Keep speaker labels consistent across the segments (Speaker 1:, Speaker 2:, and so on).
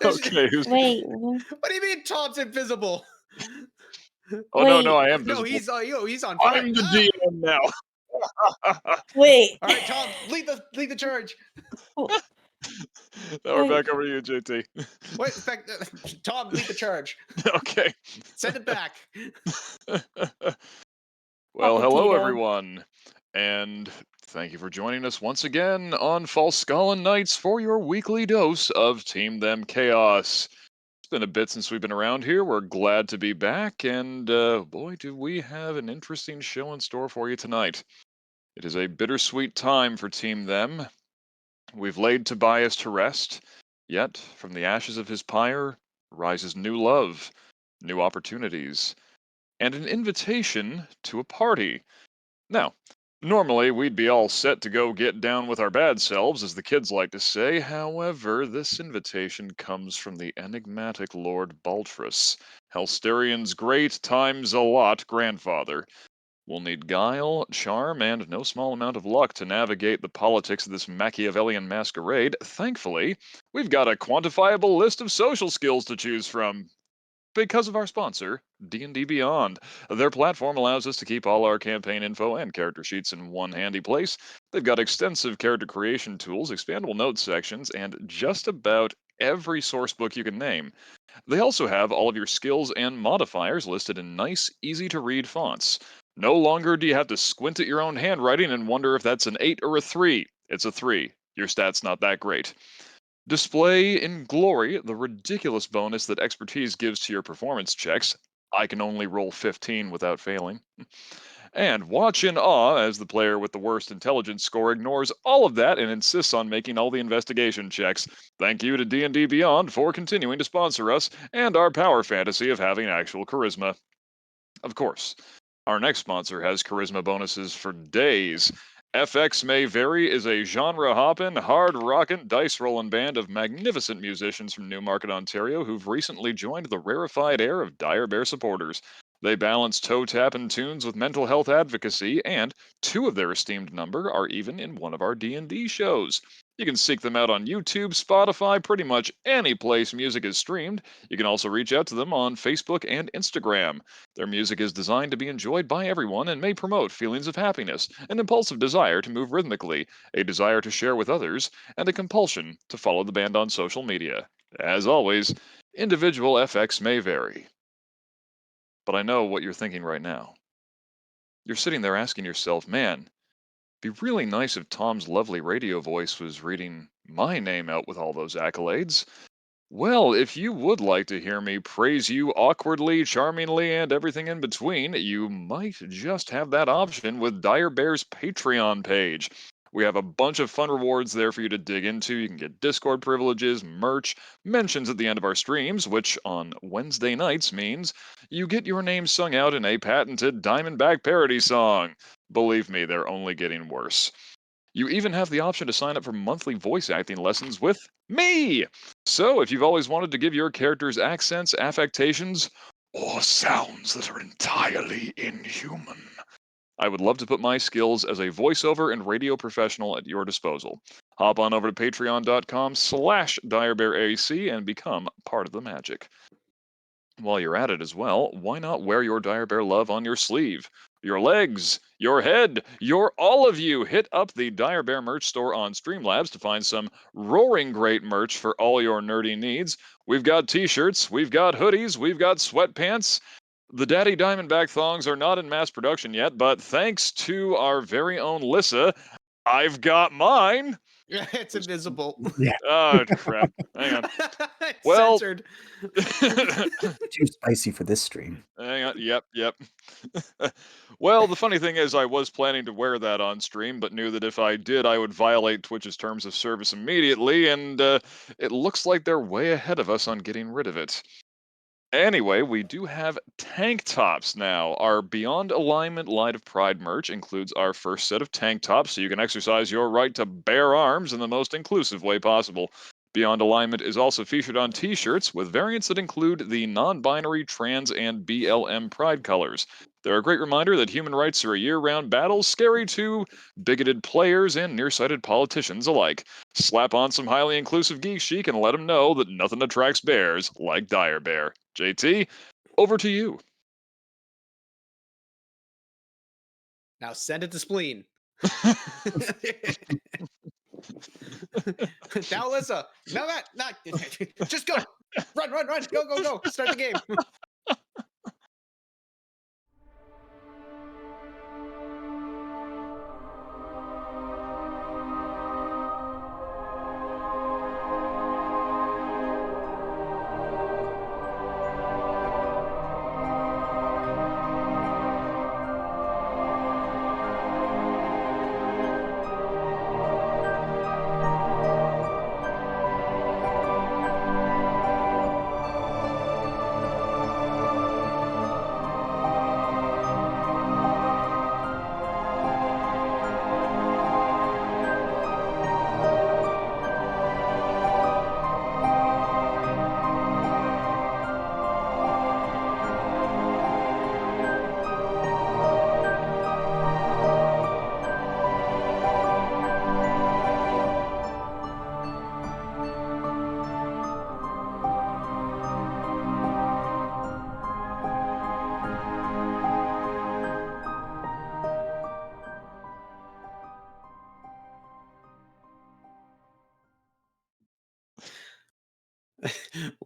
Speaker 1: Okay.
Speaker 2: Wait,
Speaker 3: What do you mean Tom's invisible?
Speaker 1: Oh no,
Speaker 2: wait,
Speaker 1: I am
Speaker 3: No,
Speaker 1: visible.
Speaker 3: he's on fire.
Speaker 1: I'm the
Speaker 3: Ah!
Speaker 1: DM now.
Speaker 2: wait.
Speaker 3: All right, Tom, lead the charge.
Speaker 2: Oh,
Speaker 1: Now we're back over to you, JT.
Speaker 3: Wait, in fact, Tom, lead the charge.
Speaker 1: Okay.
Speaker 3: Send it back.
Speaker 1: Well, hello
Speaker 2: Potato.
Speaker 1: everyone, and thank you for joining us once again on Falskallan Nights for your weekly dose of Team Them Chaos. It's been a bit since we've been around here. We're glad to be back, and boy, do we have an interesting show in store for you tonight. It is a bittersweet time for Team Them. We've laid Tobias to rest, yet from the ashes of his pyre rises new love, new opportunities, and an invitation to a party. Now, normally we'd be all set to go get down with our bad selves, as the kids like to say. However, this invitation comes from the enigmatic Lord Baltrus, Helsterion's great times a lot grandfather. We'll need guile, charm, and no small amount of luck to navigate the politics of this Machiavellian masquerade. Thankfully, we've got a quantifiable list of social skills to choose from because of our sponsor, D&D Beyond. Their platform allows us to keep all our campaign info and character sheets in one handy place. They've got extensive character creation tools, expandable notes sections, and just about every source book you can name. They also have all of your skills and modifiers listed in nice, easy to read fonts. No longer do you have to squint at your own handwriting and wonder if that's an 8 or a 3. It's a 3. Your stat's not that great. Display in glory the ridiculous bonus that expertise gives to your performance checks. I can only roll 15 without failing. And watch in awe as the player with the worst intelligence score ignores all of that and insists on making all the investigation checks. Thank you to D&D Beyond for continuing to sponsor us and our power fantasy of having actual charisma. Of course, our next sponsor has charisma bonuses for days. FX May Vary is a genre hoppin', hard rockin', dice rollin' band of magnificent musicians from Newmarket, Ontario, who've recently joined the rarefied air of Dire Bear supporters. They balance toe tapping tunes with mental health advocacy, and two of their esteemed number are even in one of our D&D shows. You can seek them out on YouTube, Spotify, pretty much any place music is streamed. You can also reach out to them on Facebook and Instagram. Their music is designed to be enjoyed by everyone and may promote feelings of happiness, an impulsive desire to move rhythmically, a desire to share with others, and a compulsion to follow the band on social media. As always, individual FX may vary. But I know what you're thinking right now. You're sitting there asking yourself, man, it'd be really nice if Tom's lovely radio voice was reading my name out with all those accolades. Well, if you would like to hear me praise you awkwardly, charmingly, and everything in between, you might just have that option with Dire Bear's Patreon page. We have a bunch of fun rewards there for you to dig into. You can get Discord privileges, merch, mentions at the end of our streams, which on Wednesday nights means you get your name sung out in a patented Diamondback parody song. Believe me, they're only getting worse. You even have the option to sign up for monthly voice acting lessons with me. So, if you've always wanted to give your characters accents, affectations, or sounds that are entirely inhuman, I would love to put my skills as a voiceover and radio professional at your disposal. Hop on over to patreon.com/direbearac and become part of the magic. While you're at it as well, why not wear your Dire Bear love on your sleeve? Your legs, your head, your all of you. Hit up the Dire Bear merch store on Streamlabs to find some roaring great merch for all your nerdy needs. We've got t-shirts, we've got hoodies, we've got sweatpants. The Daddy Diamondback thongs are not in mass production yet, but thanks to our very own Lissa, I've got mine.
Speaker 3: It's invisible.
Speaker 4: Yeah,
Speaker 1: Oh, crap. Hang on.
Speaker 3: It's
Speaker 1: Well,
Speaker 3: censored.
Speaker 4: too spicy for this stream.
Speaker 1: hang on. Yep. Well, the funny thing is, I was planning to wear that on stream, but knew that if I did, I would violate Twitch's terms of service immediately, and it looks like they're way ahead of us on getting rid of it. Anyway, we do have tank tops now. Our Beyond Alignment Light of Pride merch includes our first set of tank tops, so you can exercise your right to bear arms in the most inclusive way possible. Beyond Alignment is also featured on t shirts with variants that include the non binary, trans, and BLM pride colors. They're a great reminder that human rights are a year round battle, scary to bigoted players and nearsighted politicians alike. Slap on some highly inclusive geek chic and let them know that nothing attracts bears like Dire Bear. JT, over to you.
Speaker 3: Now send it to Spleen. Now Alyssa. Now that. Not. Just go. Run, run, run. Go, go, go. Start the game.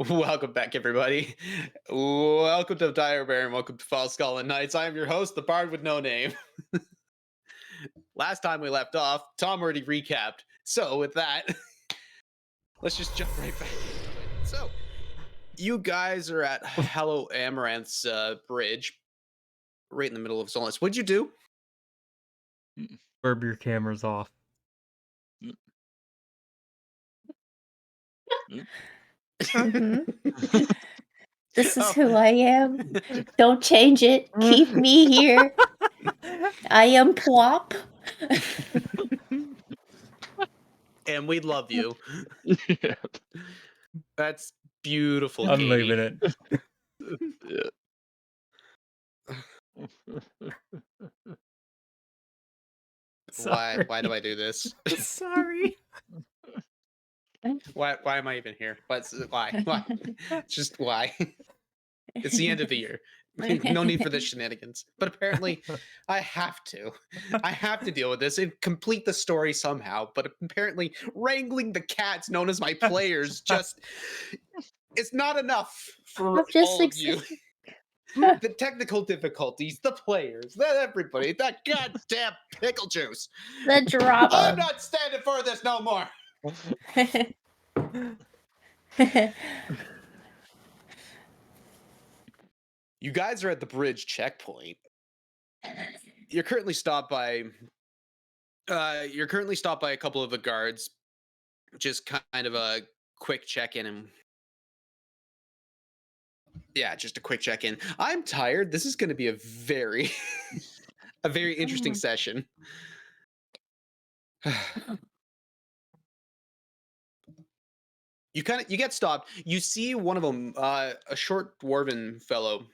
Speaker 3: Welcome back, everybody. Welcome to Dire Bear and welcome to Falskallan Nights. I am your host, the Bard with no name. Last time we left off, Tom already recapped. So with that, let's just jump right back into it. So, you guys are at Hello Amaranth's bridge, right in the middle of Solus. What'd you do?
Speaker 2: Burb your cameras off.
Speaker 5: Mm-hmm. This is who I am. Don't change it. Keep me here. I am Plop.
Speaker 3: And we love you.
Speaker 1: Yeah.
Speaker 3: That's beautiful.
Speaker 2: I'm
Speaker 3: Katie.
Speaker 2: leaving it.
Speaker 3: Why? Why do I do this?
Speaker 2: Sorry.
Speaker 3: Why am I even here? Why? Why? Just why? It's the end of the year. No need for this shenanigans. But apparently, I have to. I have to deal with this and complete the story somehow. But apparently, wrangling the cats known as my players just it's not enough for all of you. The technical difficulties, the players, everybody, that goddamn pickle juice.
Speaker 5: The
Speaker 3: I'm
Speaker 5: drama.
Speaker 3: not standing for this no more. You guys are at the bridge checkpoint. You're currently stopped by a couple of the guards. Just kind of a quick check-in and yeah, just a quick check-in. I'm tired. This is going to be a very interesting session. You get stopped. You see one of them, a short dwarven fellow,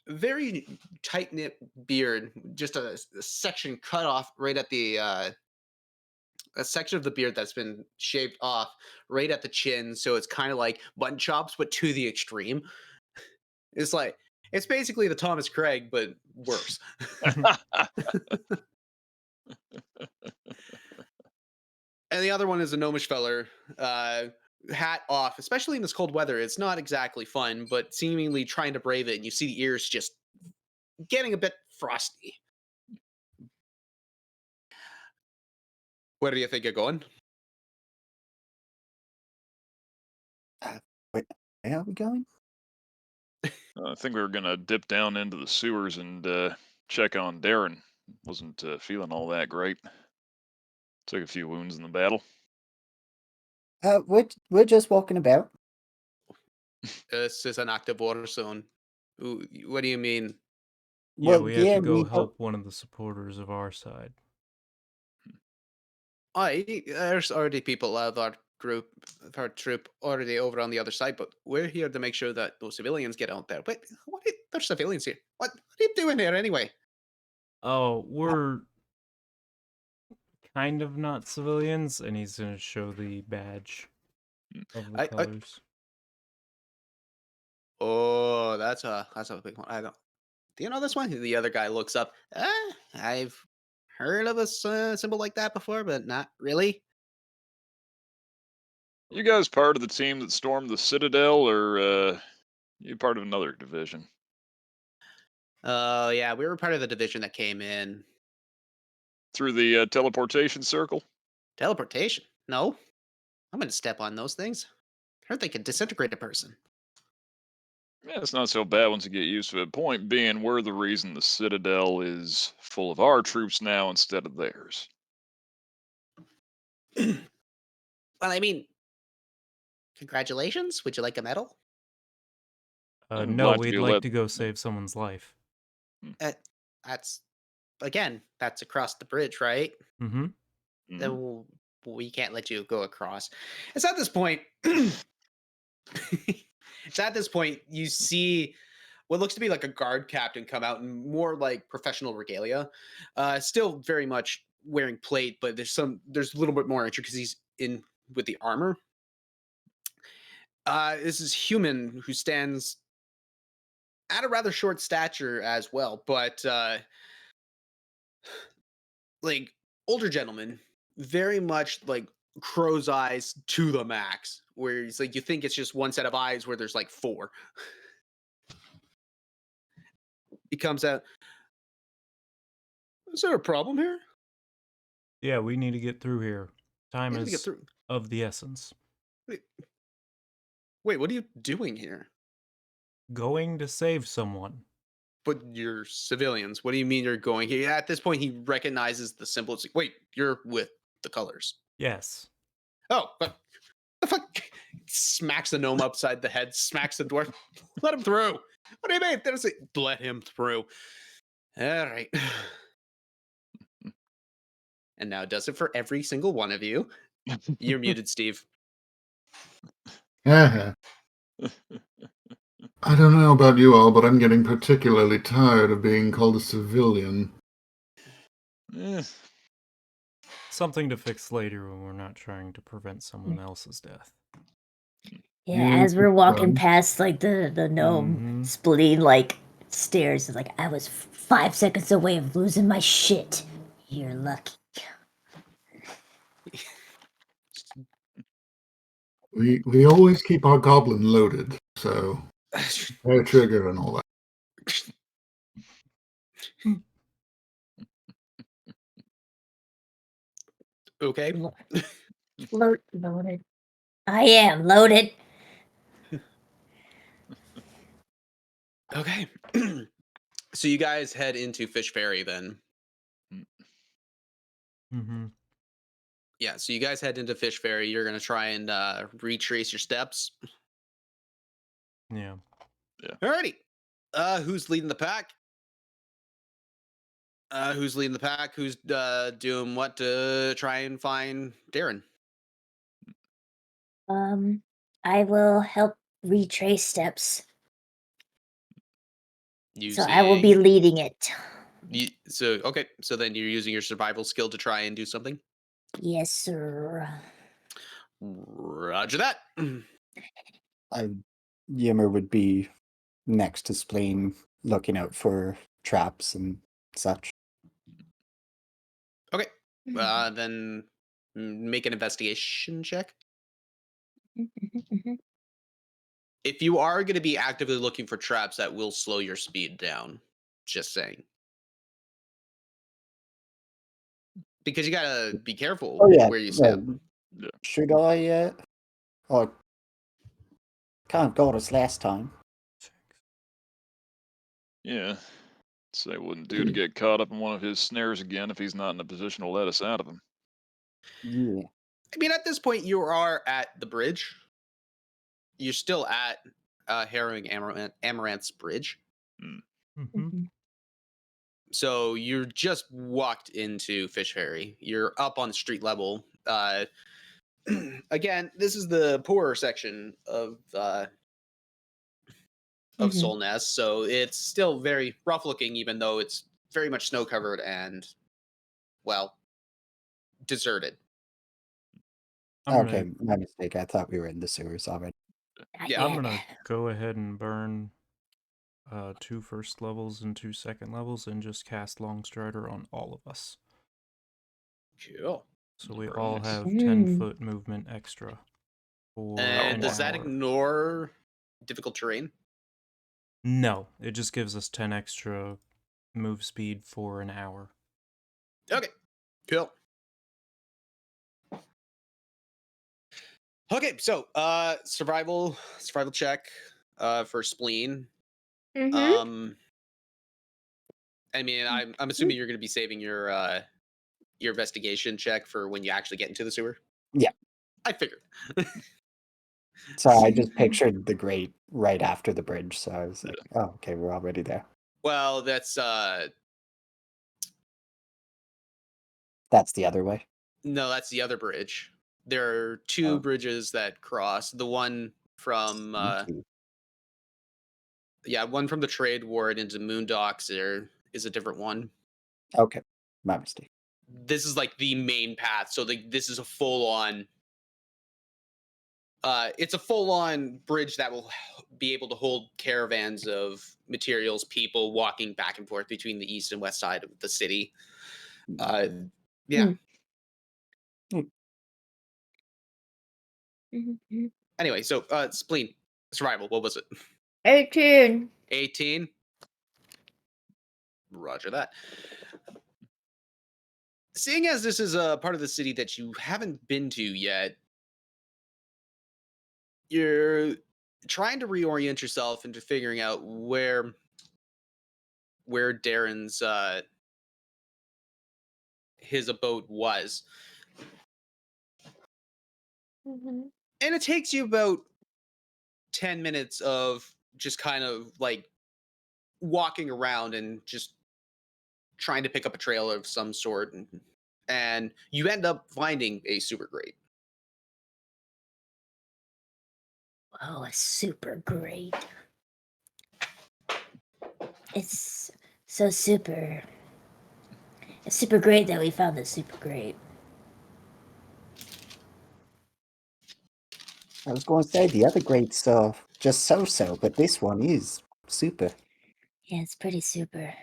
Speaker 3: very tight knit beard, just a section cut off right at the a section of the beard that's been shaved off right at the chin, so it's kind of like button chops, but to the extreme. It's basically the Thomas Craig, but worse. And the other one is a gnomish feller, hat off, especially in this cold weather. It's not exactly fun, but seemingly trying to brave it, and you see the ears just getting a bit frosty. Where do you think you're going?
Speaker 4: Where are we going?
Speaker 1: I think we were gonna dip down into the sewers and check on Darren. Wasn't feeling all that great. Took a few wounds in the battle.
Speaker 4: We're just walking about.
Speaker 3: This is an active war zone. What do you mean?
Speaker 2: Yeah, we have to go
Speaker 4: we
Speaker 2: help one of the supporters of our side.
Speaker 3: There's already people out there troop already over on the other side, but we're here to make sure that those civilians get out there. Wait, there's civilians here. What are you doing here anyway?
Speaker 2: Oh, we're kind of not civilians, and he's gonna show the badge of the
Speaker 3: I-
Speaker 2: colors.
Speaker 3: Oh, that's a big one. I don't. Do you know this one? The other guy looks up. I've heard of a symbol like that before, but not really.
Speaker 1: You guys part of the team that stormed the Citadel, or you part of another division?
Speaker 3: Oh, yeah, we were part of the division that came in.
Speaker 1: Through the teleportation circle?
Speaker 3: Teleportation? No. I'm going to step on those things. Heard they could disintegrate a person.
Speaker 1: Yeah, it's not so bad once you get used to it. Point being, we're the reason the Citadel is full of our troops now instead of theirs.
Speaker 3: Well, I mean, congratulations. Would you like a medal?
Speaker 1: I'm
Speaker 2: No,
Speaker 1: glad to
Speaker 2: we'd
Speaker 1: be
Speaker 2: like
Speaker 1: led-
Speaker 2: to go save someone's life.
Speaker 3: That's, again, that's across the bridge, right?
Speaker 2: Mm-hmm.
Speaker 1: Mhm.
Speaker 3: Then we can't let you go across. It's at this point. It's at this point you see what looks to be like a guard captain come out in more like professional regalia. Still very much wearing plate, but there's a little bit more intricacies in with the armor. This is human who stands at a rather short stature as well, but like older gentleman, very much like crow's eyes to the max, where it's like you think it's just one set of eyes where there's like four. He comes out. Is there a problem here?
Speaker 2: Yeah, we need to get through here. Time
Speaker 3: We need to get
Speaker 2: is
Speaker 3: through.
Speaker 2: of the essence.
Speaker 3: Wait, what are you doing here?
Speaker 2: Going to save someone.
Speaker 3: But you're civilians. What do you mean you're going here? At this point, he recognizes the symbol. It's like, wait, you're with the colors.
Speaker 2: Yes.
Speaker 3: Oh, but the fuck! Smacks the gnome upside the head. Smacks the dwarf. Let him through. What do you mean? There's a let him through. All right. And now it does it for every single one of you. You're muted, Steve.
Speaker 6: Yeah. I don't know about you all, but I'm getting particularly tired of being called a civilian.
Speaker 1: Eh,
Speaker 2: Something to fix later when we're not trying to prevent someone else's death.
Speaker 5: Yeah,
Speaker 6: You
Speaker 5: as we're walking
Speaker 6: run.
Speaker 5: past like the gnome
Speaker 2: Mhm.
Speaker 5: splitting like stairs, it's like I was 5 seconds away of losing my shit. You're lucky.
Speaker 6: We always keep our goblin loaded, so hair trigger and all that.
Speaker 3: Okay.
Speaker 5: Loaded. I am loaded.
Speaker 3: Okay. So you guys head into Fish Ferry then.
Speaker 2: Mm-hmm.
Speaker 3: Yeah, so you guys head into Fish Ferry. You're gonna try and retrace your steps.
Speaker 2: Yeah.
Speaker 3: Alrighty. Who's leading the pack? Who's leading the pack? Who's doing what to try and find Darren?
Speaker 5: I will help retrace steps. So I will be leading it.
Speaker 3: Okay. So then you're using your survival skill to try and do something.
Speaker 5: Yes, sir.
Speaker 3: Roger that.
Speaker 4: Yimmer would be next to Spleen, looking out for traps and such.
Speaker 3: Okay. Then make an investigation check. If you are going to be actively looking for traps, that will slow your speed down. Just saying. Because you gotta be careful where you step.
Speaker 1: Yeah.
Speaker 4: Should I? Or can't got us last time.
Speaker 1: yeah. So it wouldn't do to get caught up in one of his snares again if he's not in a position to let us out of them.
Speaker 4: Yeah.
Speaker 3: I mean, at this point, you are at the bridge. You're still at Harrowing Amaranth's bridge.
Speaker 2: Mm-hmm.
Speaker 3: So you're just walked into Fish Ferry. You're up on street level. again, this is the poorer section of
Speaker 5: Mhm.
Speaker 3: Solness, so it's still very rough looking, even though it's very much snow covered and, well, deserted.
Speaker 2: I'm
Speaker 4: Okay,
Speaker 2: gonna
Speaker 4: my mistake. I thought we were in the sewers already.
Speaker 5: Not
Speaker 3: Yeah.
Speaker 2: I'm
Speaker 5: yet.
Speaker 2: gonna go ahead and burn 2 first levels and 2 second levels and just cast Longstrider on all of us.
Speaker 3: Cool.
Speaker 2: So we
Speaker 1: Very
Speaker 2: all
Speaker 1: nice.
Speaker 2: have
Speaker 5: Mm.
Speaker 2: 10-foot movement extra for
Speaker 3: And
Speaker 2: an
Speaker 3: does that
Speaker 2: hour.
Speaker 3: ignore difficult terrain?
Speaker 2: No, it just gives us 10 extra move speed for an hour.
Speaker 3: Okay, cool. Okay, so survival check for spleen.
Speaker 5: Mm-hmm.
Speaker 3: I mean, I'm assuming you're going to be saving your investigation check for when you actually get into the sewer.
Speaker 4: Yeah.
Speaker 3: I figured.
Speaker 4: So I just pictured the grate right after the bridge. So I was like, oh, okay, we're already there.
Speaker 3: Well, that's
Speaker 4: That's the other way.
Speaker 3: no, that's the other bridge. There are two
Speaker 4: Oh.
Speaker 3: bridges that cross. The one from
Speaker 4: Sneaky.
Speaker 3: one from the trade ward into Moondocks there is a different one.
Speaker 4: Okay, my mistake.
Speaker 3: This is like the main path, so this is a full on it's a full-on bridge that will be able to hold caravans of materials, people walking back and forth between the east and west side of the city. Yeah.
Speaker 5: Mm-hmm.
Speaker 3: Anyway, so spleen survival. What was it?
Speaker 5: 18.
Speaker 3: 18. Roger that. Seeing as this is a part of the city that you haven't been to yet, you're trying to reorient yourself into figuring out where Darren's his abode was.
Speaker 5: Mm-hmm.
Speaker 3: And it takes you about 10 minutes of just kind of like walking around and just trying to pick up a trail of some sort. And you end up finding a super great.
Speaker 5: Oh, it's super great. It's so super. It's super great that we found this super great.
Speaker 4: I was going to say the other grate's just so, but this one is super.
Speaker 5: Yeah, it's pretty super.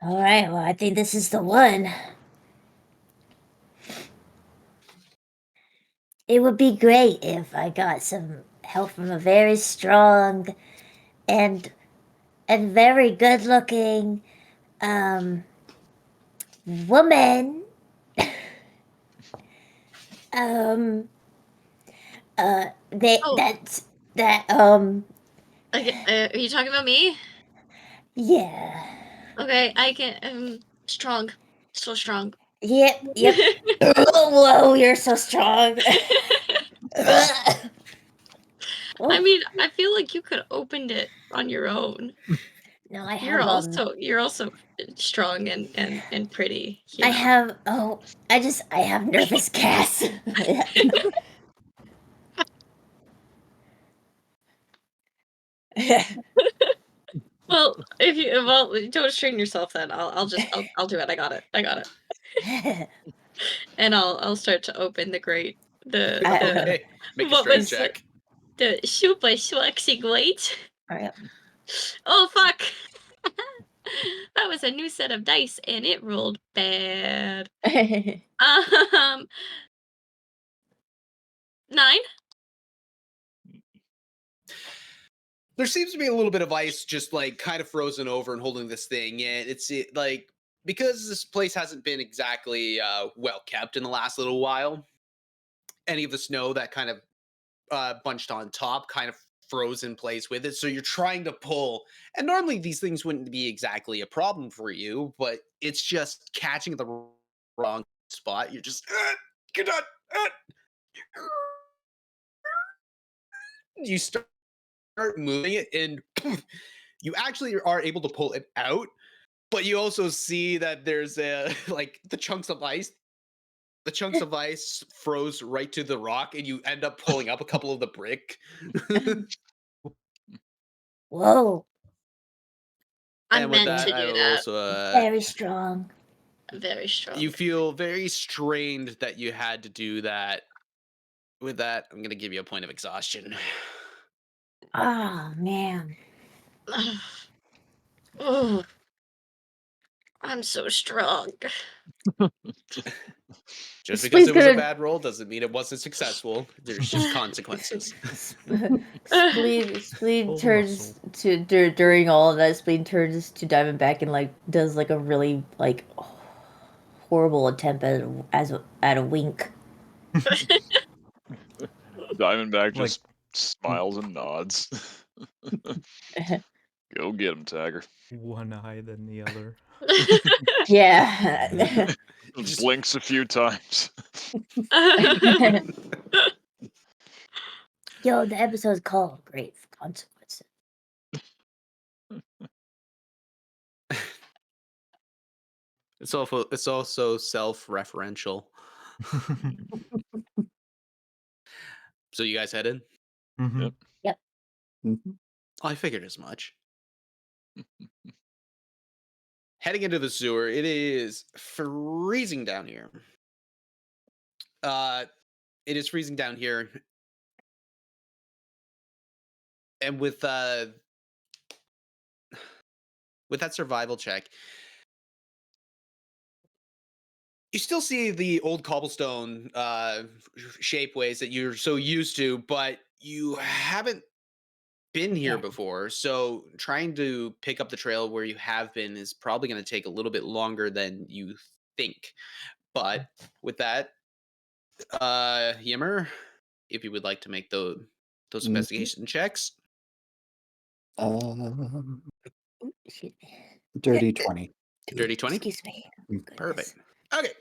Speaker 5: All right, well, I think this is the one. It would be great if I got some help from a very strong and very good-looking woman.
Speaker 7: Are you talking about me?
Speaker 5: Yeah.
Speaker 7: Okay, I can. Strong, so strong.
Speaker 5: Yep. Whoa, you're so strong.
Speaker 7: I mean, I feel like you could have opened it on your own.
Speaker 5: No, I have.
Speaker 7: You're also strong and pretty. You
Speaker 5: I
Speaker 7: know?
Speaker 5: have. Oh, I have nervous gas.
Speaker 7: Well, don't strain yourself. Then I'll do it. I got it. And I'll start to open the grate.
Speaker 3: Okay, make a
Speaker 7: what
Speaker 3: strength
Speaker 7: was
Speaker 3: check.
Speaker 7: the super sexy grate?
Speaker 5: Alright.
Speaker 7: Oh fuck! That was a new set of dice, and it rolled bad. 9.
Speaker 3: There seems to be a little bit of ice just like kind of frozen over and holding this thing in. It's like because this place hasn't been exactly well kept in the last little while, any of the snow that kind of bunched on top kind of froze in place with it. So you're trying to pull, and normally these things wouldn't be exactly a problem for you, but it's just catching the wrong spot. You're just get on. You start moving it, and you actually are able to pull it out. But you also see that there's like the chunks of ice the chunks of ice froze right to the rock, and you end up pulling up a couple of the brick.
Speaker 5: Whoa,
Speaker 7: I
Speaker 3: And with
Speaker 7: meant
Speaker 3: that,
Speaker 7: to
Speaker 3: I
Speaker 7: do
Speaker 3: will
Speaker 7: that.
Speaker 3: also
Speaker 5: very strong.
Speaker 7: Very strong.
Speaker 3: you feel very strained that you had to do that. With that, I'm gonna give you a point of exhaustion.
Speaker 5: Oh man.
Speaker 7: Oh, I'm so strong.
Speaker 3: Just because it was a
Speaker 5: Spleen
Speaker 3: bad roll doesn't mean it wasn't successful. There's just consequences.
Speaker 5: Spleen
Speaker 2: Full
Speaker 5: turns
Speaker 2: muscle.
Speaker 5: to during all of that. Spleen turns to Diamondback and like does like a really like horrible attempt at a wink.
Speaker 1: Diamondback
Speaker 2: Like-
Speaker 1: just smiles and nods. Go get him, Tiger.
Speaker 2: One eye than the other.
Speaker 5: Yeah.
Speaker 3: Just-
Speaker 1: Blinks a few times.
Speaker 5: Yo, the episode's called Grave Consequences.
Speaker 3: It's also self-referential. So you guys headed?
Speaker 2: Mhm.
Speaker 1: Yep.
Speaker 4: Mhm.
Speaker 3: I figured as much. Heading into the sewer, it is freezing down here. It is freezing down here, and with that survival check, you still see the old cobblestone shapeways that you're so used to, but you haven't been here
Speaker 5: Yeah.
Speaker 3: before. So trying to pick up the trail where you have been is probably going to take a little bit longer than you think. But with that, Yimmer, if you would like to make those
Speaker 4: Mhm.
Speaker 3: investigation checks.
Speaker 4: Um,
Speaker 5: Ooh, excuse me.
Speaker 4: dirty 20.
Speaker 3: Dirty 20?
Speaker 5: Excuse me.
Speaker 3: Perfect. Okay.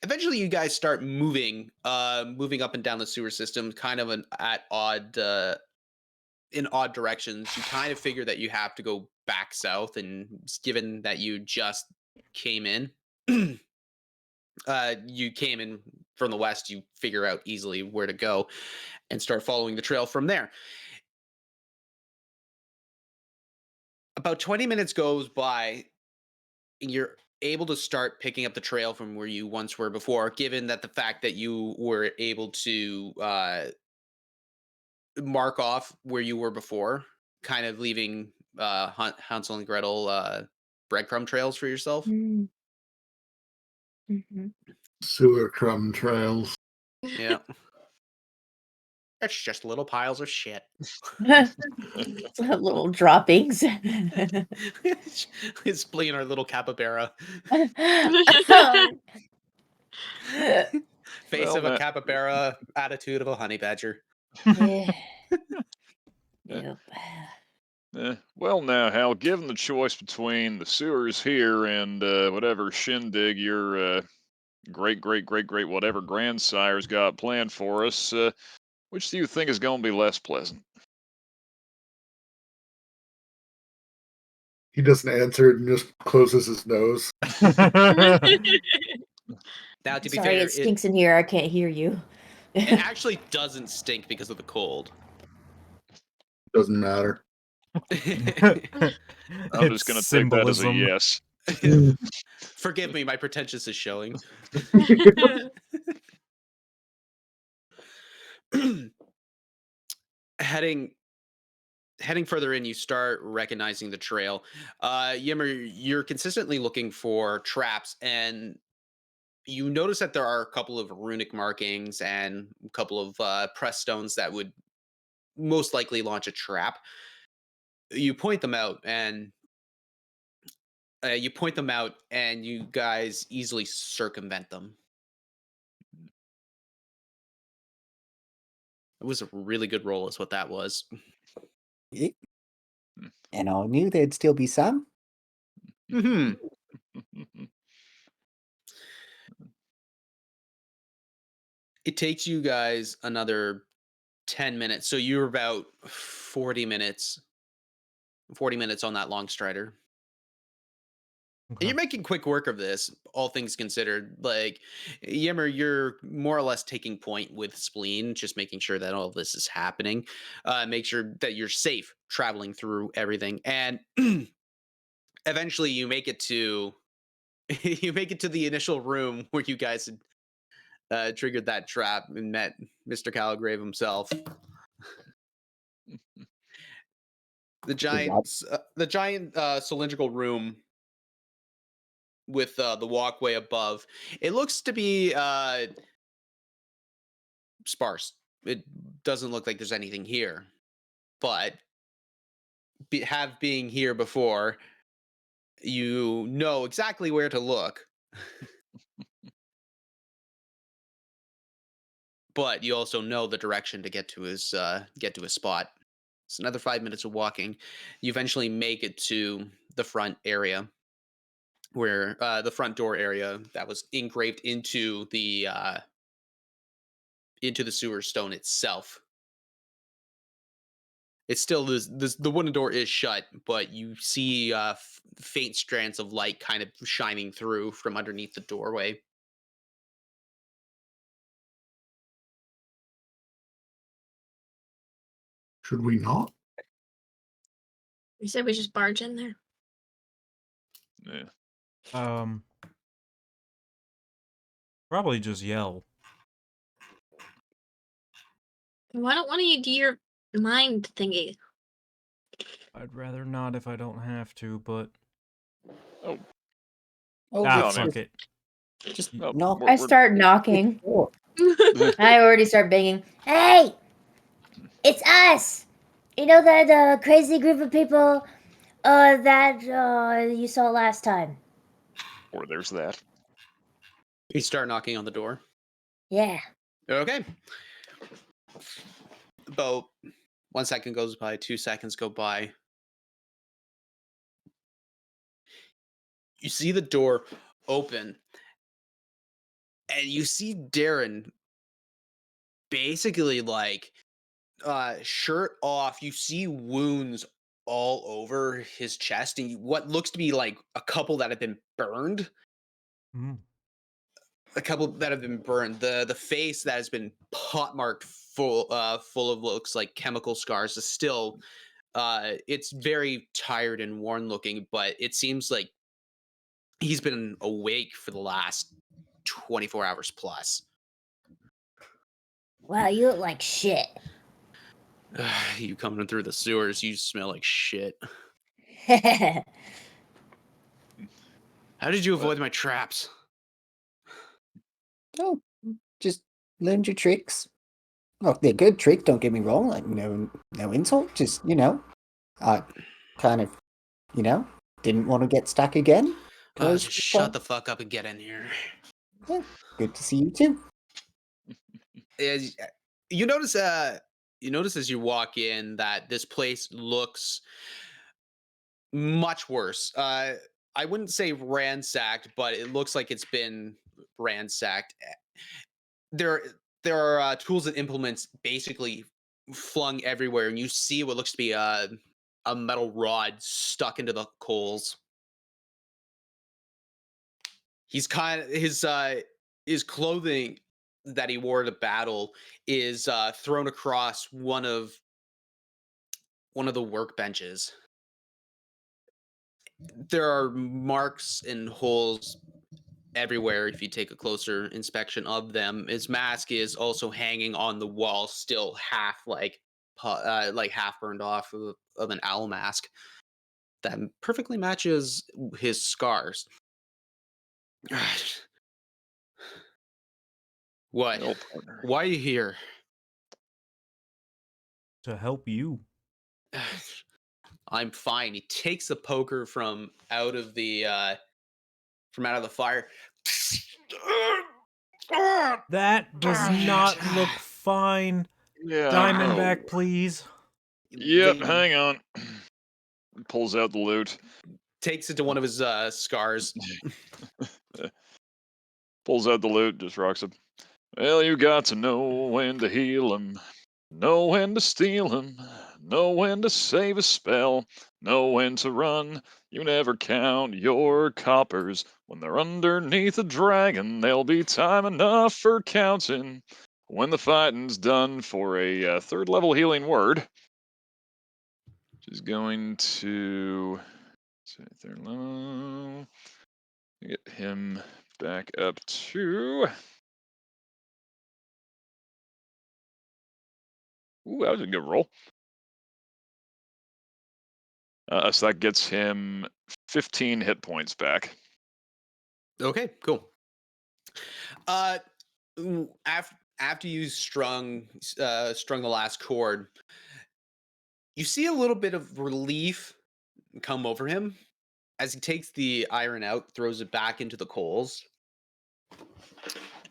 Speaker 3: Eventually you guys start moving up and down the sewer system kind of in odd directions. You kind of figure that you have to go back south, and given that you just came in you came in from the west, you figure out easily where to go and start following the trail from there. About 20 minutes goes by, and you're able to start picking up the trail from where you once were before, given that the fact that you were able to mark off where you were before, kind of leaving Hansel and Gretel breadcrumb trails for yourself.
Speaker 5: Mm-hmm.
Speaker 6: Sewer crumb trails.
Speaker 3: Yeah. It's just little piles of shit.
Speaker 5: Little droppings.
Speaker 3: It's playing our little capybara. Face
Speaker 1: Well,
Speaker 3: of a
Speaker 1: Matt-
Speaker 3: capybara, attitude of a honey badger.
Speaker 5: Yeah. Yep.
Speaker 1: Well, now, Hal, given the choice between the sewers here and whatever shindig your great, great, great, great, whatever grandsire's got planned for us, which do you think is going to be less pleasant?
Speaker 6: He doesn't answer and just closes his nose.
Speaker 3: Now, to be
Speaker 5: Sorry,
Speaker 3: fair,
Speaker 5: it stinks in here. I can't hear you.
Speaker 3: it actually doesn't stink because of the cold.
Speaker 6: Doesn't matter.
Speaker 1: I'm just going to take that as a yes.
Speaker 3: Forgive me, my pretentious is showing. Heading further in, you start recognizing the trail. Yimmer, you're consistently looking for traps, and you notice that there are a couple of runic markings and a couple of press stones that would most likely launch a trap. You point them out, and you guys easily circumvent them. It was a really good roll, is what that was.
Speaker 4: And I knew there'd still be some.
Speaker 3: Hmm. It takes you guys another 10 minutes. So you're about 40 minutes on that long strider. And
Speaker 2: Okay.
Speaker 3: you're making quick work of this, all things considered. Like, Yimmer, you're more or less taking point with Spleen, just making sure that all of this is happening. Make sure that you're safe traveling through everything. And eventually you make it to you make it to the initial room where you guys had triggered that trap and met Mr. Calgrave himself. The giant cylindrical room with the walkway above. It looks to be sparse. It doesn't look like there's anything here, but being here before, you know exactly where to look. But you also know the direction to get to his spot. It's another 5 minutes of walking. You eventually make it to the front area, where the front door area that was engraved into the sewer stone itself. It's still the wooden door is shut, but you see faint strands of light kind of shining through from underneath the doorway.
Speaker 6: Should we not?
Speaker 7: You said we just barge in there.
Speaker 1: Yeah.
Speaker 2: Probably just yell.
Speaker 7: Why don't one of you do your mind thingy?
Speaker 2: I'd rather not if I don't have to, but
Speaker 1: Oh,
Speaker 4: let's
Speaker 2: fuck it.
Speaker 4: Just
Speaker 1: no,
Speaker 4: knock.
Speaker 5: I start knocking.
Speaker 4: Oh,
Speaker 5: I already start banging. Hey! It's us! You know that crazy group of people that you saw last time?
Speaker 1: or there's that.
Speaker 3: You start knocking on the door.
Speaker 5: Yeah.
Speaker 3: Okay. About 1 second goes by, 2 seconds go by. You see the door open, and you see Darren basically like shirt off. You see wounds all over his chest, and what looks to be like a couple that have been burned.
Speaker 2: Mm.
Speaker 3: A couple that have been burned. The face that has been pockmarked full of looks like chemical scars is still it's very tired and worn looking, but it seems like he's been awake for the last 24 hours plus.
Speaker 5: Wow, you look like shit.
Speaker 3: You coming through the sewers, you smell like shit. How did you avoid my traps?
Speaker 4: oh, just learned your tricks. Oh, they're good tricks. Don't get me wrong. Like no insult. Just kind of, didn't want to get stuck again.
Speaker 3: Just shut the fuck up and get in here.
Speaker 4: Yeah, good to see you too.
Speaker 3: You notice as you walk in that this place looks much worse. I wouldn't say ransacked, but it looks like it's been ransacked. There are tools and implements basically flung everywhere, and you see what looks to be a metal rod stuck into the coals. He's his clothing that he wore to battle is thrown across one of the workbenches. There are marks and holes everywhere if you take a closer inspection of them. His mask is also hanging on the wall, still half half burned off of an owl mask that perfectly matches his scars. What?
Speaker 1: No, partner.
Speaker 3: Why are you here?
Speaker 2: To help you.
Speaker 3: I'm fine. He takes the poker from out of the fire.
Speaker 2: That does not look fine.
Speaker 1: Yeah.
Speaker 2: Diamondback, please.
Speaker 1: Yep,
Speaker 3: Then
Speaker 1: hang on. Pulls out the loot.
Speaker 3: takes it to one of his scars.
Speaker 1: Pulls out the loot, just rocks it. Well, you got to know when to heal him, know when to steal him, know when to save a spell, know when to run. You never count your coppers. When they're underneath a dragon, there'll be time enough for counting. When the fighting's done for a third level healing word, which is going to third level. Get him back up to. Ooh, that was a good roll. So that gets him 15 hit points back.
Speaker 3: Okay, cool. After you strung the last chord, you see a little bit of relief come over him as he takes the iron out, throws it back into the coals.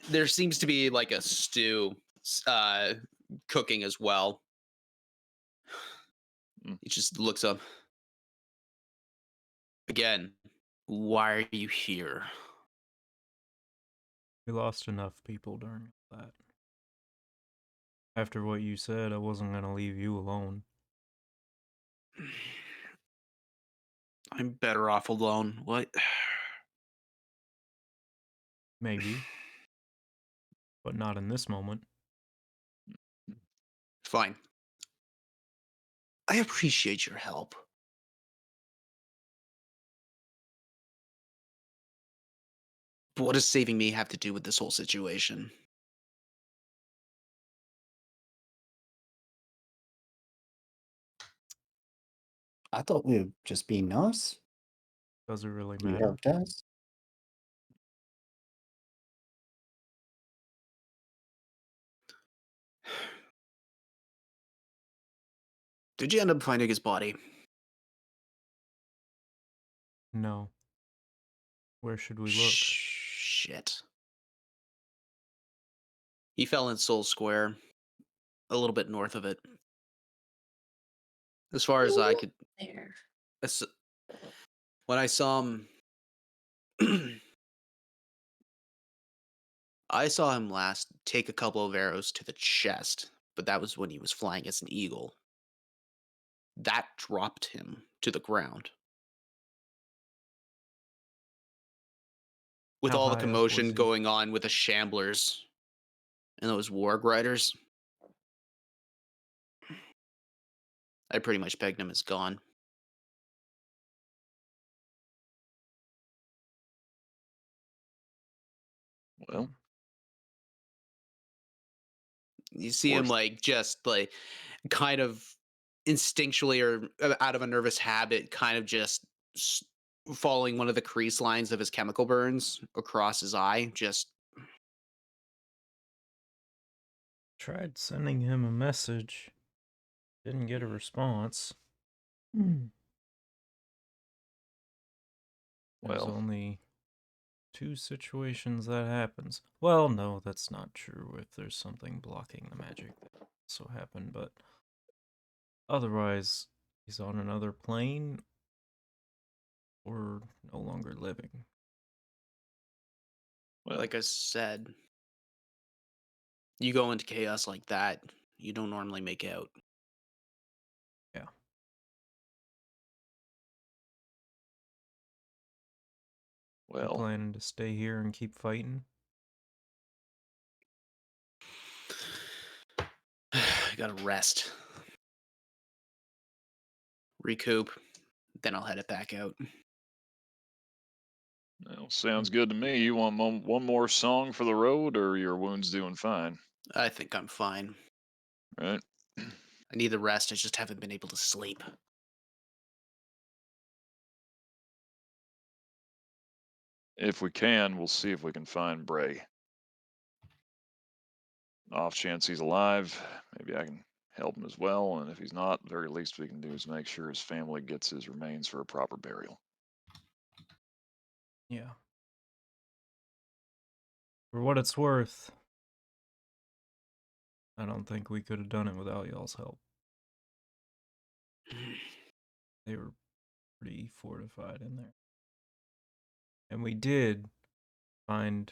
Speaker 3: There seems to be like a stew cooking as well. He just looks up. Again, why are you here?
Speaker 2: We lost enough people during that. After what you said, I wasn't going to leave you alone.
Speaker 3: I'm better off alone. What?
Speaker 2: Maybe. But not in this moment.
Speaker 3: Fine. I appreciate your help. But what does saving me have to do with this whole situation?
Speaker 4: I thought we were just being nice.
Speaker 2: Does it really
Speaker 4: You
Speaker 2: matter?
Speaker 4: helped us.
Speaker 3: Did you end up finding his body?
Speaker 2: No. Where should we look?
Speaker 3: Shit. He fell in Soul Square, a little bit north of it. As far as I could...
Speaker 7: There.
Speaker 3: When I saw him... I saw him last take a couple of arrows to the chest, but that was when he was flying as an eagle. That dropped him to the ground. With
Speaker 2: How
Speaker 3: all the
Speaker 2: high up was
Speaker 3: commotion
Speaker 2: he?
Speaker 3: going on with the Shamblers and those Warg Riders, I pretty much pegged him as gone.
Speaker 1: Well,
Speaker 3: You see him like just like kind of instinctually or out of a nervous habit, kind of just following one of the crease lines of his chemical burns across his eye. Just
Speaker 2: Tried sending him a message. Didn't get a response. There's
Speaker 1: well,
Speaker 2: only 2 situations that happens. Well, no, that's not true. If there's something blocking the magic, that also happened. But otherwise, he's on another plane or no longer living.
Speaker 1: well,
Speaker 3: like I said, you go into chaos like that, you don't normally make out.
Speaker 2: Yeah. You
Speaker 1: well.
Speaker 2: planning to stay here and keep fighting?
Speaker 3: I gotta rest. Recoup. Then I'll head it back out.
Speaker 1: Well, sounds good to me. You want one more song for the road, or your wound's doing fine?
Speaker 3: I think I'm fine.
Speaker 1: Right?
Speaker 3: I need the rest. I just haven't been able to sleep.
Speaker 1: If we can, we'll see if we can find Bray. Off chance he's alive, maybe I can help him as well. And if he's not, the very least we can do is make sure his family gets his remains for a proper burial.
Speaker 2: Yeah. For what it's worth, I don't think we could have done it without y'all's help. They were pretty fortified in there. And we did find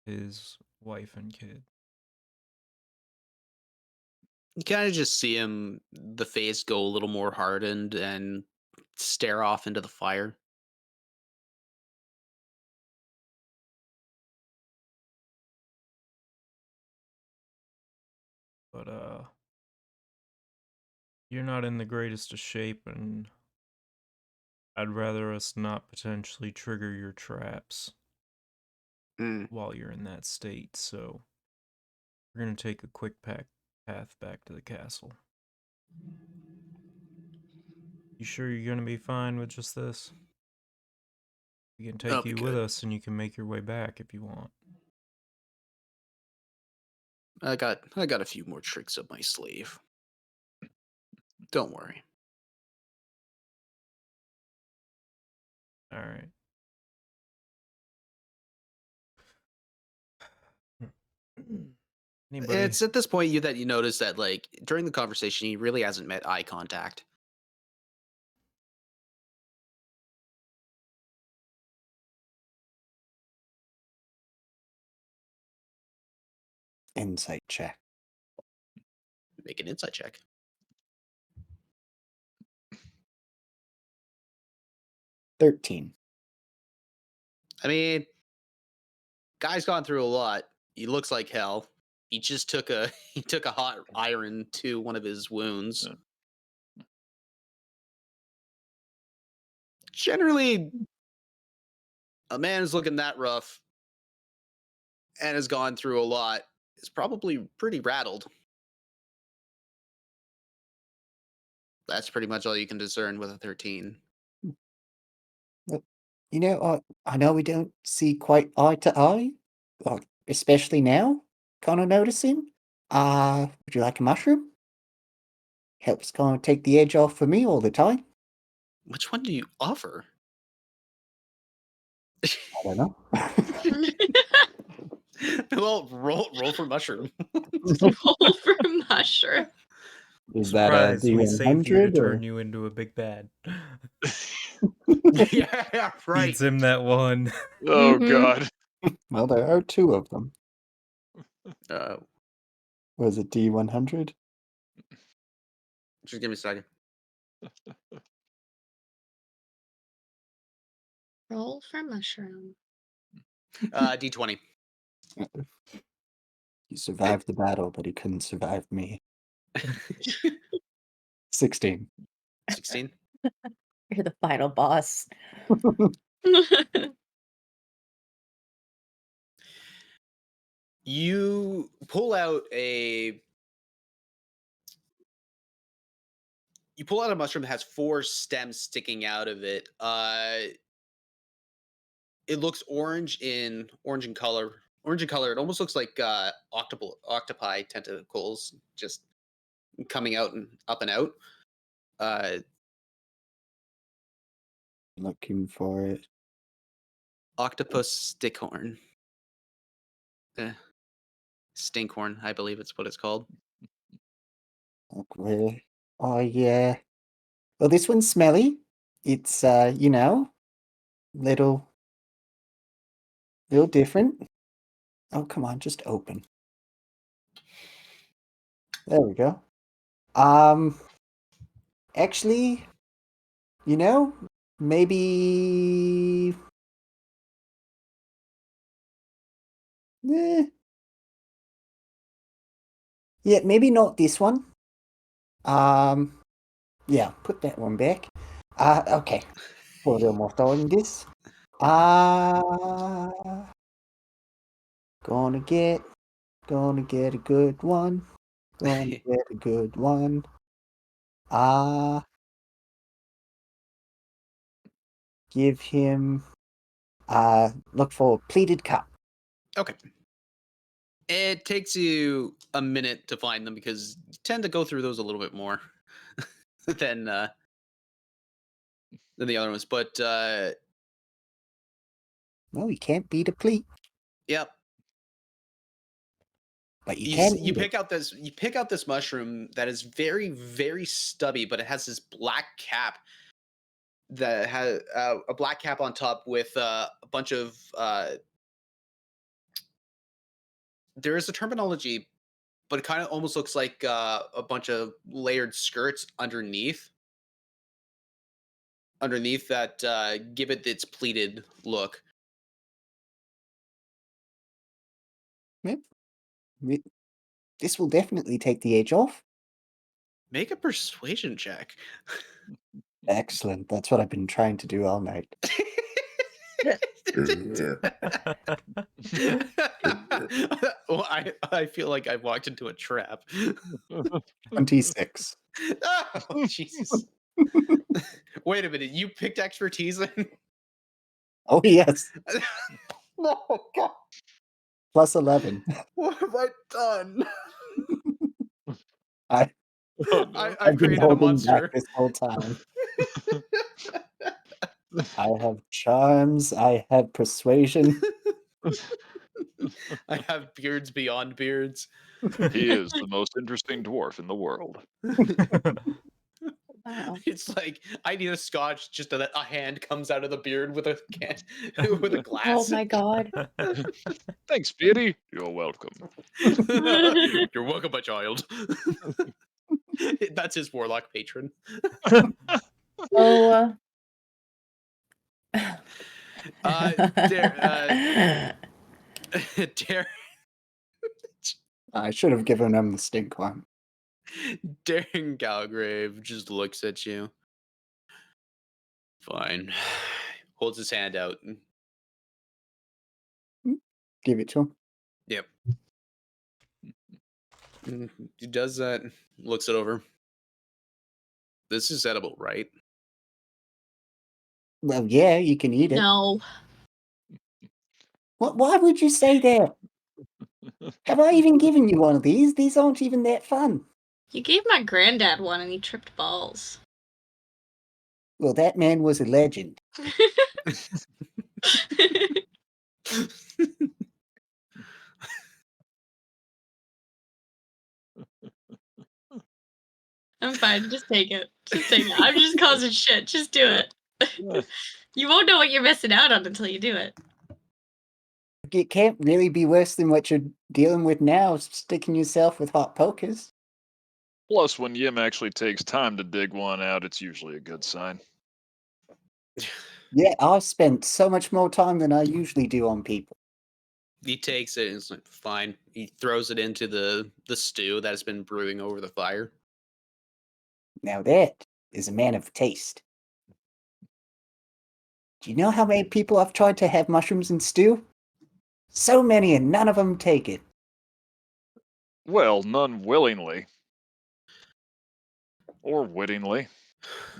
Speaker 2: his wife and kid.
Speaker 3: You kind of just see him, the face go a little more hardened and stare off into the fire.
Speaker 2: But you're not in the greatest of shape, and I'd rather us not potentially trigger your traps
Speaker 3: Mm.
Speaker 2: while you're in that state, so we're gonna take a quick path back to the castle. You sure you're gonna be fine with just this? We can
Speaker 3: That'll
Speaker 2: take
Speaker 3: be
Speaker 2: you with
Speaker 3: good.
Speaker 2: us, and you can make your way back if you want.
Speaker 3: I got a few more tricks up my sleeve. Don't worry.
Speaker 2: All right. Anybody?
Speaker 3: It's at this point you notice that like during the conversation he really hasn't met eye contact.
Speaker 4: Insight check.
Speaker 3: Make an insight check.
Speaker 4: 13.
Speaker 3: I mean, guy's gone through a lot. He looks like hell. He just took a he took a hot iron to one of his wounds.
Speaker 1: Yeah.
Speaker 3: Generally, a man who's looking that rough and has gone through a lot is probably pretty rattled. That's pretty much all you can discern with a 13.
Speaker 4: You know, I know we don't see quite eye to eye, like, especially now, kind of noticing. Would you like a mushroom? Helps kind of take the edge off for me all the time.
Speaker 3: Which one do you offer?
Speaker 4: I don't know.
Speaker 3: Well, roll for mushroom.
Speaker 7: Roll for mushroom.
Speaker 4: Is that a
Speaker 2: Surprise, we saved you to
Speaker 4: D100 or?
Speaker 2: turn you into a big bad.
Speaker 3: Yeah, right.
Speaker 2: Feeds him that one.
Speaker 1: Oh
Speaker 5: Mhm.
Speaker 1: God.
Speaker 4: Well, there are two of them.
Speaker 3: Uh,
Speaker 4: Was it D100?
Speaker 3: just give me a second.
Speaker 7: Roll for mushroom.
Speaker 3: D20.
Speaker 4: He survived the battle, but he couldn't survive me. 16.
Speaker 3: 16.
Speaker 5: You're the final boss.
Speaker 3: You pull out a mushroom that has 4 stems sticking out of it. It looks orange in color. Orange in color. It almost looks like octopi tentacles just coming out and up and out.
Speaker 4: Looking for it.
Speaker 3: Octopus stickhorn. Stinkhorn, I believe it's what it's called.
Speaker 4: Look where. Oh, yeah. Well, this one's smelly. It's, little different. Oh, come on, just open. There we go. Actually, maybe. Eh. Yeah, maybe not this one. Yeah, put that one back. Okay. Podemos throwing this. Gonna get a good one. Gonna get a good one. Give him. Look for pleated cup.
Speaker 3: Okay. It takes you a minute to find them because you tend to go through those a little bit more than the other ones. But
Speaker 4: Well, you can't beat a pleat,
Speaker 3: yep.
Speaker 4: but you can
Speaker 3: You
Speaker 4: eat it.
Speaker 3: pick out this mushroom that is very, very stubby, but it has this black cap that has a black cap on top with a bunch of there is a terminology, but it kind of almost looks like a bunch of layered skirts underneath that give it its pleated look.
Speaker 4: This will definitely take the edge off.
Speaker 3: Make a persuasion check.
Speaker 4: Excellent. That's what I've been trying to do all night.
Speaker 3: Well, I feel like I've walked into a trap.
Speaker 4: 26.
Speaker 3: Oh, Jesus. Wait a minute, you picked expertise in?
Speaker 4: Oh, yes.
Speaker 3: Oh, God.
Speaker 4: Plus 11.
Speaker 3: What have I done?
Speaker 4: I,
Speaker 1: Oh, no.
Speaker 3: I've
Speaker 4: I've been
Speaker 3: created a
Speaker 4: holding
Speaker 3: monster.
Speaker 4: back this whole time. I have charms. I have persuasion.
Speaker 3: I have beards beyond beards.
Speaker 1: He is the most interesting dwarf in the world.
Speaker 5: Wow.
Speaker 3: It's like I need a scotch. Just a hand comes out of the beard with a can, with a
Speaker 5: Oh
Speaker 3: glass.
Speaker 5: my god.
Speaker 1: Thanks, Beardy. You're welcome.
Speaker 3: You're welcome, my child. That's his warlock patron.
Speaker 5: Oh.
Speaker 3: There,
Speaker 4: I should have given him the stink one.
Speaker 3: Darren Galgrave just looks at you. Fine. Holds his hand out.
Speaker 4: Give it to him.
Speaker 3: Yep. He does that, looks it over. This is edible, right?
Speaker 4: Well, yeah, you can eat it.
Speaker 7: No.
Speaker 4: Why would you say that? Have I even given you one of these? These aren't even that fun.
Speaker 7: You gave my granddad one and he tripped balls.
Speaker 4: Well, that man was a legend.
Speaker 7: I'm fine. Just take it. Just take it. I'm just causing shit. Just do it. You won't know what you're missing out on until you do it.
Speaker 4: It can't really be worse than what you're dealing with now, sticking yourself with hot pokers.
Speaker 1: Plus, when Yim actually takes time to dig one out, it's usually a good sign.
Speaker 4: Yeah, I spent so much more time than I usually do on people.
Speaker 3: He takes it and it's like, fine. He throws it into the stew that has been brewing over the fire.
Speaker 4: Now that is a man of taste. Do you know how many people I've tried to have mushrooms in stew? So many, and none of them take it.
Speaker 1: Well, none willingly. Or wittingly.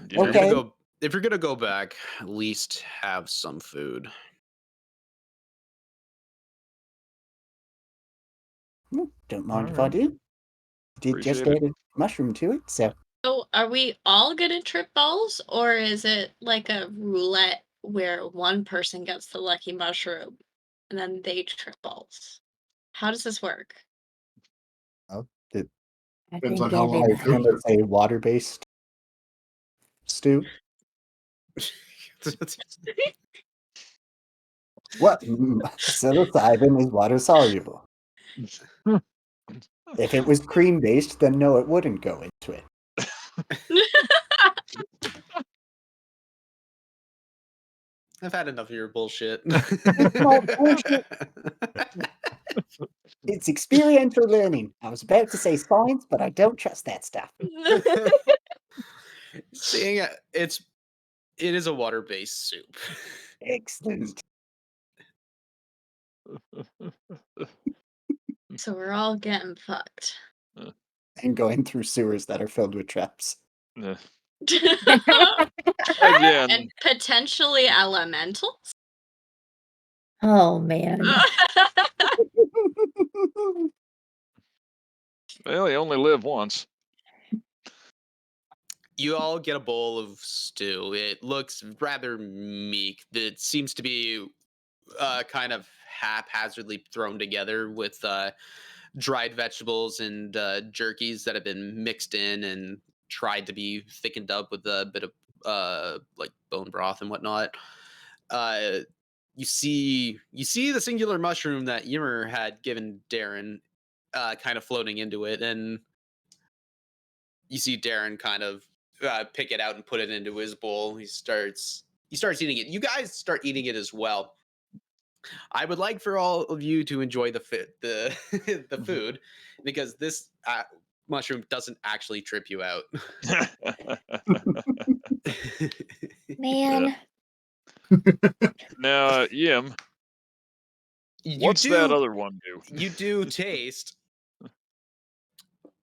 Speaker 1: You know?
Speaker 4: Okay.
Speaker 3: If you're gonna go back, at least have some food.
Speaker 4: Don't mind if I
Speaker 2: Alright.
Speaker 4: do. Did just
Speaker 1: Appreciate it.
Speaker 4: add a mushroom to it, so
Speaker 7: So, are we all gonna trip balls, or is it like a roulette where one person gets the lucky mushroom and then they trip balls? How does this work?
Speaker 5: I
Speaker 6: Depends
Speaker 5: think
Speaker 6: on how long
Speaker 4: I
Speaker 6: you cook
Speaker 4: assume it's a water-based stew. What? Psilocybin is water soluble. If it was cream-based, then no, it wouldn't go into it.
Speaker 3: I've had enough of your bullshit.
Speaker 4: It's not bullshit. It's experiential learning. I was about to say science, but I don't trust that stuff.
Speaker 3: Seeing it is a water-based soup.
Speaker 4: Excellent.
Speaker 7: So we're all getting fucked.
Speaker 4: And going through sewers that are filled with traps.
Speaker 1: Eh. Again,
Speaker 7: And potentially elementals?
Speaker 5: Oh man.
Speaker 1: well, you only live once.
Speaker 3: You all get a bowl of stew. It looks rather meek. It seems to be kind of haphazardly thrown together with dried vegetables and jerkies that have been mixed in and tried to be thickened up with a bit of like bone broth and whatnot. You see the singular mushroom that Yimmer had given Darren kind of floating into it, and you see Darren kind of pick it out and put it into his bowl. He starts eating it. You guys start eating it as well. I would like for all of you to enjoy the the food, because this mushroom doesn't actually trip you out.
Speaker 5: Man.
Speaker 1: Now, Yim, what's that other one do?
Speaker 3: You do taste.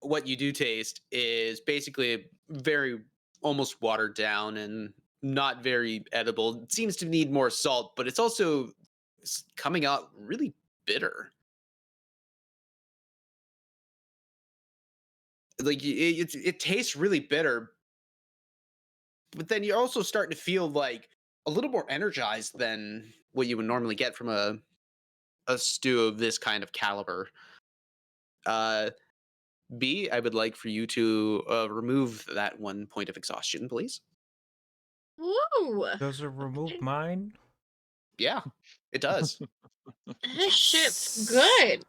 Speaker 3: What you do taste is basically very almost watered down and not very edible. It seems to need more salt, but it's also coming out really bitter. Like it tastes really bitter, but then you're also starting to feel like a little more energized than what you would normally get from a stew of this kind of caliber. B, I would like for you to remove that 1 point of exhaustion, please.
Speaker 7: Woo!
Speaker 2: Does it remove mine?
Speaker 3: Yeah, it does.
Speaker 7: This shit's good.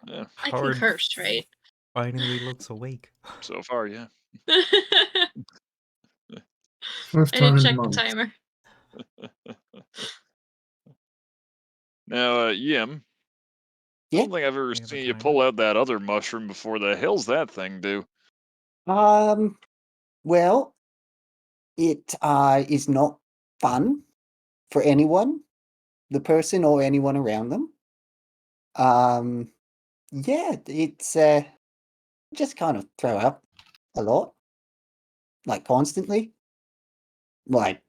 Speaker 1: Yeah,
Speaker 7: I
Speaker 2: Howard
Speaker 7: can curse, right?
Speaker 2: finally looks awake.
Speaker 1: so far, yeah.
Speaker 7: I
Speaker 6: First time
Speaker 7: didn't
Speaker 6: in
Speaker 7: check the
Speaker 6: months.
Speaker 7: timer.
Speaker 1: Now, Yim, I
Speaker 4: Yeah.
Speaker 1: don't think I've ever
Speaker 2: We have a
Speaker 1: seen you
Speaker 2: timer.
Speaker 1: pull out that other mushroom before. The hell's that thing do?
Speaker 4: Well, it is not fun for anyone, the person or anyone around them. Yeah, it's just kind of throw up a lot, like constantly. Like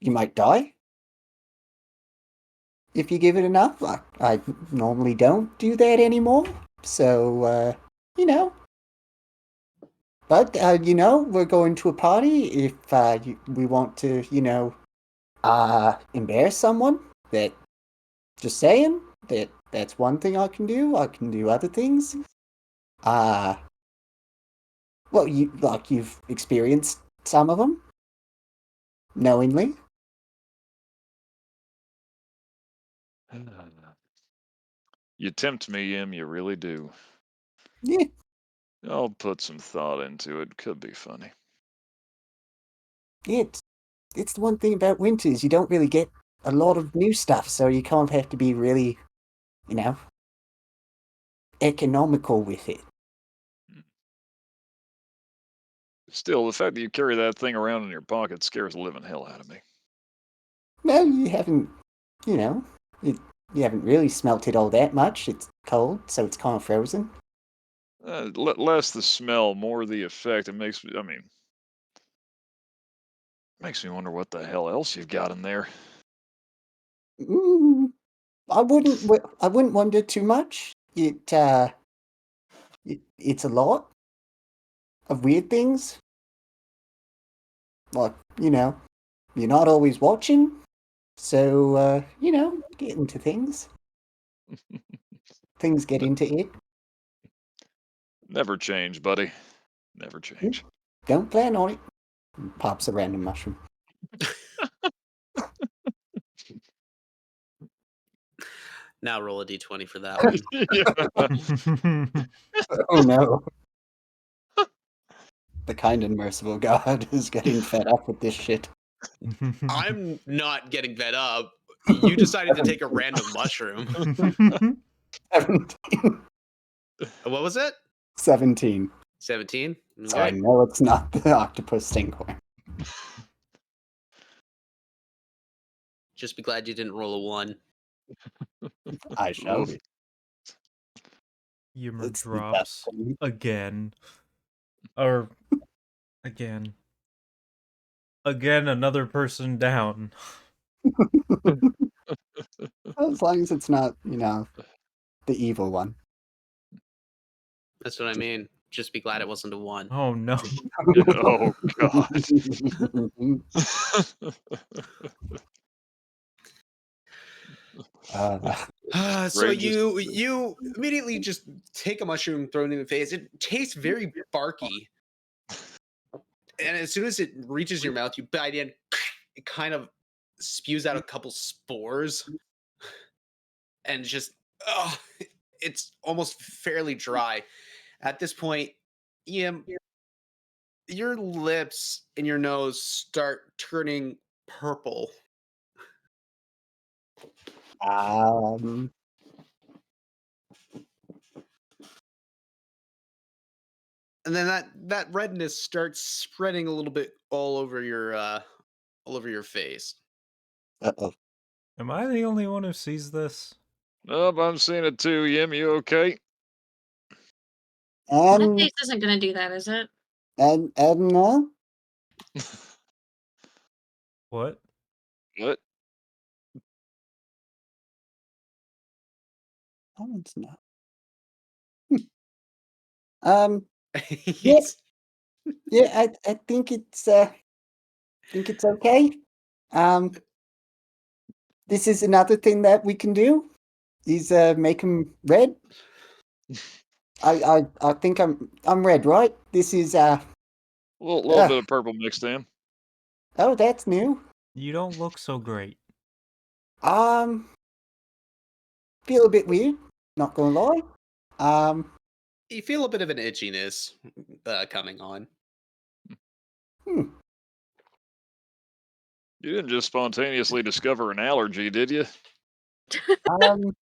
Speaker 4: you might die if you give it enough. I normally don't do that anymore, so you know. But we're going to a party. If we want to, embarrass someone, that just saying that's one thing I can do. I can do other things. Well, you've experienced some of them knowingly.
Speaker 1: You tempt me, Yim. You really do.
Speaker 4: Yeah,
Speaker 1: I'll put some thought into it. Could be funny.
Speaker 4: it's the one thing about winters. You don't really get a lot of new stuff, so you kind of have to be really, economical with it.
Speaker 1: Still, the fact that you carry that thing around in your pocket scares the living hell out of me.
Speaker 4: No, you haven't. You haven't really smelt it all that much. It's cold, so it's kind of frozen.
Speaker 1: Less the smell, more the effect. It makes me. I mean, makes me wonder what the hell else you've got in there.
Speaker 4: I wouldn't wonder too much. It's a lot of weird things. Like, you're not always watching, so get into things. Things get into it.
Speaker 1: Never change, buddy. Never change.
Speaker 4: Don't plan on it. Pops a random mushroom.
Speaker 3: Now roll a d20 for that one.
Speaker 4: Oh no. The kind and merciful God is getting fed up with this shit.
Speaker 3: I'm not getting fed up. You decided to take a random mushroom.
Speaker 4: 17.
Speaker 3: What was it?
Speaker 4: 17.
Speaker 3: 17?
Speaker 4: So I know it's not the octopus stinkhorn.
Speaker 3: Just be glad you didn't roll a 1.
Speaker 4: I shall
Speaker 1: Oof.
Speaker 4: be.
Speaker 2: Humor
Speaker 4: It's the
Speaker 2: drops
Speaker 4: best thing.
Speaker 2: again. Or again. Again, another person down.
Speaker 4: As long as it's not, the evil one.
Speaker 3: That's what I mean. Just be glad it wasn't a 1.
Speaker 2: Oh no.
Speaker 1: Oh God.
Speaker 3: So
Speaker 1: Rangers-
Speaker 3: you immediately just take a mushroom, throw it in the face. It tastes very barky. And as soon as it reaches your mouth, you bite in, it kind of spews out a couple spores. And just it's almost fairly dry. At this point, Ian, your lips and your nose start turning purple.
Speaker 4: Um,
Speaker 3: And then that redness starts spreading a little bit all over your face.
Speaker 4: uh-oh.
Speaker 2: Am I the only one who sees this?
Speaker 1: Oh, I'm seeing it too. Yim, you okay?
Speaker 7: My
Speaker 4: Um,
Speaker 7: face isn't gonna do that, is it?
Speaker 4: no?
Speaker 2: What?
Speaker 1: What?
Speaker 4: Oh, it's not. Um,
Speaker 3: He's-
Speaker 4: yeah, I think it's okay. This is another thing that we can do is make them red. I think I'm red, right? This is
Speaker 1: A little bit of purple mixed in.
Speaker 4: oh, that's new.
Speaker 2: You don't look so great.
Speaker 4: Feel a bit weird, not gonna lie.
Speaker 3: you feel a bit of an itchiness coming on.
Speaker 4: Hmm.
Speaker 1: You didn't just spontaneously discover an allergy, did you?
Speaker 4: Um,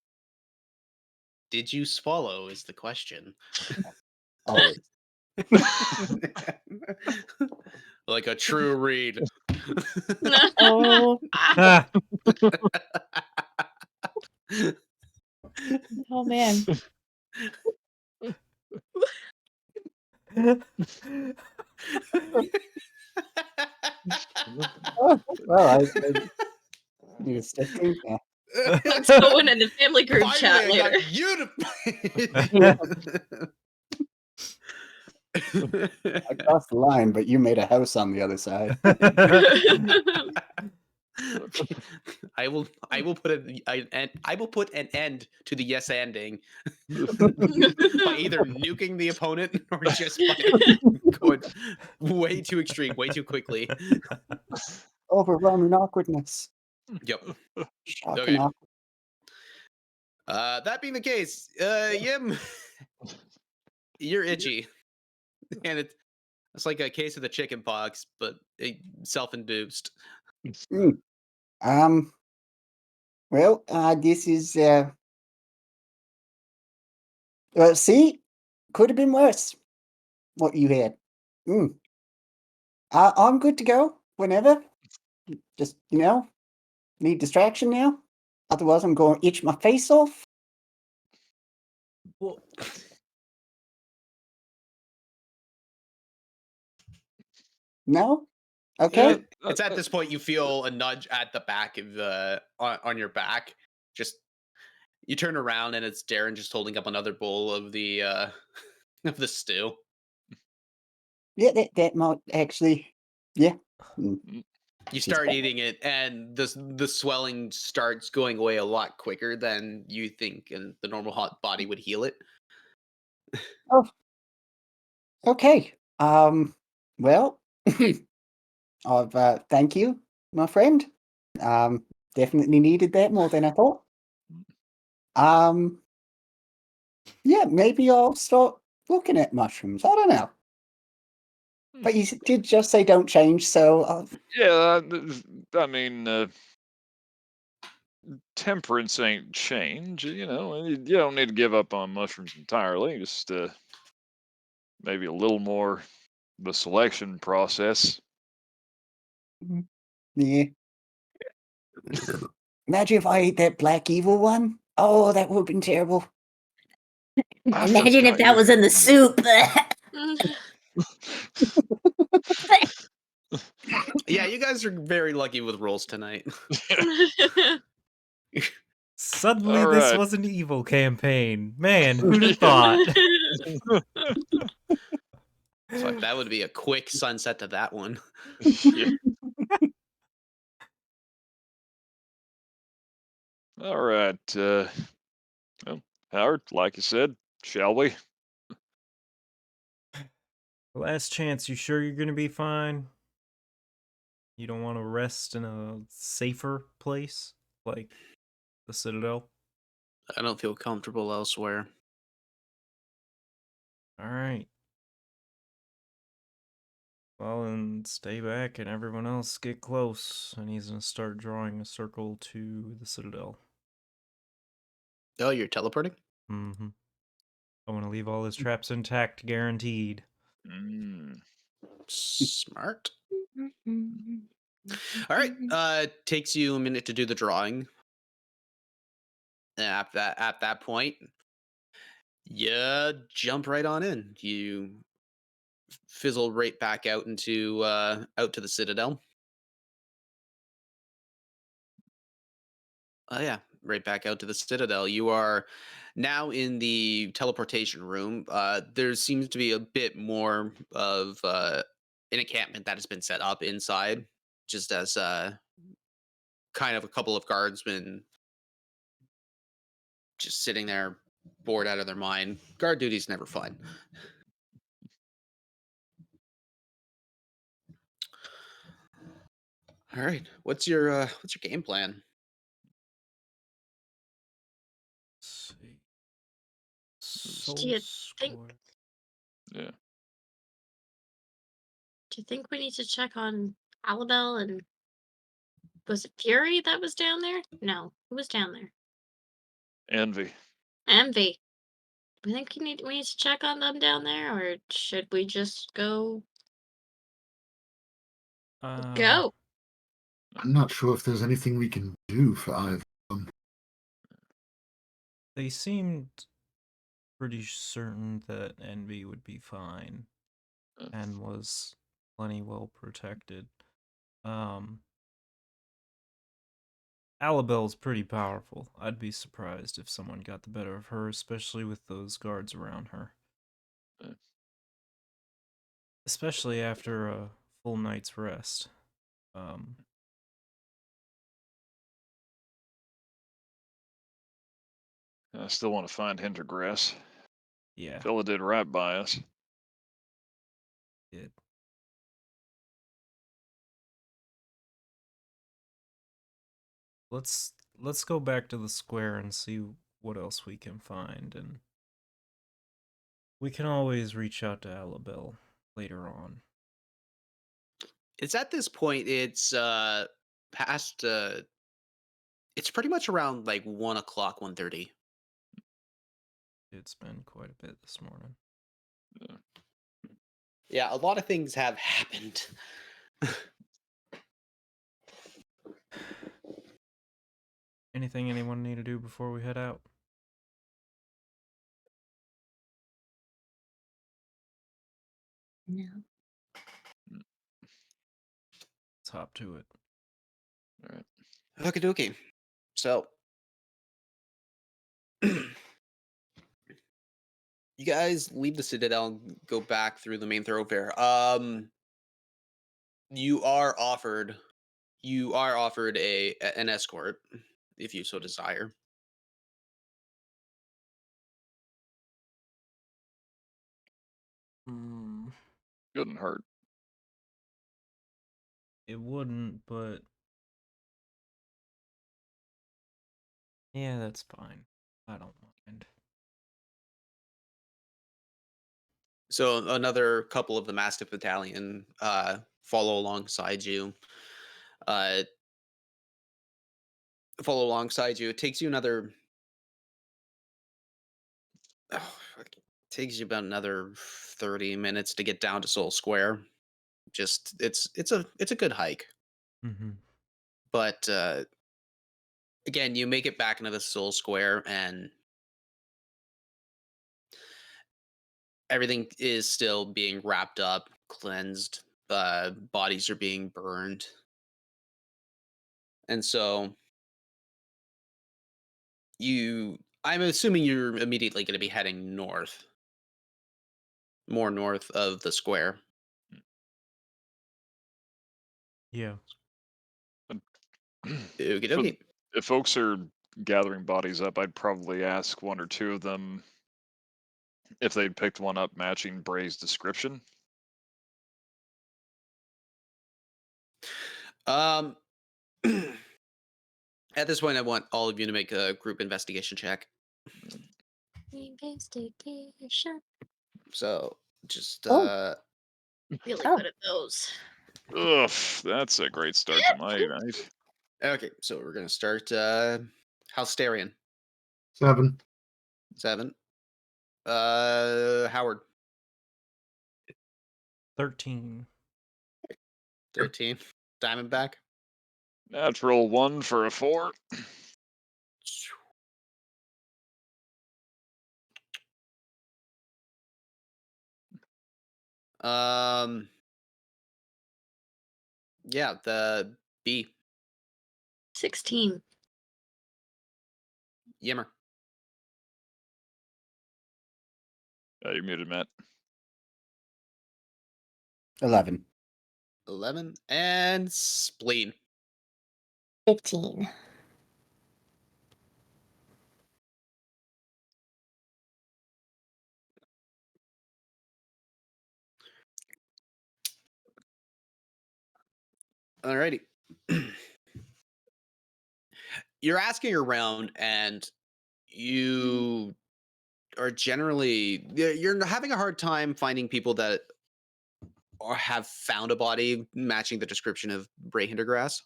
Speaker 3: Did you swallow? Is the question.
Speaker 4: always.
Speaker 3: Like a true read.
Speaker 8: Oh,
Speaker 2: Ah!
Speaker 8: oh man.
Speaker 4: Oh, well, I need to step in now.
Speaker 7: Let's go in the family group
Speaker 3: Finally,
Speaker 7: chat
Speaker 3: I
Speaker 7: later.
Speaker 3: got you to.
Speaker 4: I crossed the line, but you made a house on the other side.
Speaker 3: I will put an end to the yes ending by either nuking the opponent or just by going way too extreme, way too quickly.
Speaker 4: Overwhelming awkwardness.
Speaker 3: Yep.
Speaker 4: Shocking
Speaker 3: Okay.
Speaker 4: awkward.
Speaker 3: That being the case, Yim, you're itchy, and it's like a case of the chicken pox, but self-induced.
Speaker 4: Well, this is well, see, could have been worse. What you had. I'm good to go whenever. Just need distraction now. Otherwise, I'm going to itch my face off.
Speaker 2: Well,
Speaker 4: No. Okay.
Speaker 1: Yeah,
Speaker 3: It's at this point you feel a nudge at the back of the on your back. Just you turn around and it's Darren just holding up another bowl of the of the stew.
Speaker 4: Yeah, that might actually. Yeah.
Speaker 3: You start eating it, and the swelling starts going away a lot quicker than you think, and the normal hot body would heal it.
Speaker 4: Oh. Okay. Well, I've thank you, my friend. Definitely needed that more than I thought. Yeah, maybe I'll start looking at mushrooms. I don't know. But you did just say don't change, so
Speaker 1: yeah. I mean, temperance ain't change. You don't need to give up on mushrooms entirely. Just maybe a little more the selection process.
Speaker 4: yeah. Imagine if I ate that black evil one. Oh, that would have been terrible.
Speaker 1: I
Speaker 5: Imagine if
Speaker 1: forgot
Speaker 5: that
Speaker 1: you're-
Speaker 5: was in the soup.
Speaker 3: Yeah, you guys are very lucky with rolls tonight.
Speaker 2: suddenly
Speaker 1: All
Speaker 2: this
Speaker 1: right.
Speaker 2: was an evil campaign. Man, who'd have thought?
Speaker 3: Fuck, that would be a quick sunset to that one.
Speaker 1: Yeah. All right. Well, Howard, like you said, shall we?
Speaker 2: Last chance, you sure you're gonna be fine? You don't want to rest in a safer place? Like the Citadel?
Speaker 3: I don't feel comfortable elsewhere.
Speaker 2: All right. Well, and stay back, and everyone else get close. And he's gonna start drawing a circle to the citadel.
Speaker 3: Oh, you're teleporting?
Speaker 2: Mm-hmm. I want to leave all his traps intact, guaranteed.
Speaker 1: Mm.
Speaker 3: Smart. All right. Takes you a minute to do the drawing. At that point, you jump right on in. You fizzle right back out into out to the citadel. Oh yeah, right back out to the citadel. You are now in the teleportation room. There seems to be a bit more of an encampment that has been set up inside, just as kind of a couple of guardsmen just sitting there, bored out of their mind. Guard duty's never fun. All right, what's your game plan?
Speaker 2: Let's see.
Speaker 7: Do you
Speaker 2: Soul
Speaker 7: think
Speaker 2: Score.
Speaker 1: Yeah.
Speaker 7: do you think we need to check on Alabel and was it Fury that was down there? No, who was down there?
Speaker 1: Envy.
Speaker 7: Envy. Do you think we need to check on them down there, or should we just go? Go.
Speaker 6: I'm not sure if there's anything we can do for either of them.
Speaker 2: They seemed pretty certain that Envy would be fine and was plenty well protected. Alabel's pretty powerful. I'd be surprised if someone got the better of her, especially with those guards around her.
Speaker 1: Yeah.
Speaker 2: Especially after a full night's rest.
Speaker 1: I still want to find Hintergrass.
Speaker 2: Yeah,
Speaker 1: Fella did right by us.
Speaker 2: it. Let's go back to the square and see what else we can find, and we can always reach out to Alabel later on.
Speaker 3: It's at this point. It's past. It's pretty much around like 1 o'clock, 1:30.
Speaker 2: It's been quite a bit this morning.
Speaker 3: Yeah, a lot of things have happened.
Speaker 2: Anything anyone need to do before we head out?
Speaker 5: No.
Speaker 2: Let's hop to it.
Speaker 1: All right.
Speaker 3: Okie dokie. So, you guys leave the citadel and go back through the main thoroughfare. You are offered an escort if you so desire.
Speaker 1: Couldn't hurt.
Speaker 2: It wouldn't, but yeah, that's fine. I don't mind.
Speaker 3: So another couple of the Mastiff Battalion follow alongside you. Follow alongside you. It takes you another. Takes you about another 30 minutes to get down to Soul Square. Just it's a good hike,
Speaker 2: Mm-hmm.
Speaker 3: but again, you make it back into the Soul Square, and everything is still being wrapped up, cleansed. Bodies are being burned, and so I'm assuming you're immediately going to be heading north, more north of the square.
Speaker 2: Yeah.
Speaker 3: Okie
Speaker 1: So
Speaker 3: dokie.
Speaker 1: if folks are gathering bodies up, I'd probably ask one or two of them if they'd picked one up matching Bray's description.
Speaker 3: Um, at this point, I want all of you to make a group investigation check.
Speaker 7: Investigation.
Speaker 3: So just
Speaker 5: Oh.
Speaker 7: Really
Speaker 5: Oh.
Speaker 7: good at those.
Speaker 1: Ugh, that's a great start to my night.
Speaker 3: okay. So we're gonna start Halsterian
Speaker 6: 7.
Speaker 3: 7. Howard
Speaker 2: 13.
Speaker 3: 13. Diamondback.
Speaker 1: Natural 1 for a 4. Yeah, the B.
Speaker 7: 16.
Speaker 3: Yimmer.
Speaker 1: You're muted, Matt.
Speaker 4: 11.
Speaker 3: 11. And Spleen.
Speaker 5: 15.
Speaker 3: Alrighty. You're asking around, and you are generally you're having a hard time finding people that or have found a body matching the description of Bray Hindergrass.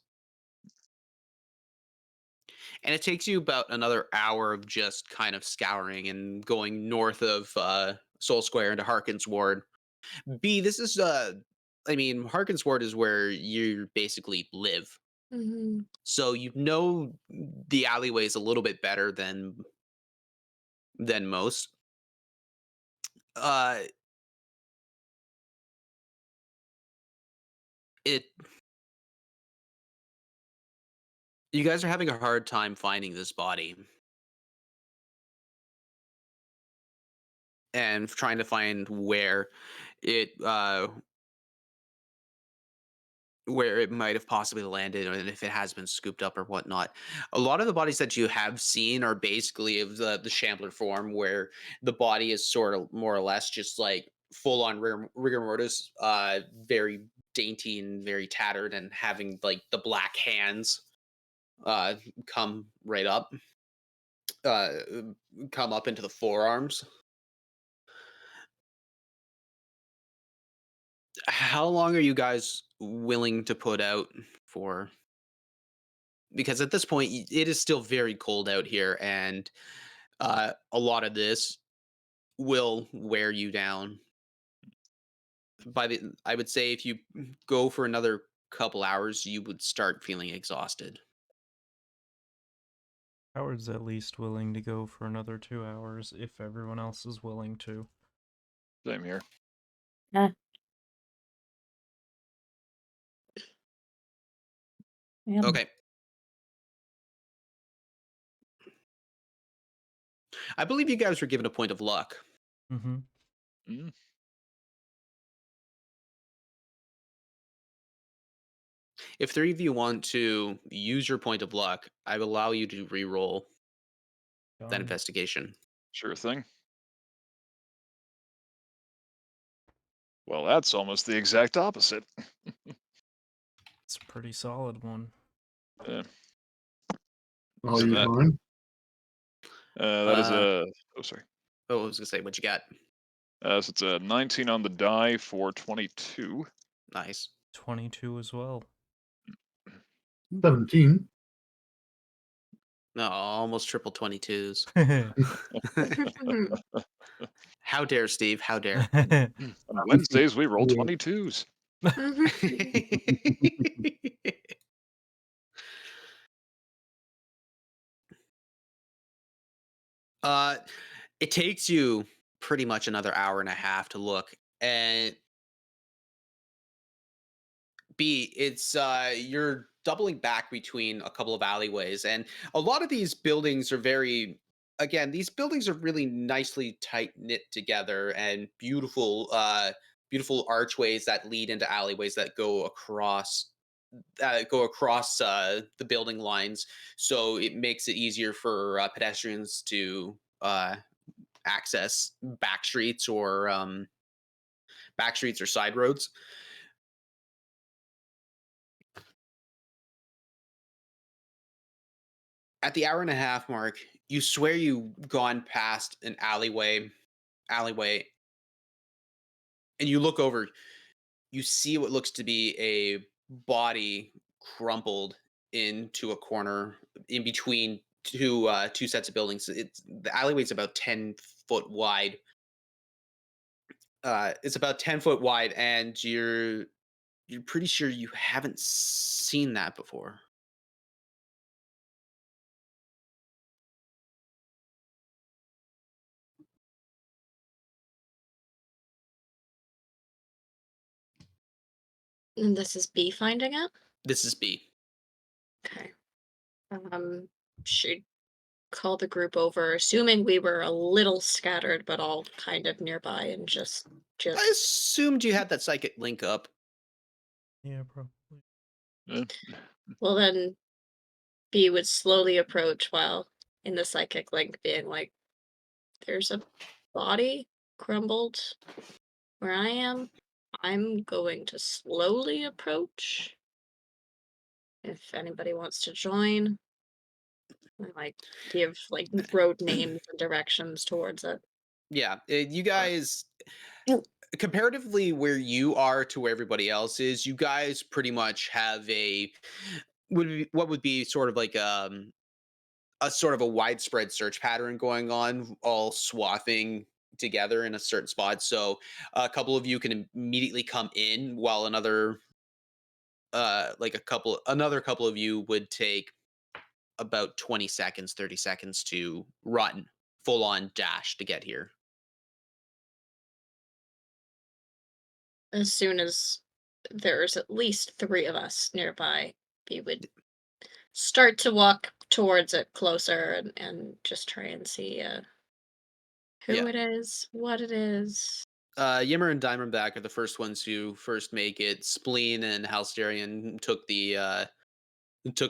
Speaker 3: And it takes you about another hour of just kind of scouring and going north of Soul Square into Harkins Ward. B, this is I mean, Harkins Ward is where you basically live.
Speaker 7: Mm-hmm.
Speaker 3: So you know the alleyways a little bit better than most. It You guys are having a hard time finding this body. And trying to find where it might have possibly landed, and if it has been scooped up or whatnot. A lot of the bodies that you have seen are basically of the shambler form, where the body is sort of more or less just like full on rigor mortis, very dainty and very tattered, and having like the black hands come right up, come up into the forearms. How long are you guys willing to put out for? Because at this point, it is still very cold out here, and a lot of this will wear you down. I would say if you go for another couple hours, you would start feeling exhausted.
Speaker 2: Howard's at least willing to go for another 2 hours if everyone else is willing to.
Speaker 1: Same here.
Speaker 5: Yeah.
Speaker 3: Okay. I believe you guys were given a point of luck.
Speaker 2: Mm-hmm.
Speaker 1: Mm.
Speaker 3: If 3 of you want to use your point of luck, I will allow you to re-roll that investigation.
Speaker 1: Sure thing. Well, that's almost the exact opposite.
Speaker 2: It's a pretty solid one.
Speaker 1: Yeah.
Speaker 6: Are
Speaker 1: So
Speaker 6: you
Speaker 1: that-
Speaker 6: fine?
Speaker 1: That is a. Oh, sorry.
Speaker 3: Oh, I was gonna say, what you got?
Speaker 1: So it's a 19 on the die for 22.
Speaker 3: Nice.
Speaker 2: 22 as well.
Speaker 6: 17.
Speaker 3: No, almost triple 22s.
Speaker 7: Mm-hmm.
Speaker 3: How dare, Steve? How dare?
Speaker 1: On Wednesdays, we roll
Speaker 6: Yeah.
Speaker 1: 22s.
Speaker 3: It takes you pretty much another hour and a half to look, and B, it's you're doubling back between a couple of alleyways, and a lot of these buildings are these buildings are really nicely tight knit together, and beautiful archways that lead into alleyways that go across the building lines, so it makes it easier for pedestrians to access back streets or side roads. At the hour and a half mark, you swear you've gone past an alleyway, and you look over. You see what looks to be a body crumpled into a corner in between two sets of buildings. The alleyway's about 10 foot wide. It's about 10 foot wide, and you're pretty sure you haven't seen that before.
Speaker 7: And this is B finding it?
Speaker 3: This is B.
Speaker 7: Okay. She'd call the group over, assuming we were a little scattered, but all kind of nearby, and just
Speaker 3: I assumed you had that psychic link up.
Speaker 2: Yeah, probably.
Speaker 7: well, then B would slowly approach while in the psychic link being like, there's a body crumbled where I am. I'm going to slowly approach. If anybody wants to join, I like give like road names and directions towards it.
Speaker 3: Yeah, you guys,
Speaker 4: Ew.
Speaker 3: comparatively where you are to where everybody else is, you guys pretty much have what would be sort of like a sort of a widespread search pattern going on, all swathing together in a certain spot. So a couple of you can immediately come in, while another couple of you would take about 20 seconds, 30 seconds to run, full on dash to get here.
Speaker 7: As soon as there's at least 3 of us nearby, we would start to walk towards it closer and just try and see who
Speaker 3: Yeah.
Speaker 7: it is, what it is.
Speaker 3: Yimmer and Diamondback are the first ones who first make it. Spleen and Halsterian took the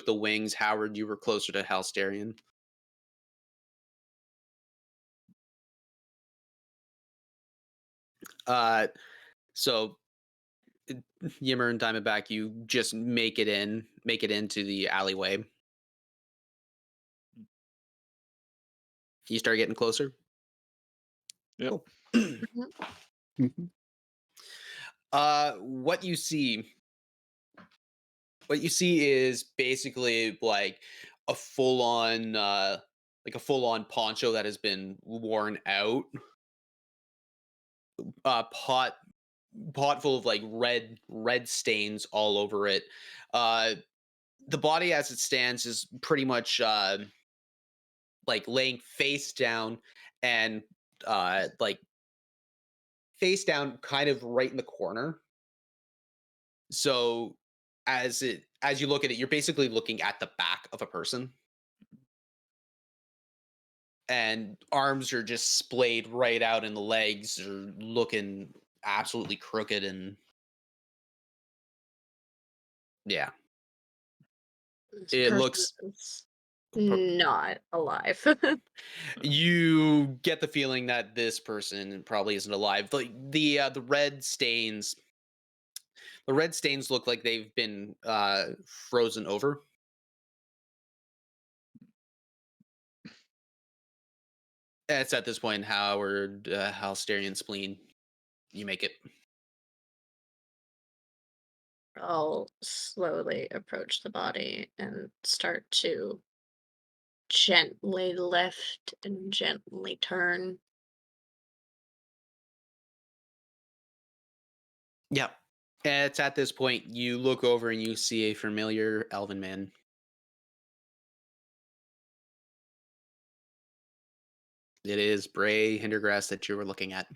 Speaker 3: wings. Howard, you were closer to Halsterian. So Yimmer and Diamondback, you just make it into the alleyway. You start getting closer.
Speaker 1: Yep.
Speaker 3: Cool.
Speaker 4: Mhm.
Speaker 3: What you see is basically like a full-on poncho that has been worn out. Pot full of like red stains all over it. The body as it stands is pretty much like laying face down, and like face down kind of right in the corner. So as you look at it, you're basically looking at the back of a person, and arms are just splayed right out, and the legs are looking absolutely crooked, and yeah,
Speaker 7: This
Speaker 3: it
Speaker 7: person
Speaker 3: looks.
Speaker 7: is not alive.
Speaker 3: You get the feeling that this person probably isn't alive. Like the red stains. The red stains look like they've been frozen over. It's at this point, Howard, Halsterian, Spleen, you make it.
Speaker 7: I'll slowly approach the body and start to gently lift and gently turn.
Speaker 3: Yeah. It's at this point you look over and you see a familiar elven man. It is Bray Hindergrass that you were looking at.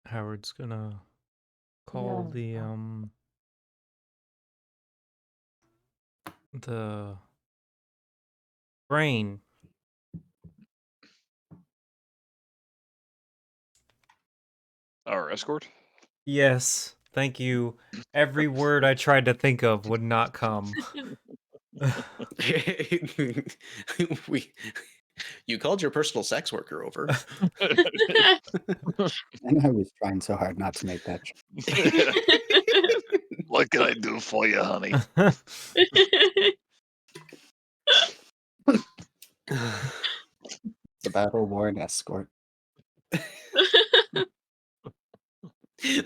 Speaker 2: Howard's gonna call
Speaker 5: No.
Speaker 2: the brain.
Speaker 1: Our escort?
Speaker 2: Yes, thank you. Every word I tried to think of would not come.
Speaker 3: You called your personal sex worker over.
Speaker 4: And I was trying so hard not to make that.
Speaker 1: What can I do for you, honey?
Speaker 4: The battle-worn escort.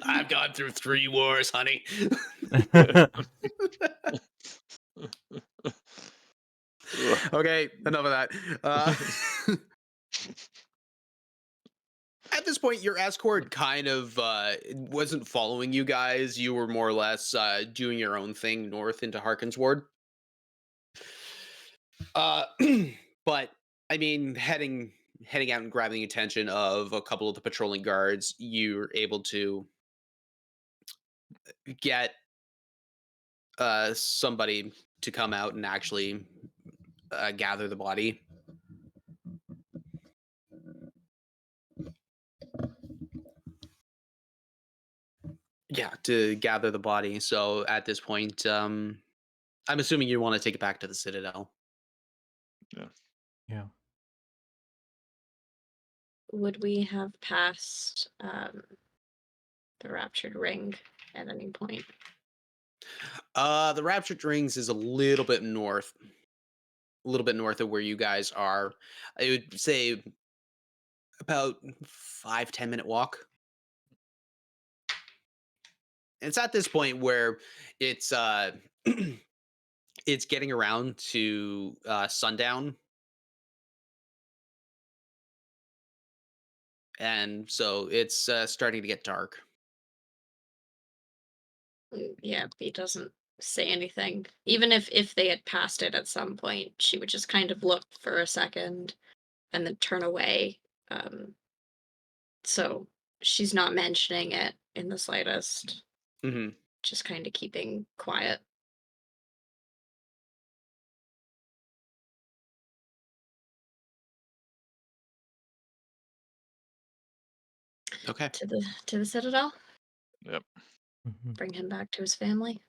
Speaker 3: I've gone through 3 wars, honey. Okay, enough of that. At this point, your escort kind of wasn't following you guys. You were more or less doing your own thing north into Harkin's ward. But I mean, heading out and grabbing the attention of a couple of the patrolling guards, you're able to get somebody to come out and actually gather the body. Yeah, to gather the body. So at this point, I'm assuming you want to take it back to the Citadel.
Speaker 2: Yeah.
Speaker 7: Would we have passed the Raptured Ring at any point?
Speaker 3: The Raptured Rings is a little bit north of where you guys are. I would say about 5-10 minute walk. It's at this point where it's it's getting around to sundown, and so it's starting to get dark.
Speaker 7: Yeah, he doesn't say anything. Even if they had passed it at some point, she would just kind of look for a second and then turn away. So she's not mentioning it in the slightest.
Speaker 3: Mm-hmm.
Speaker 7: Just kind of keeping quiet.
Speaker 3: Okay.
Speaker 7: To the Citadel.
Speaker 1: Yep.
Speaker 7: Bring him back to his family.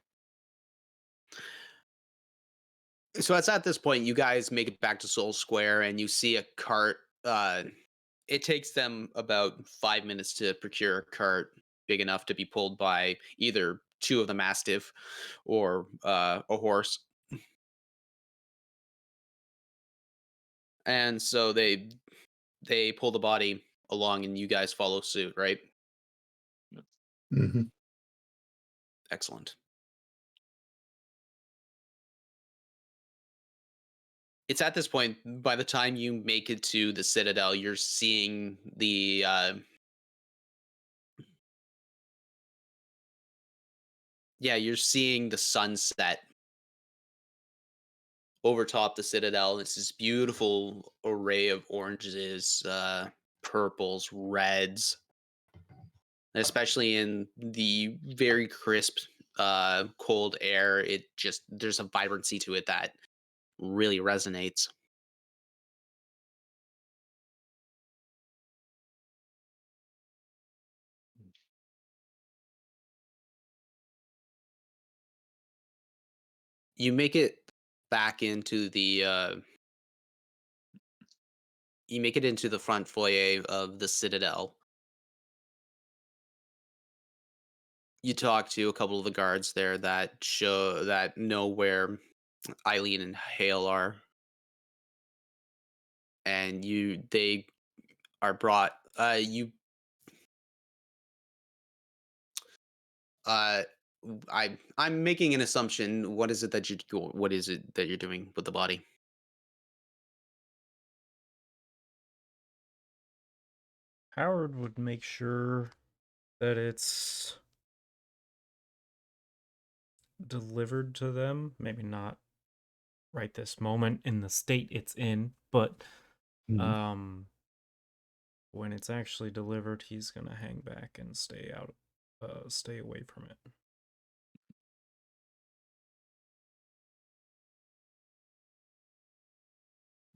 Speaker 3: So it's at this point you guys make it back to Soul Square and you see a cart. It takes them about 5 minutes to procure a cart big enough to be pulled by either 2 of the Mastiff or a horse. And so they pull the body along and you guys follow suit, right?
Speaker 6: Hmm.
Speaker 3: Excellent. It's at this point, by the time you make it to the Citadel, you're seeing the you're seeing the sunset over top the Citadel. It's this beautiful array of oranges, purples, reds, especially in the very crisp, cold air. There's a vibrancy to it that really resonates. You make it back into the front foyer of the Citadel. You talk to a couple of the guards there that know where Eileen and Hale are, and they are brought. I'm making an assumption. What is it that you're doing with the body?
Speaker 2: Howard would make sure that it's delivered to them. Maybe not right this moment in the state it's in, but when it's actually delivered, he's gonna hang back and stay away from it.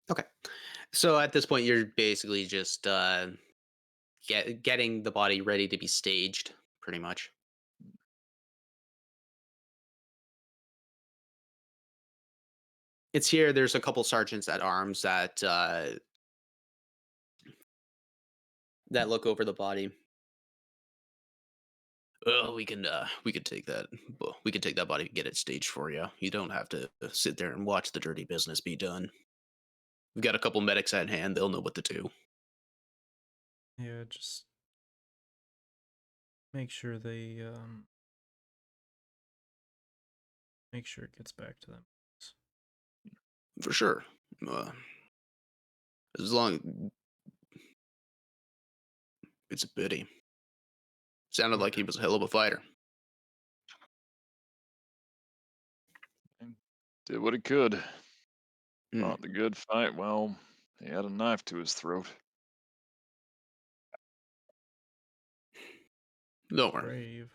Speaker 3: Okay, so at this point, you're basically just getting the body ready to be staged, pretty much. It's here. There's a couple sergeants at arms that look over the body. Oh, we can take that. We can take that body and get it staged for you. You don't have to sit there and watch the dirty business be done. We've got a couple medics at hand. They'll know what to do.
Speaker 2: Yeah, just make sure they make sure it gets back to them.
Speaker 3: For sure. As long... It's a pity. Sounded like he was a hell of a fighter.
Speaker 1: Did what he could.
Speaker 3: Hmm.
Speaker 1: Fought the good fight. Well, he had a knife to his throat.
Speaker 3: Don't worry.
Speaker 2: Brave.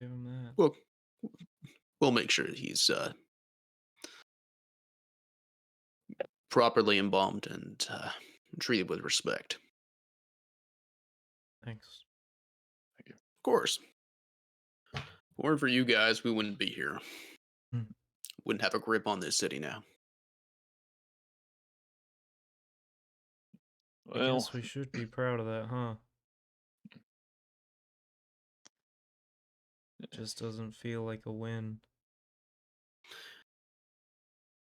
Speaker 2: Give him that.
Speaker 3: We'll make sure he's properly embalmed and treated with respect.
Speaker 2: Thanks.
Speaker 3: Of course. If it weren't for you guys, we wouldn't be here.
Speaker 2: Hmm.
Speaker 3: Wouldn't have a grip on this city now.
Speaker 2: I
Speaker 1: Well,
Speaker 2: guess we should be proud of that, huh? It just doesn't feel like a win.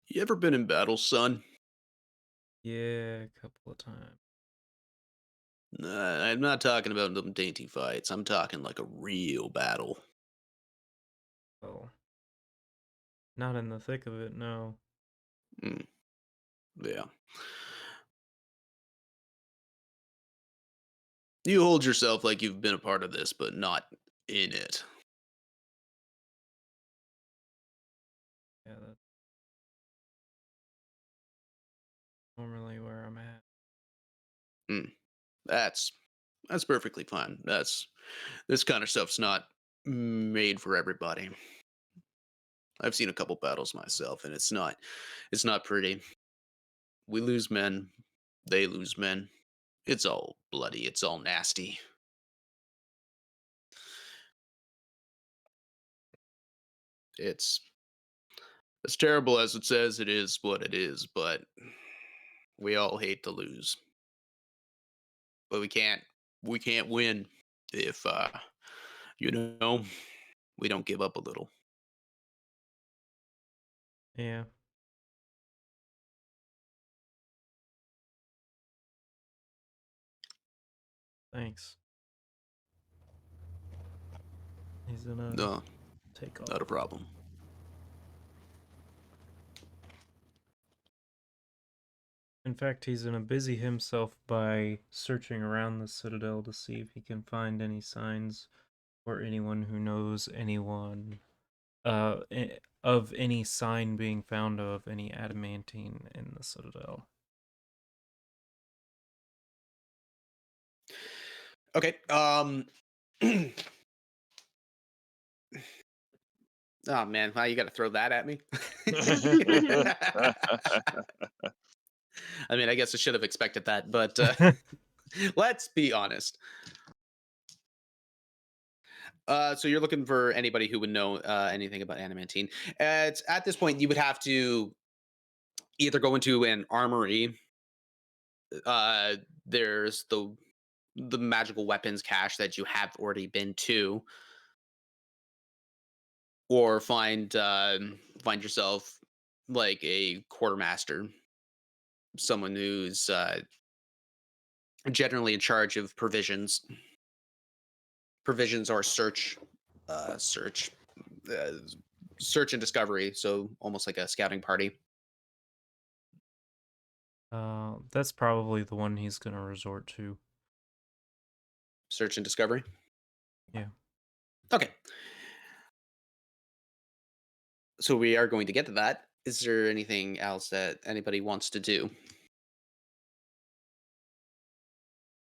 Speaker 3: You ever been in battle, son?
Speaker 2: Yeah, a couple of times.
Speaker 3: I'm not talking about them dainty fights. I'm talking like a real battle.
Speaker 2: Well, not in the thick of it, no.
Speaker 3: Yeah. You hold yourself like you've been a part of this, but not in it.
Speaker 2: Yeah, that's normally where I'm at.
Speaker 3: That's perfectly fine. This kind of stuff's not made for everybody. I've seen a couple battles myself, and it's not pretty. We lose men, they lose men. It's all bloody, it's all nasty. It's as terrible as it says it is what it is, but we all hate to lose. But we can't win if you know, we don't give up a little.
Speaker 2: Yeah. Thanks. He's gonna
Speaker 3: No,
Speaker 2: take off.
Speaker 3: not a problem.
Speaker 2: In fact, he's gonna busy himself by searching around the Citadel to see if he can find any signs or anyone who knows anyone of any sign being found of any adamantine in the Citadel.
Speaker 3: Okay. Oh man, why you got to throw that at me? I mean, I guess I should have expected that, but let's be honest. So you're looking for anybody who would know anything about adamantine. It's at this point you would have to either go into an armory. There's the magical weapons cache that you have already been to, or find yourself like a quartermaster, someone who's generally in charge of provisions or search uh, search and discovery, so almost like a scouting party.
Speaker 2: That's probably the one he's gonna resort to.
Speaker 3: Search and discovery.
Speaker 2: Yeah.
Speaker 3: Okay, so we are going to get to that. Is there anything else that anybody wants to do?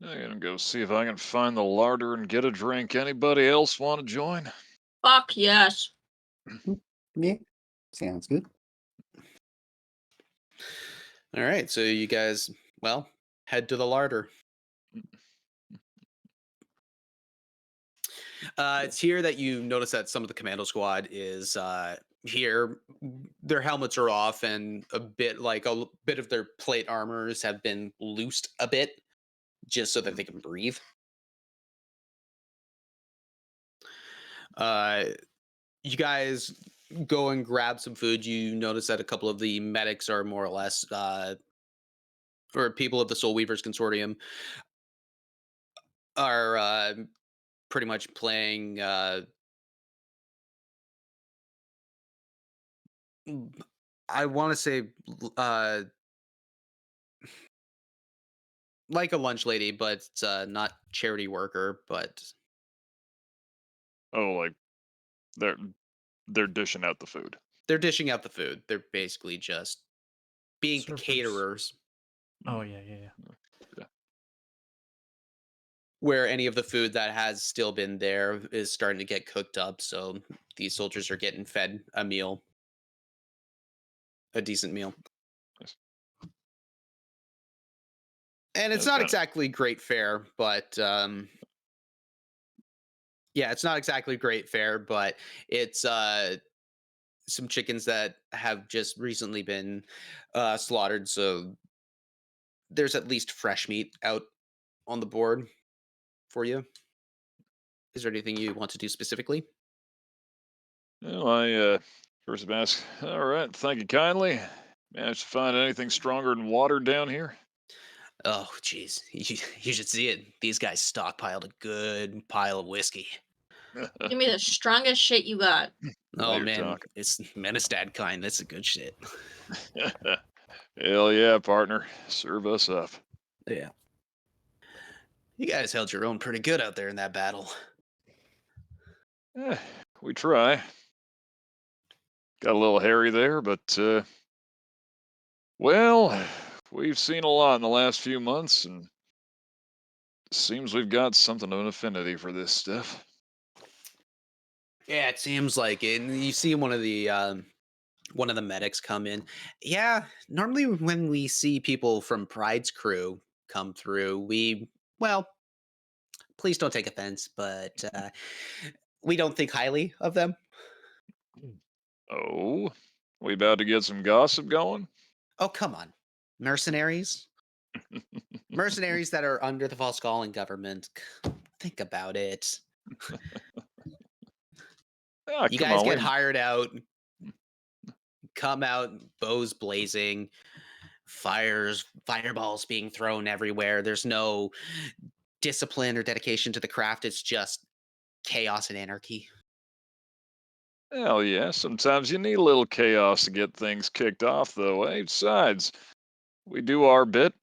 Speaker 1: I'm gonna go see if I can find the larder and get a drink. Anybody else want to join?
Speaker 7: Fuck yes.
Speaker 4: Yeah, sounds good.
Speaker 3: All right, so you guys, well, head to the larder. It's here that you notice that some of the commando squad is here. Their helmets are off, and a bit of their plate armors have been loosed a bit, just so that they can breathe. You guys go and grab some food. You notice that a couple of the medics are more or less or people of the Soul Weavers Consortium are pretty much playing. I want to say like a lunch lady, but not charity worker, but
Speaker 1: Oh, like they're dishing out the food.
Speaker 3: they're dishing out the food. They're basically just being the
Speaker 2: Servers.
Speaker 3: caterers,
Speaker 2: Oh yeah.
Speaker 3: where any of the food that has still been there is starting to get cooked up. So these soldiers are getting fed a meal, a decent meal.
Speaker 1: Nice.
Speaker 3: And it's
Speaker 1: Yeah,
Speaker 3: not
Speaker 1: kinda-
Speaker 3: exactly great fare, but yeah, it's not exactly great fare, but it's some chickens that have just recently been slaughtered, so there's at least fresh meat out on the board for you. Is there anything you want to do specifically?
Speaker 1: Well, I first ask. All right, thank you kindly. Managed to find anything stronger than water down here?
Speaker 3: Oh, jeez, you should see it. These guys stockpiled a good pile of whiskey.
Speaker 7: Give me the strongest shit you got.
Speaker 1: Now
Speaker 3: Oh
Speaker 1: you're
Speaker 3: man,
Speaker 1: talking.
Speaker 3: it's Menestad kind. That's a good shit.
Speaker 1: Hell yeah, partner. Serve us up.
Speaker 3: Yeah. You guys held your own pretty good out there in that battle.
Speaker 1: Eh, we try. Got a little hairy there, but well, we've seen a lot in the last few months, and seems we've got something of an affinity for this stuff.
Speaker 3: Yeah, it seems like it. And you see one of the medics come in. Yeah, normally when we see people from Pride's crew come through, well, please don't take offense, but we don't think highly of them.
Speaker 1: Oh, we about to get some gossip going?
Speaker 3: Oh, come on. Mercenaries? Mercenaries that are under the Falskallan government. Think about it.
Speaker 1: Ah,
Speaker 3: You
Speaker 1: come
Speaker 3: guys
Speaker 1: on,
Speaker 3: get
Speaker 1: we-
Speaker 3: hired out, come out, bows blazing, fireballs being thrown everywhere. There's no discipline or dedication to the craft. It's just chaos and anarchy.
Speaker 1: Hell yeah, sometimes you need a little chaos to get things kicked off, though, eh? Besides, we do our bit.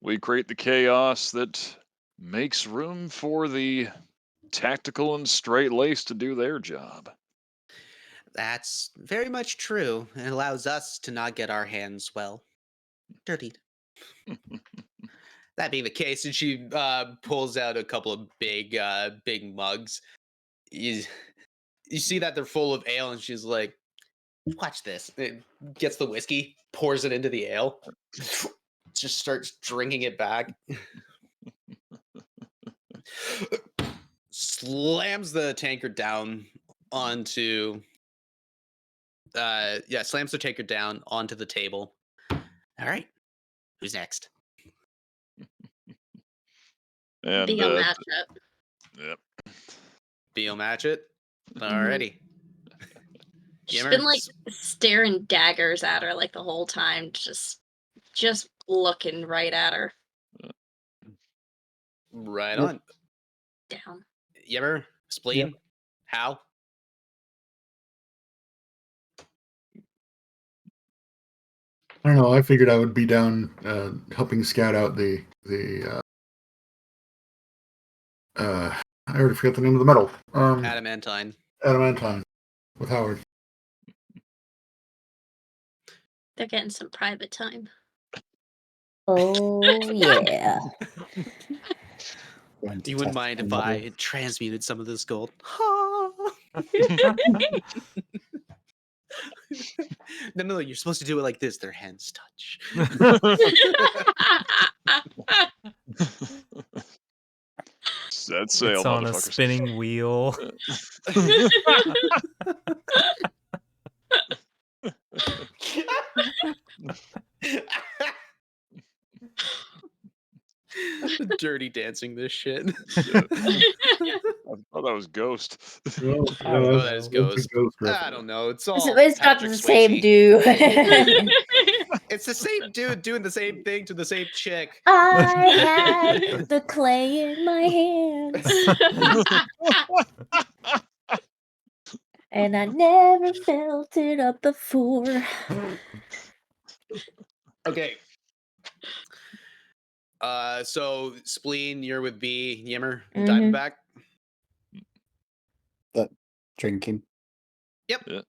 Speaker 1: We create the chaos that makes room for the tactical and straight-laced to do their job.
Speaker 3: That's very much true. It allows us to not get our hands, well, dirtied. That being the case, and she pulls out a couple of big mugs. You see that they're full of ale, and she's like, watch this. It gets the whiskey, pours it into the ale, just starts drinking it back. Slams the tankard down onto slams the tankard down onto the table. All right, who's next?
Speaker 1: And
Speaker 7: Be a matchup.
Speaker 1: yep.
Speaker 3: Beal match it. Alrighty.
Speaker 7: She's
Speaker 3: Yimmer?
Speaker 7: been like staring daggers at her like the whole time, just looking right at her.
Speaker 3: Right
Speaker 4: Yep.
Speaker 3: on.
Speaker 7: Down.
Speaker 3: Yimmer, spleen, how?
Speaker 6: I don't know. I figured I would be down helping scout out the I already forgot the name of the metal.
Speaker 3: Adamantine.
Speaker 6: Adamantine with Howard.
Speaker 7: They're getting some private time.
Speaker 5: Oh yeah.
Speaker 4: Going to
Speaker 3: You wouldn't
Speaker 4: test
Speaker 3: mind
Speaker 4: the
Speaker 3: if
Speaker 4: metal.
Speaker 3: I transmuted some of this gold? No, you're supposed to do it like this. Their hands touch.
Speaker 1: Set sail,
Speaker 2: It's on a
Speaker 1: motherfuckers.
Speaker 2: spinning wheel.
Speaker 3: Dirty dancing this shit.
Speaker 1: I thought that was Ghost.
Speaker 6: Well,
Speaker 2: Oh,
Speaker 3: that is Ghost.
Speaker 6: Ghost
Speaker 3: I don't know. It's all
Speaker 5: It's not
Speaker 3: Patrick
Speaker 5: the same
Speaker 3: Swayze.
Speaker 5: dude.
Speaker 3: It's the same dude doing the same thing to the same chick.
Speaker 5: I had the clay in my hands, and I never felt it up before.
Speaker 3: Okay. So Spleen, you're with B, Yimmer,
Speaker 5: Mhm.
Speaker 3: Diamondback.
Speaker 4: Drinking.
Speaker 1: Hell,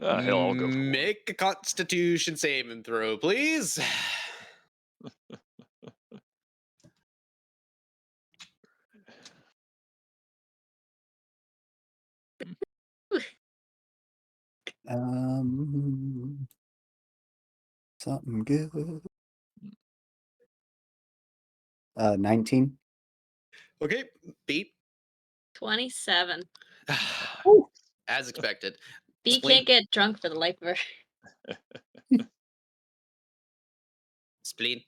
Speaker 1: I'll go for one.
Speaker 3: Make a Constitution saving throw, please.
Speaker 4: Something good. 19.
Speaker 3: Okay, beat.
Speaker 7: 27.
Speaker 3: As expected.
Speaker 7: B
Speaker 3: Spleen.
Speaker 7: can't get drunk for the life of her.
Speaker 3: Spleen.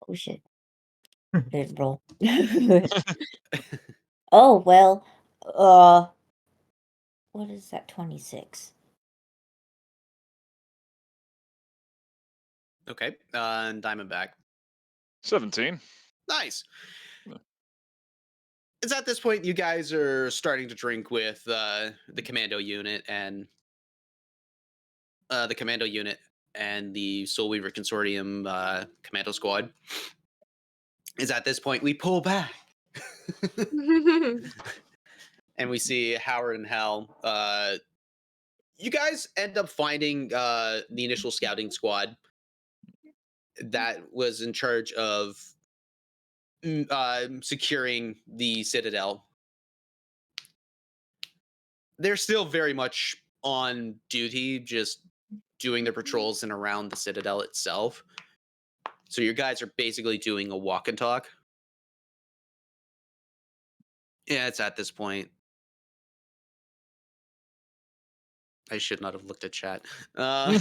Speaker 5: Oh shit! Didn't roll. Oh well. What is that? 26.
Speaker 3: Okay, and Diamondback.
Speaker 1: 17.
Speaker 3: Nice.
Speaker 1: Yeah.
Speaker 3: It's at this point you guys are starting to drink with the commando unit and the Soul Weaver Consortium commando squad. Is at this point we pull back. And we see Howard and Hal. You guys end up finding the initial scouting squad that was in charge of securing the Citadel. They're still very much on duty, just doing their patrols and around the Citadel itself. So your guys are basically doing a walk and talk. Yeah, it's at this point. I should not have looked at chat. So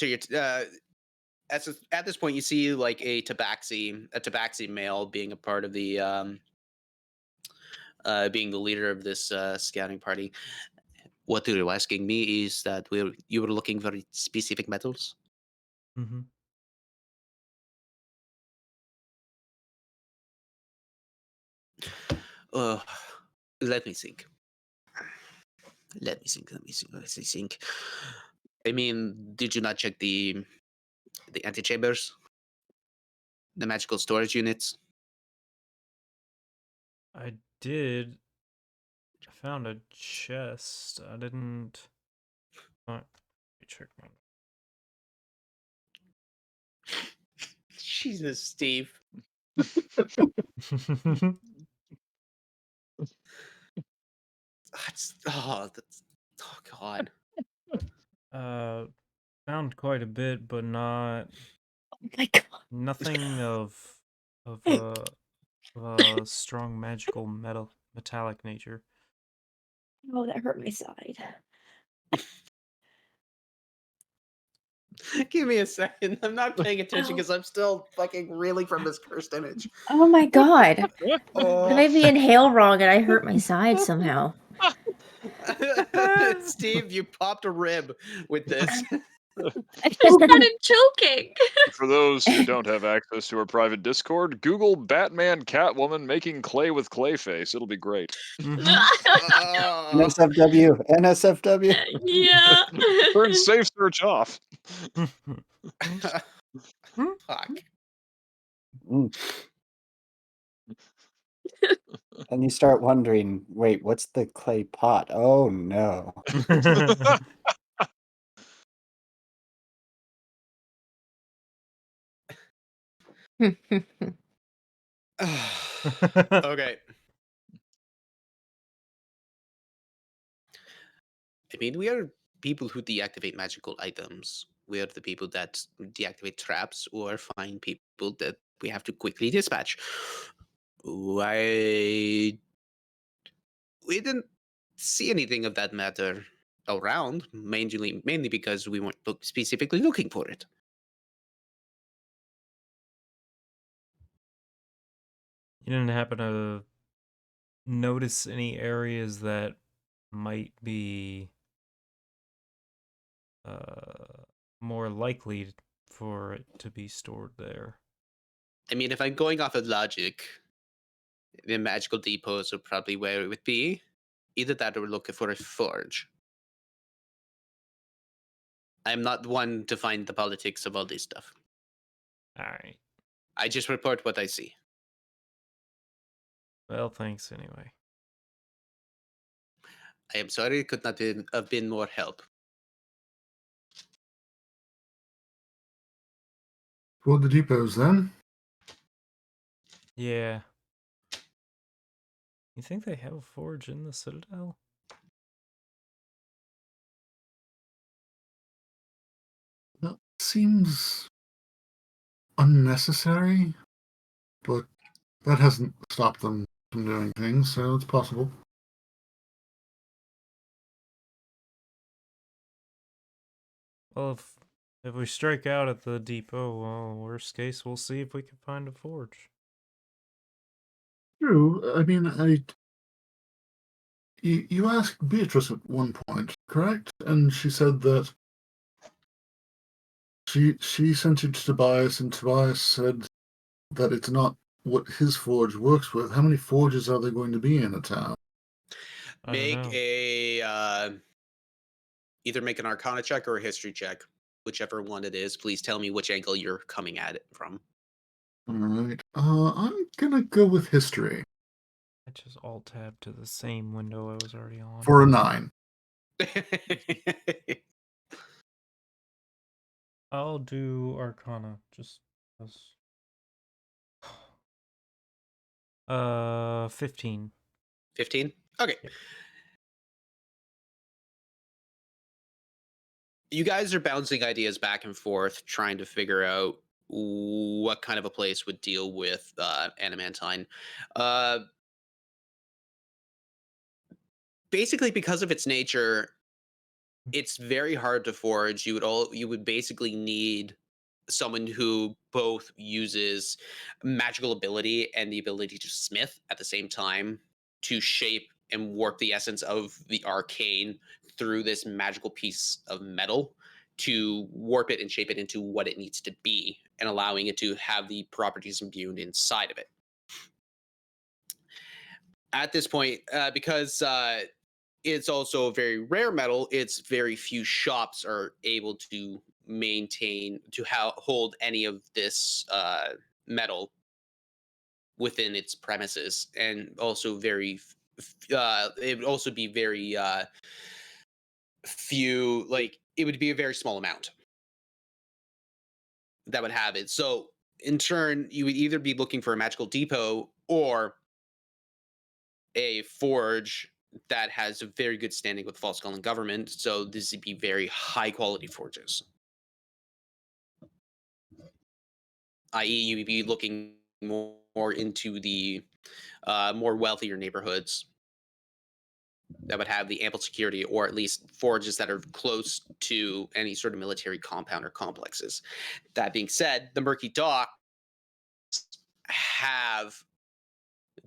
Speaker 3: you're at this point you see like a tabaxi male being a part of the being the leader of this scouting party. What you're asking me is that you were looking for specific metals.
Speaker 2: Mm-hmm.
Speaker 3: Let me think. Let me think. I mean, did you not check the antechambers? The magical storage units?
Speaker 2: I did. I found a chest. I didn't. Let me check my.
Speaker 3: Jesus, Steve. Oh God.
Speaker 2: Found quite a bit, but not
Speaker 5: Oh my god.
Speaker 2: nothing of a strong magical metallic nature.
Speaker 5: Oh, that hurt my side.
Speaker 3: Give me a second. I'm not paying attention because I'm still fucking reeling from this cursed image.
Speaker 5: Oh my god.
Speaker 3: Oh.
Speaker 5: It made me inhale wrong and I hurt my side somehow.
Speaker 3: Steve, you popped a rib with this.
Speaker 7: I started choking.
Speaker 1: For those who don't have access to our private Discord, Google Batman Catwoman making clay with Clayface. It'll be great.
Speaker 4: NSFW. NSFW.
Speaker 7: Yeah.
Speaker 1: Turn safe search off.
Speaker 3: Fuck.
Speaker 4: And you start wondering, wait, what's the clay pot? Oh no.
Speaker 3: Okay. I mean, we are people who deactivate magical items. We are the people that deactivate traps or find people that we have to quickly dispatch. We didn't see anything of that matter around, mainly because we weren't specifically looking for it.
Speaker 2: You didn't happen to notice any areas that might be more likely for it to be stored there?
Speaker 3: I mean, if I'm going off of logic, the magical depots are probably where it would be. Either that or we're looking for a forge. I'm not one to find the politics of all this stuff.
Speaker 2: Alright.
Speaker 3: I just report what I see.
Speaker 2: Well, thanks anyway.
Speaker 3: I am sorry it could not have been more help.
Speaker 6: For the depots, then.
Speaker 2: Yeah. You think they have a forge in the Citadel?
Speaker 6: That seems unnecessary, but that hasn't stopped them from doing things, so it's possible.
Speaker 2: Well, if we strike out at the depot, well, worst case, we'll see if we can find a forge.
Speaker 6: True. I mean, you asked Beatrice at one point, correct? And she said that she sent you to Tobias, and Tobias said that it's not what his forge works with. How many forges are there going to be in a town?
Speaker 2: I don't
Speaker 3: Make
Speaker 2: know.
Speaker 3: a either make an Arcana check or a History check, whichever one it is. Please tell me which angle you're coming at it from.
Speaker 6: All right. I'm gonna go with history
Speaker 2: I just alt-tab to the same window I was already on.
Speaker 6: for a 9.
Speaker 2: I'll do Arcana, just because. 15.
Speaker 3: 15? Okay.
Speaker 2: Yep.
Speaker 3: You guys are bouncing ideas back and forth, trying to figure out what kind of a place would deal with adamantine. Basically, because of its nature, it's very hard to forge. You would basically need someone who both uses magical ability and the ability to smith at the same time to shape and warp the essence of the arcane through this magical piece of metal to warp it and shape it into what it needs to be and allowing it to have the properties imbued inside of it. At this point, because it's also a very rare metal, it's very few shops are able to maintain to hold any of this metal within its premises, and also very it would also be very few, like it would be a very small amount that would have it. So in turn, you would either be looking for a magical depot or a forge that has a very good standing with Falskallan government. So this would be very high quality forges. I.e., you would be looking more into the more wealthier neighborhoods that would have the ample security, or at least forges that are close to any sort of military compound or complexes. That being said, the Murky Docks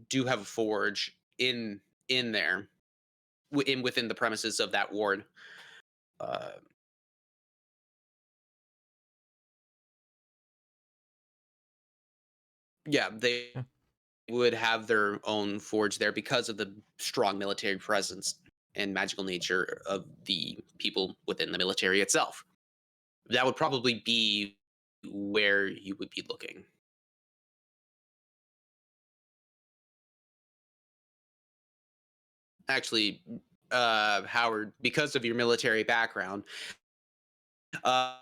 Speaker 3: do have a forge in there within the premises of that ward. Yeah, they
Speaker 2: Yeah.
Speaker 3: would have their own forge there because of the strong military presence and magical nature of the people within the military itself. That would probably be where you would be looking. Actually, Howard, because of your military background, uh,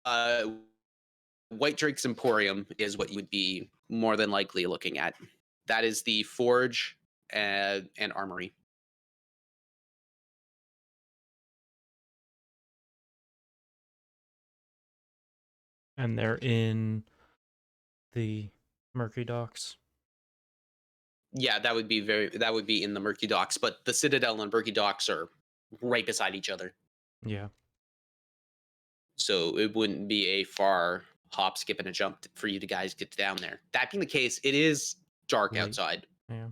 Speaker 3: uh, White Drake's Emporium is what you would be more than likely looking at. That is the forge and armory.
Speaker 2: And they're in the Murky Docks.
Speaker 3: Yeah, that would be in the Murky Docks, but the Citadel and Murky Docks are right beside each other.
Speaker 2: Yeah.
Speaker 3: So it wouldn't be a far hop, skip, and a jump for you to guys get down there. That being the case, it is dark
Speaker 2: Late.
Speaker 3: outside.
Speaker 2: Yeah.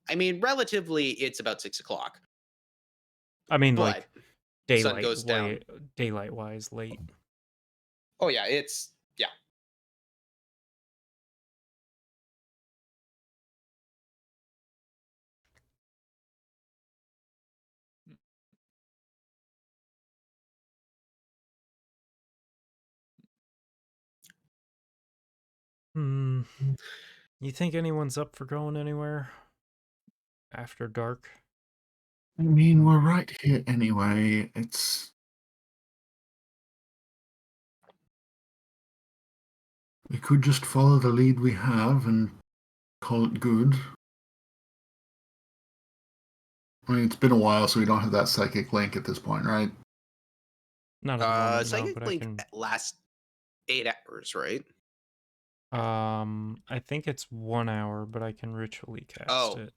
Speaker 3: Relatively, it's about 6 o'clock.
Speaker 2: I mean,
Speaker 3: But
Speaker 2: like
Speaker 3: the sun goes down.
Speaker 2: daylight wise, late.
Speaker 3: Oh yeah, it's yeah.
Speaker 2: Hmm. You think anyone's up for going anywhere after dark?
Speaker 6: I mean, we're right here anyway. We could just follow the lead we have and call it good. I mean, it's been a while, so we don't have that psychic link at this point, right?
Speaker 2: Not at the moment, no,
Speaker 3: Psychic
Speaker 2: but
Speaker 3: Link
Speaker 2: I can.
Speaker 3: lasts 8 hours, right?
Speaker 2: I think it's 1 hour, but I can ritually cast
Speaker 3: Oh.
Speaker 2: it.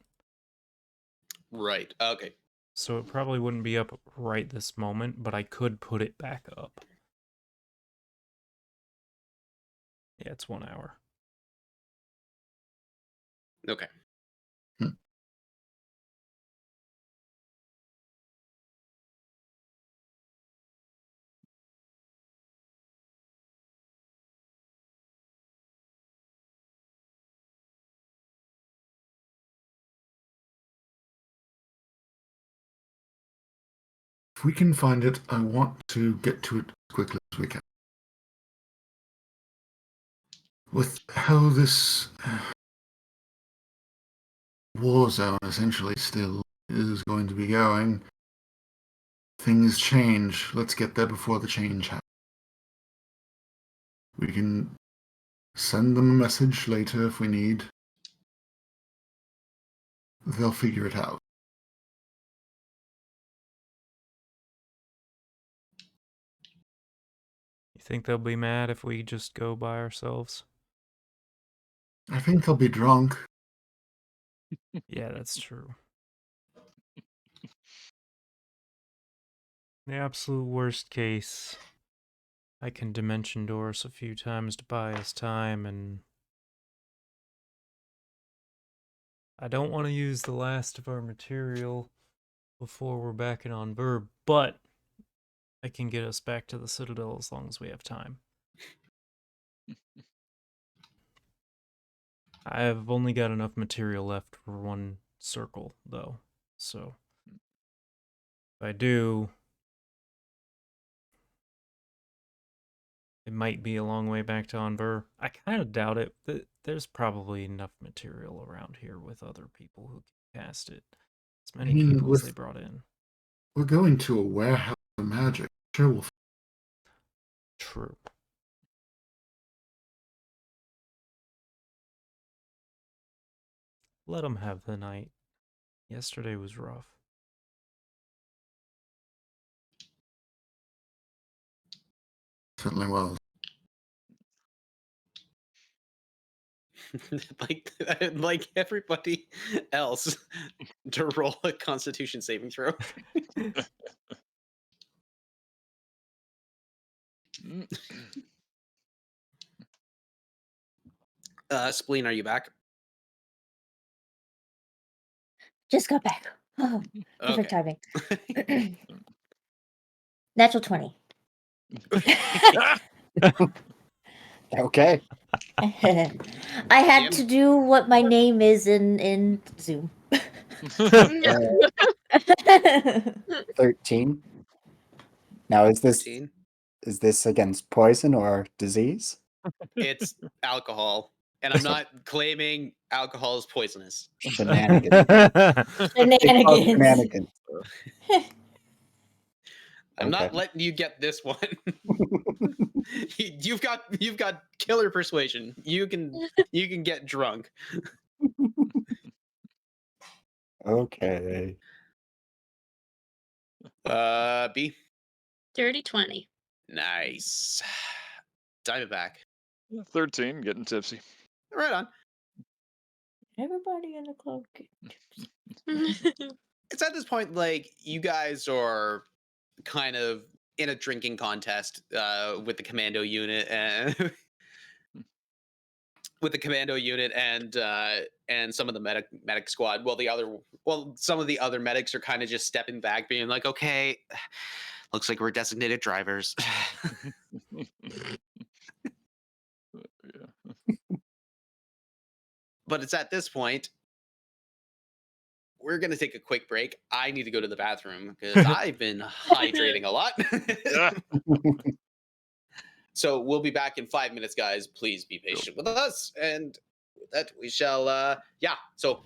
Speaker 3: Right. Okay.
Speaker 2: So it probably wouldn't be up right this moment, but I could put it back up. Yeah, it's 1 hour.
Speaker 3: Okay.
Speaker 6: If we can find it, I want to get to it as quickly as we can. With how this war zone essentially still is going to be going, things change. Let's get there before the change happens. We can send them a message later if we need. They'll figure it out.
Speaker 2: You think they'll be mad if we just go by ourselves?
Speaker 6: I think they'll be drunk.
Speaker 2: Yeah, that's true. The absolute worst case, I can dimension door us a few times to buy us time, and I don't want to use the last of our material before we're back in on Verb, but I can get us back to the Citadel as long as we have time. I have only got enough material left for one circle, though, so if I do, it might be a long way back to Anver. I kind of doubt it. There's probably enough material around here with other people who can cast it. As many people as they brought in.
Speaker 6: We're going to a warehouse of magic. Sure, we'll.
Speaker 2: True. Let them have the night. Yesterday was rough.
Speaker 6: Certainly was.
Speaker 3: like everybody else, to roll a Constitution saving throw. Spleen, are you back?
Speaker 5: Just got back. Oh, perfect
Speaker 3: Okay.
Speaker 5: timing. Natural 20.
Speaker 4: Okay.
Speaker 5: I had
Speaker 3: Jim?
Speaker 5: to do what my name is in Zoom.
Speaker 4: 13. Now, is
Speaker 3: 13.
Speaker 4: this against poison or disease?
Speaker 3: It's alcohol, and I'm not claiming alcohol is poisonous.
Speaker 4: Shenanigans.
Speaker 5: Shenanigans.
Speaker 4: Shenanigans.
Speaker 3: I'm not
Speaker 4: Okay.
Speaker 3: letting you get this one. you've got killer persuasion. You can get drunk.
Speaker 4: Okay.
Speaker 3: B.
Speaker 7: Dirty 20.
Speaker 3: Nice. Diamondback.
Speaker 1: 13, getting tipsy.
Speaker 3: Right on.
Speaker 5: Everybody in the club.
Speaker 3: It's at this point like you guys are kind of in a drinking contest with the commando unit, and with the commando unit and some of the medic squad. Some of the other medics are kind of just stepping back, being like, "Okay, looks like we're designated drivers."
Speaker 1: Yeah.
Speaker 3: But it's at this point we're gonna take a quick break. I need to go to the bathroom because I've been hydrating a lot.
Speaker 1: Yeah.
Speaker 3: So we'll be back in 5 minutes, guys. Please be patient with us, and with that we shall. So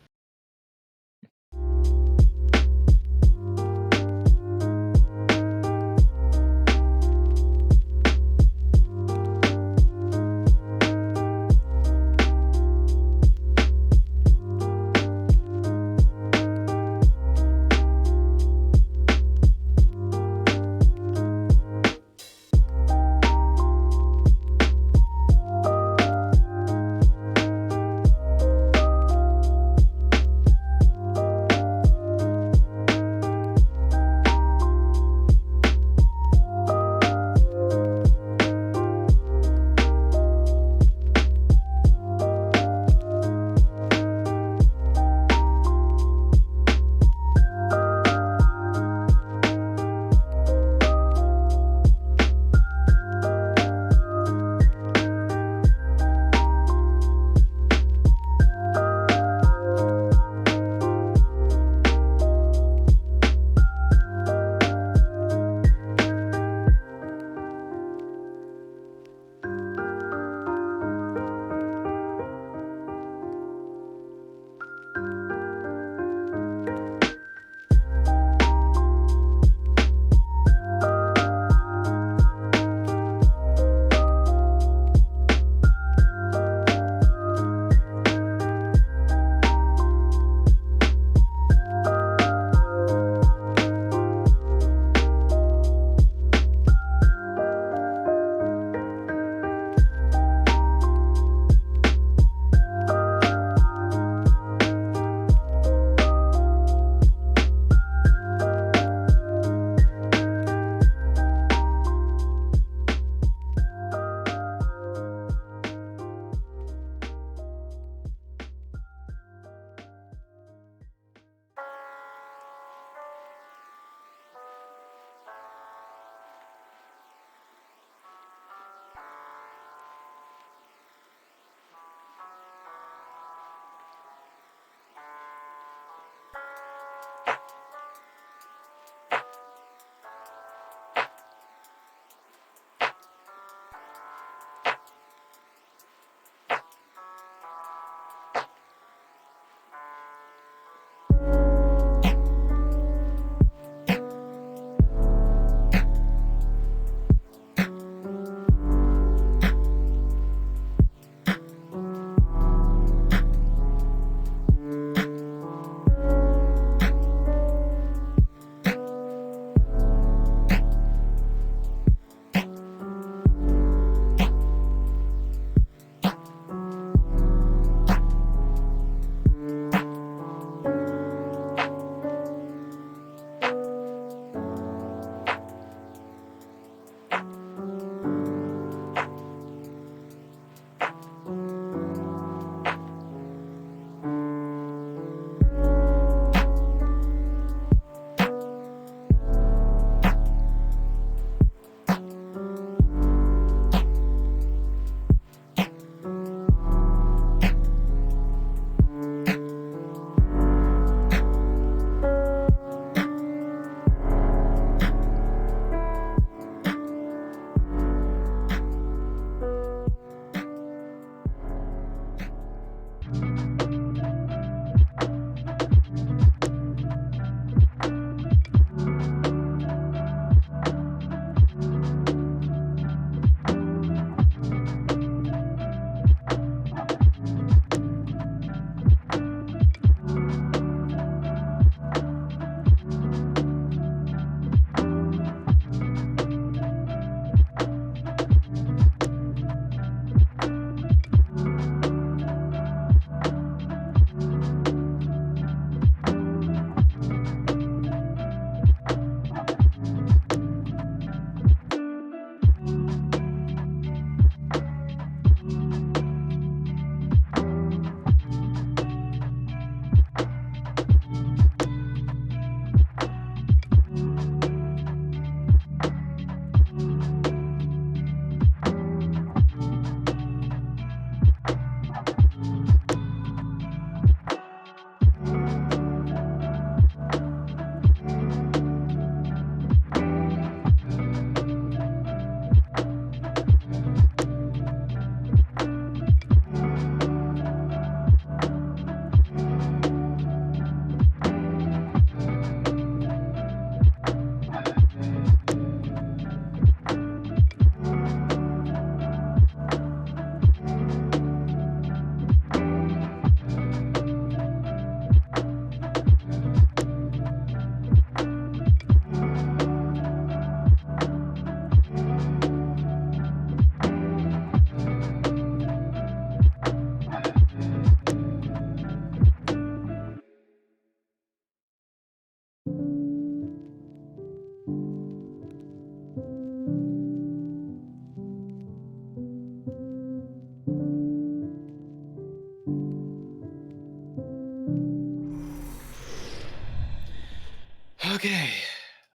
Speaker 3: Okay.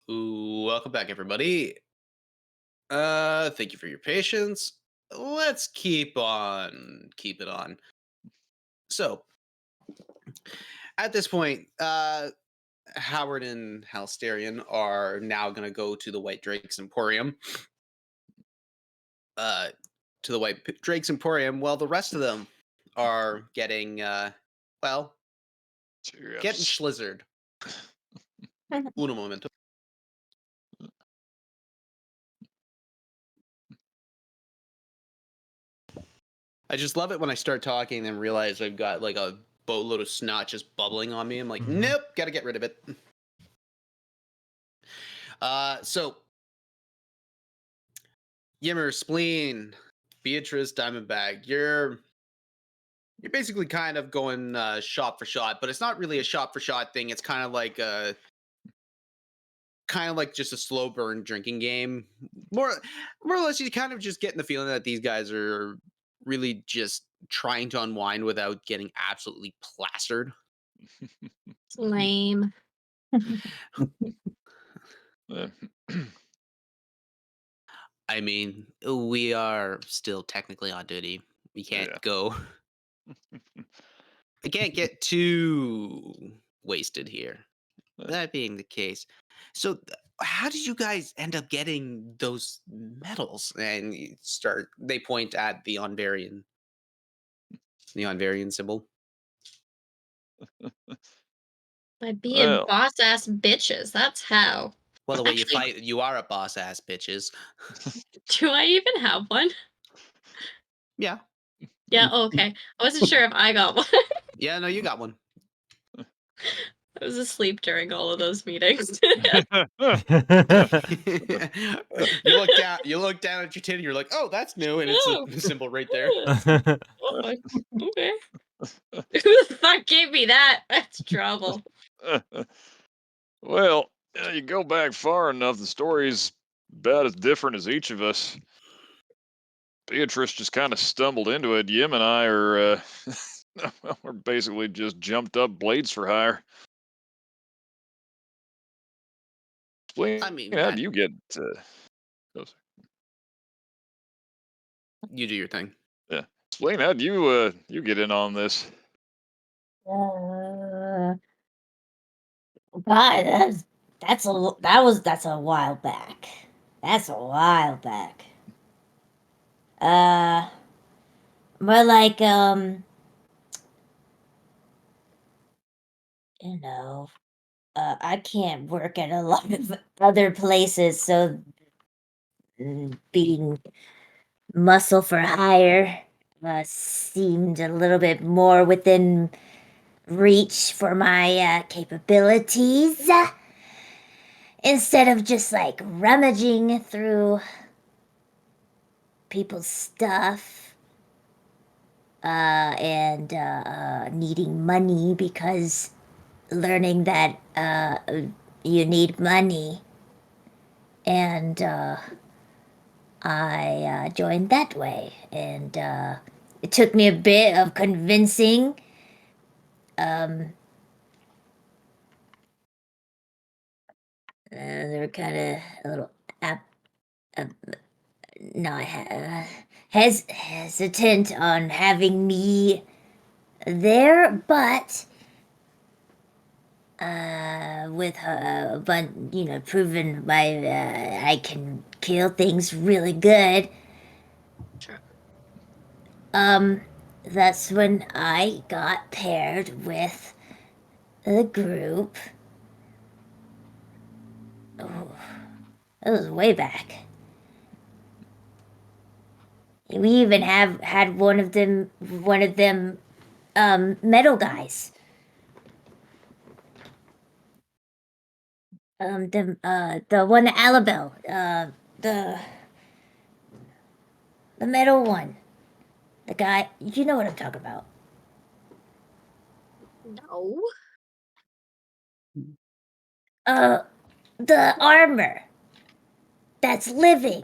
Speaker 3: Welcome back, everybody. Thank you for your patience. Let's keep it on. So, at this point, Howard and Halsterian are now going to go to the White Drake's Emporium. While the rest of them are getting, getting
Speaker 1: Cheers.
Speaker 3: schlizzard. Uno momento. I just love it when I start talking and realize I've got like a boatload of snot just bubbling on me. I'm like, nope, gotta get rid of it. So Yimmer, Spleen, Beatrice, Diamondbag, you're basically kind of going shot for shot, but it's not really a shot for shot thing. It's kind of like just a slow burn drinking game. More or less, you kind of just getting the feeling that these guys are really just trying to unwind without getting absolutely plastered.
Speaker 7: It's lame.
Speaker 3: I mean, we are still technically on duty. We can't go. I can't get too wasted here. That being the case, so how did you guys end up getting those medals? And they point at the Onvarian symbol.
Speaker 7: By being
Speaker 1: Well.
Speaker 7: boss ass bitches. That's how.
Speaker 3: Well, the way you
Speaker 7: Actually-
Speaker 3: fight, you are a boss ass, bitches.
Speaker 7: Do I even have one?
Speaker 3: Yeah.
Speaker 7: Yeah, okay. I wasn't sure if I got one.
Speaker 3: Yeah, no, you got one.
Speaker 7: I was asleep during all of those meetings.
Speaker 3: You look down at your titty, you're like, oh, that's new, and it's
Speaker 7: Oh.
Speaker 3: the symbol right there.
Speaker 7: Oh, okay. Who the fuck gave me that? That's trouble.
Speaker 1: Well, you go back far enough, the story's about as different as each of us. Beatrice just kind of stumbled into it. Yim and I are, we're basically just jumped up blades for hire.
Speaker 3: I mean,
Speaker 1: how
Speaker 3: man,
Speaker 1: do you get?
Speaker 3: you do your thing.
Speaker 1: Yeah, explain how do you get in on this?
Speaker 5: God, that's a while back. That's a while back. More like I can't work at a lot of other places, so being muscle for hire seemed a little bit more within reach for my capabilities. Instead of just like rummaging through people's stuff and needing money, because learning that you need money, and I joined that way, and it took me a bit of convincing. They're kind of a little hesitant on having me there, but with proven I can kill things really good.
Speaker 7: Sure.
Speaker 5: That's when I got paired with the group. Oh, that was way back. We even had one of them metal guys. The one at Alabel, the metal one. The guy, you know what I'm talking about.
Speaker 7: No.
Speaker 5: The armor that's living.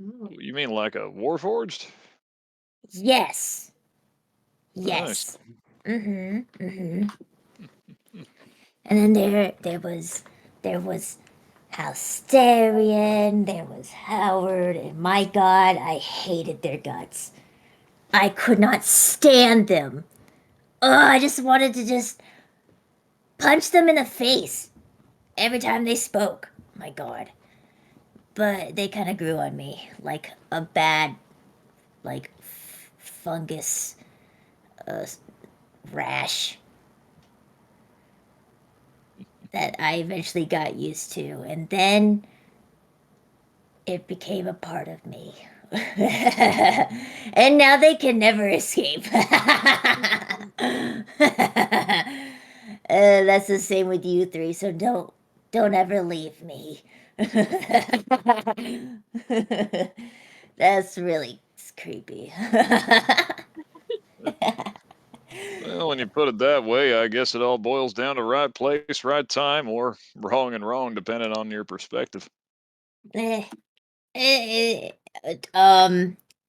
Speaker 7: Oh.
Speaker 1: You mean like a warforged?
Speaker 5: Yes.
Speaker 1: Nice.
Speaker 5: Yes. Mm-hmm. And then there was Halsterian, there was Howard, and my God, I hated their guts. I could not stand them. I just wanted to just punch them in the face every time they spoke. My God. But they kind of grew on me like a bad, like fungus rash that I eventually got used to, and then it became a part of me. And now they can never escape. That's the same with you three, so don't ever leave me. That's really creepy.
Speaker 1: Well, when you put it that way, I guess it all boils down to right place, right time, or wrong and wrong, depending on your perspective.
Speaker 5: Eh, eh,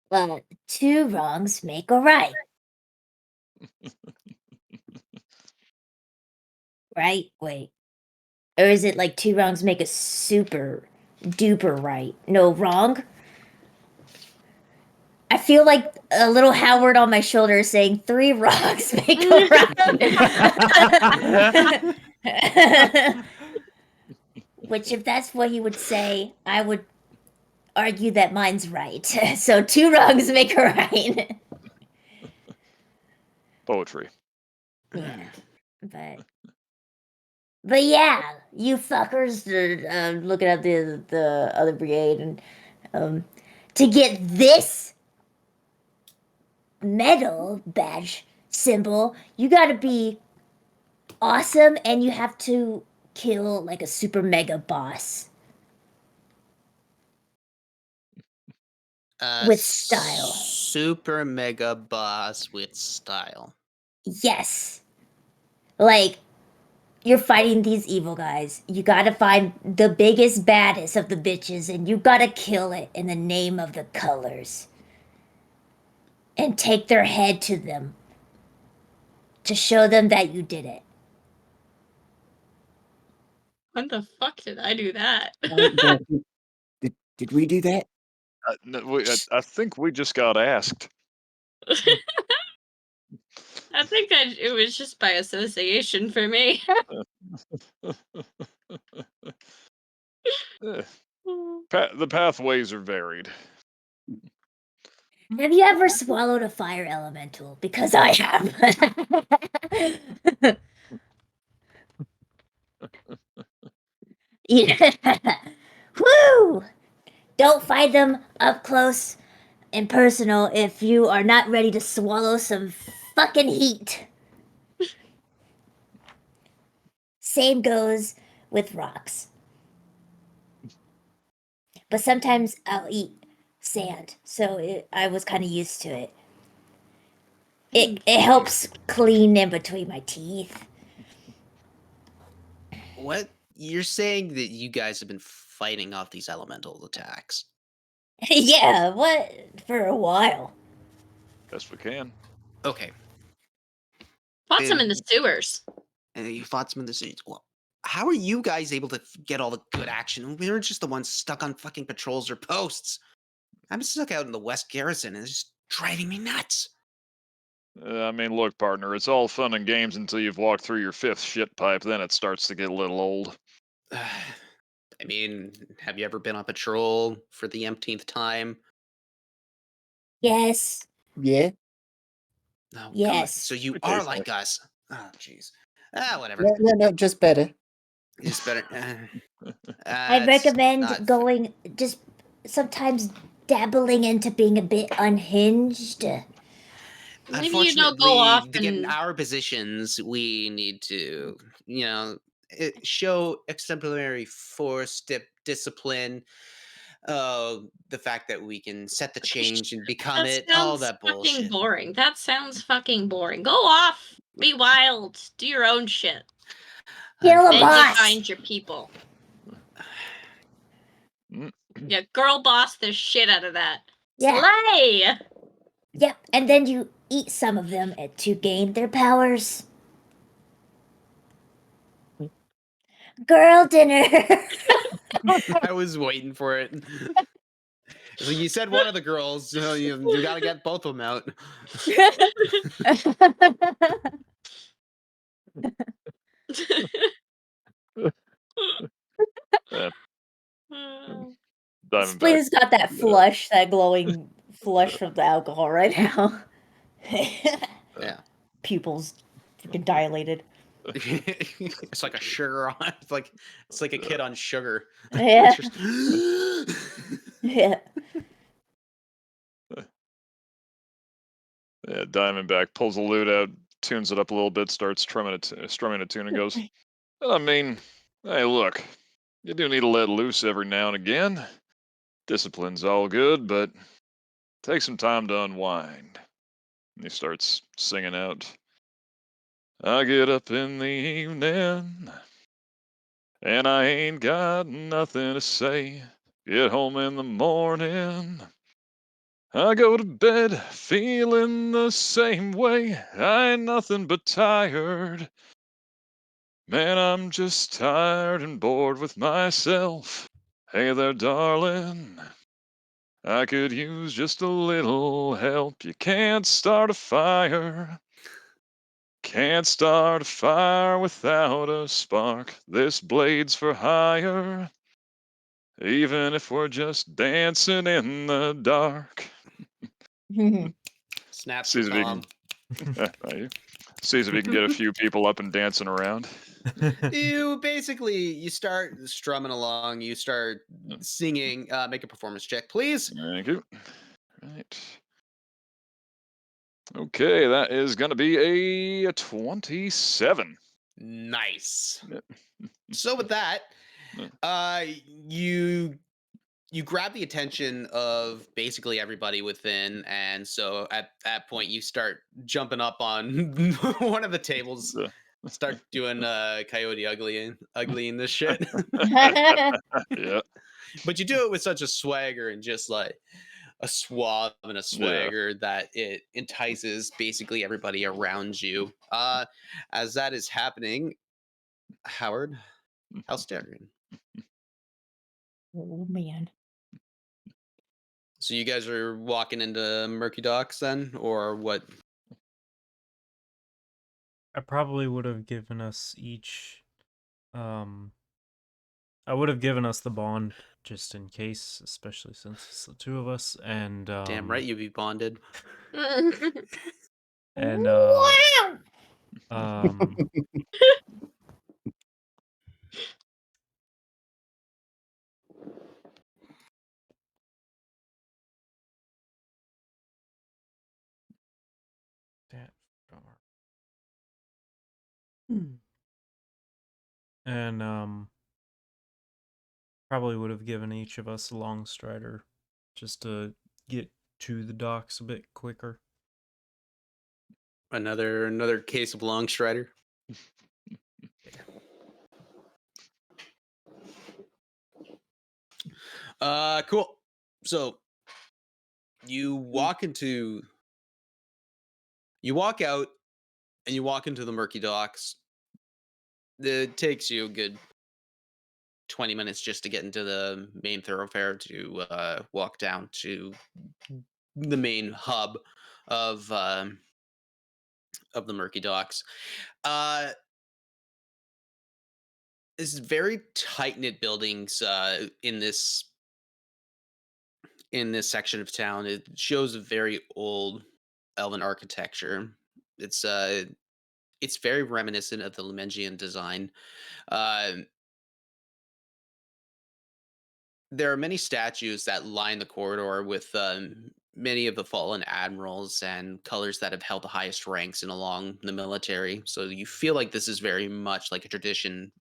Speaker 5: well, two wrongs make a right. Right? Wait. Or is it like two wrongs make a super duper right? No, wrong? I feel like a little Howard on my shoulder saying three wrongs make a right. Which, if that's what he would say, I would argue that mine's right. So two wrongs make a right.
Speaker 1: Poetry.
Speaker 5: Yeah, but yeah, you fuckers are looking at the other brigade, and to get this medal badge symbol, you gotta be awesome, and you have to kill like a super mega boss with style.
Speaker 3: Super mega boss with style.
Speaker 5: Yes, like you're fighting these evil guys. You gotta find the biggest, baddest of the bitches, and you gotta kill it in the name of the colors. And take their head to them to show them that you did it.
Speaker 7: When the fuck did I do that?
Speaker 4: Did we do that?
Speaker 1: No, I think we just got asked.
Speaker 7: I think it was just by association for me.
Speaker 1: The pathways are varied.
Speaker 5: Have you ever swallowed a fire elemental? Because I have. Yeah. Woo! Don't fight them up close and personal if you are not ready to swallow some fucking heat. Same goes with rocks. But sometimes I'll eat sand, so I was kind of used to it. It helps clean in between my teeth.
Speaker 3: What? You're saying that you guys have been fighting off these elemental attacks?
Speaker 5: Yeah, what? For a while.
Speaker 1: Yes, we can.
Speaker 3: Okay.
Speaker 7: Fought some in the sewers.
Speaker 3: And you fought some in the streets. Well, how are you guys able to get all the good action? We're just the ones stuck on fucking patrols or posts. I'm stuck out in the West Garrison, and it's just driving me nuts.
Speaker 1: I mean, look, partner, it's all fun and games until you've walked through your fifth shit pipe. Then it starts to get a little old.
Speaker 3: I mean, have you ever been on patrol for the umpteenth time?
Speaker 5: Yes.
Speaker 4: Yeah.
Speaker 3: Oh, good.
Speaker 5: Yes.
Speaker 3: So you
Speaker 1: Okay,
Speaker 3: are
Speaker 1: sorry.
Speaker 3: like us. Oh, jeez. Whatever.
Speaker 4: No, just better.
Speaker 3: Just better.
Speaker 5: I
Speaker 3: It's
Speaker 5: recommend
Speaker 3: not-
Speaker 5: going, just sometimes dabbling into being a bit unhinged.
Speaker 7: Maybe you don't go off
Speaker 3: to get in
Speaker 7: and
Speaker 3: our positions, we need to, show exemplary force, discipline, the fact that we can set the change and become
Speaker 7: that
Speaker 3: it, all
Speaker 7: sounds
Speaker 3: that
Speaker 7: fucking
Speaker 3: bullshit.
Speaker 7: boring. That sounds fucking boring. Go off, be wild, do your own shit.
Speaker 5: Kill a
Speaker 7: Then you
Speaker 5: boss.
Speaker 7: find your people.
Speaker 1: Mm.
Speaker 7: Yeah, girl boss the shit out of that.
Speaker 5: Yeah.
Speaker 7: Slay!
Speaker 5: Yep. And then you eat some of them to gain their powers. Girl dinner.
Speaker 3: I was waiting for it. So you said one of the girls, so you got to get both of them out.
Speaker 1: Yeah,
Speaker 7: Oh.
Speaker 1: Diamondback.
Speaker 5: Splinter's got that flush, that glowing flush from the alcohol right now.
Speaker 3: Yeah.
Speaker 5: Pupils freaking dilated.
Speaker 3: It's like a sugar on. It's like a kid on sugar.
Speaker 5: Yeah.
Speaker 3: It's just-
Speaker 5: Yeah.
Speaker 1: Yeah, Diamondback pulls the lute out, tunes it up a little bit, starts strumming a tune, and goes, "Well, I mean, hey, look, you do need to let loose every now and again. Discipline's all good, but take some time to unwind." And he starts singing out, "I get up in the evening, and I ain't got nothing to say. Get home in the morning. I go to bed feeling the same way. I ain't nothing but tired. Man, I'm just tired and bored with myself. Hey there, darling. I could use just a little help. You can't start a fire. Can't start a fire without a spark. This blade's for hire. Even if we're just dancing in the dark."
Speaker 3: Snaps
Speaker 1: Sees
Speaker 3: the
Speaker 1: if he
Speaker 3: calm.
Speaker 1: can, sees if he can get a few people up and dancing around.
Speaker 3: You start strumming along. You start singing. Make a performance check, please.
Speaker 1: Thank you. Right. Okay, that is going to be a 27.
Speaker 3: Nice.
Speaker 1: Yeah.
Speaker 3: So with that,
Speaker 1: Yeah.
Speaker 3: you grab the attention of basically everybody within, and so at that point you start jumping up on one of the tables,
Speaker 1: Yeah.
Speaker 3: start doing coyote ugly in this shit.
Speaker 1: Yeah.
Speaker 3: But you do it with such a swagger and just like a suave and a swagger that it entices basically everybody around you. As that is happening, Howard, how's Darren?
Speaker 5: Oh man.
Speaker 3: So you guys are walking into Murky Docks then, or what?
Speaker 2: I probably would have given us each. I would have given us the bond just in case, especially since it's the two of us. And
Speaker 3: Damn right you'd be bonded.
Speaker 2: and
Speaker 5: Wow.
Speaker 2: um, that drummer. And probably would have given each of us a long strider just to get to the docks a bit quicker.
Speaker 3: Another case of Long Strider. Cool. So you walk out and you walk into the Murky Docks. It takes you a good 20 minutes just to get into the main thoroughfare to walk down to the main hub of the Murky Docks. This is very tight knit buildings in this section of town. It shows a very old elven architecture. It's very reminiscent of the Lemengian design. There are many statues that line the corridor with many of the fallen admirals and colors that have held the highest ranks in along the military. So you feel like this is very much like a tradition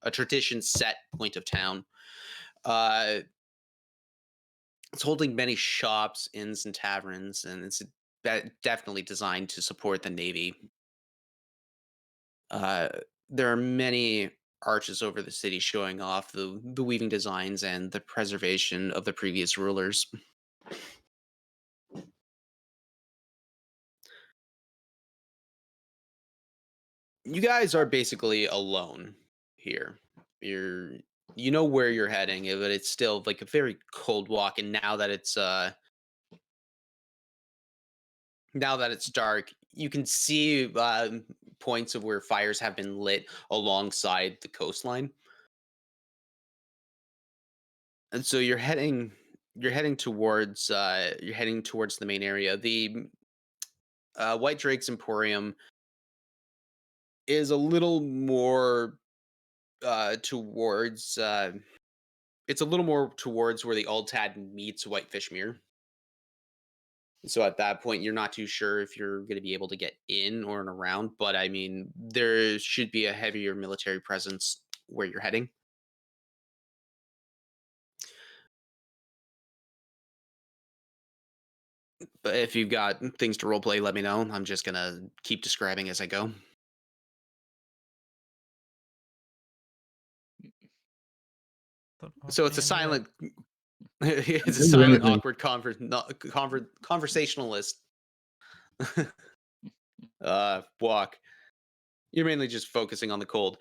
Speaker 3: set point of town. It's holding many shops, inns, and taverns, and it's definitely designed to support the navy. There are many arches over the city showing off the weaving designs and the preservation of the previous rulers. You guys are basically alone here. you know where you're heading, but it's still like a very cold walk. And now that it's dark, you can see points of where fires have been lit alongside the coastline. And so you're heading towards the main area. The White Drake's Emporium is a little more towards it's a little more towards where the Altad meets Whitefish Mere. So at that point, you're not too sure if you're going to be able to get in or around, but I mean, there should be a heavier military presence where you're heading. But if you've got things to roleplay, let me know. I'm just going to keep describing as I go. So it's a silent, it's a
Speaker 6: do
Speaker 3: silent,
Speaker 6: anything.
Speaker 3: awkward conversationalist walk. You're mainly just focusing on the cold.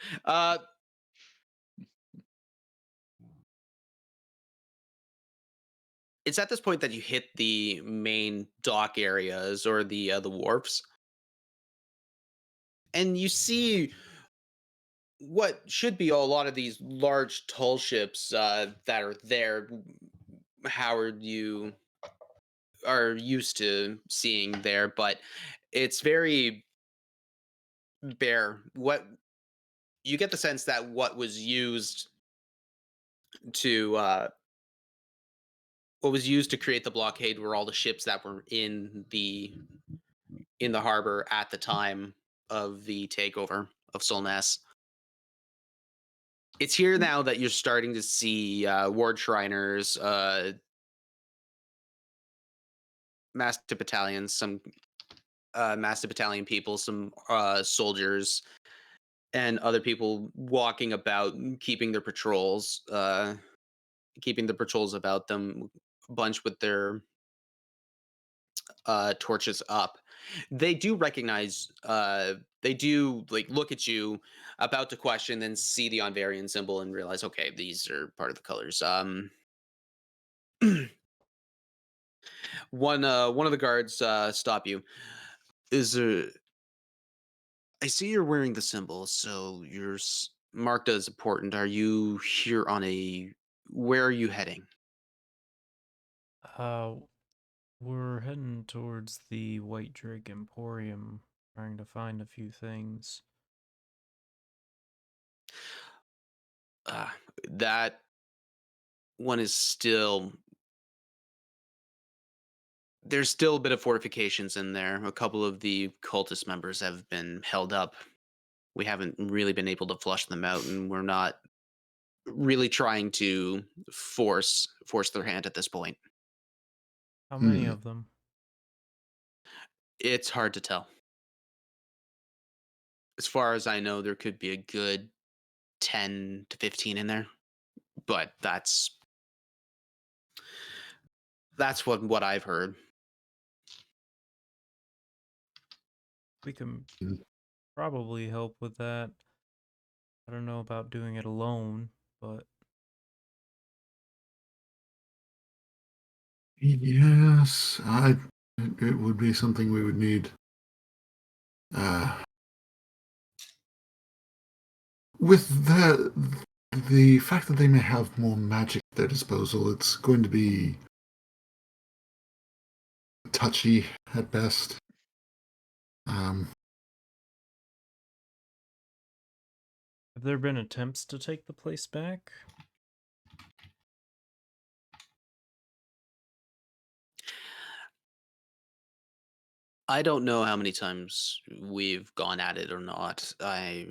Speaker 3: It's at this point that you hit the main dock areas or the wharfs, and you see what should be a lot of these large tall ships that are there. Howard, you are used to seeing there, but it's very bare. What you get the sense that to what was used to create the blockade were all the ships that were in the harbor at the time of the takeover of Solness. It's here now that you're starting to see ward shriners, master battalions, some master battalion people, some soldiers, and other people walking about, keeping the patrols about them, a bunch with their torches up. They do recognize, they do like look at you, about to question, then see the Onvarian symbol and realize, okay, these are part of the colors. One of the guards stop you. Is there? I see you're wearing the symbol, so you're marked as important. Are you here on a? Where are you heading?
Speaker 2: We're heading towards the White Drake Emporium, trying to find a few things.
Speaker 3: That one is still. There's still a bit of fortifications in there. A couple of the cultist members have been held up. We haven't really been able to flush them out, and we're not really trying to force their hand at this point.
Speaker 2: How many of them?
Speaker 3: It's hard to tell. As far as I know, there could be a good 10 to 15 in there, but that's what I've heard.
Speaker 2: We can
Speaker 6: Mm.
Speaker 2: probably help with that. I don't know about doing it alone, but
Speaker 6: Yes, it would be something we would need. With the fact that they may have more magic at their disposal, it's going to be touchy at best.
Speaker 2: have there been attempts to take the place back?
Speaker 3: I don't know how many times we've gone at it or not. I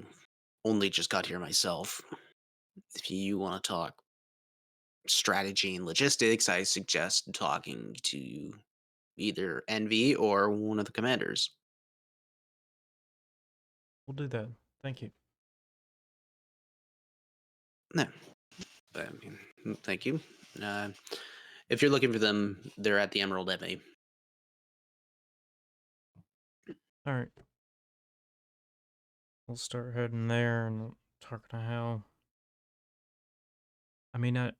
Speaker 3: only just got here myself. If you want to talk strategy and logistics, I suggest talking to either Envy or one of the commanders.
Speaker 2: We'll do that. Thank you.
Speaker 3: No, I mean, thank you. If you're looking for them, they're at the Emerald Abbey.
Speaker 2: All right. We'll start heading there and talk to Hal. I mean,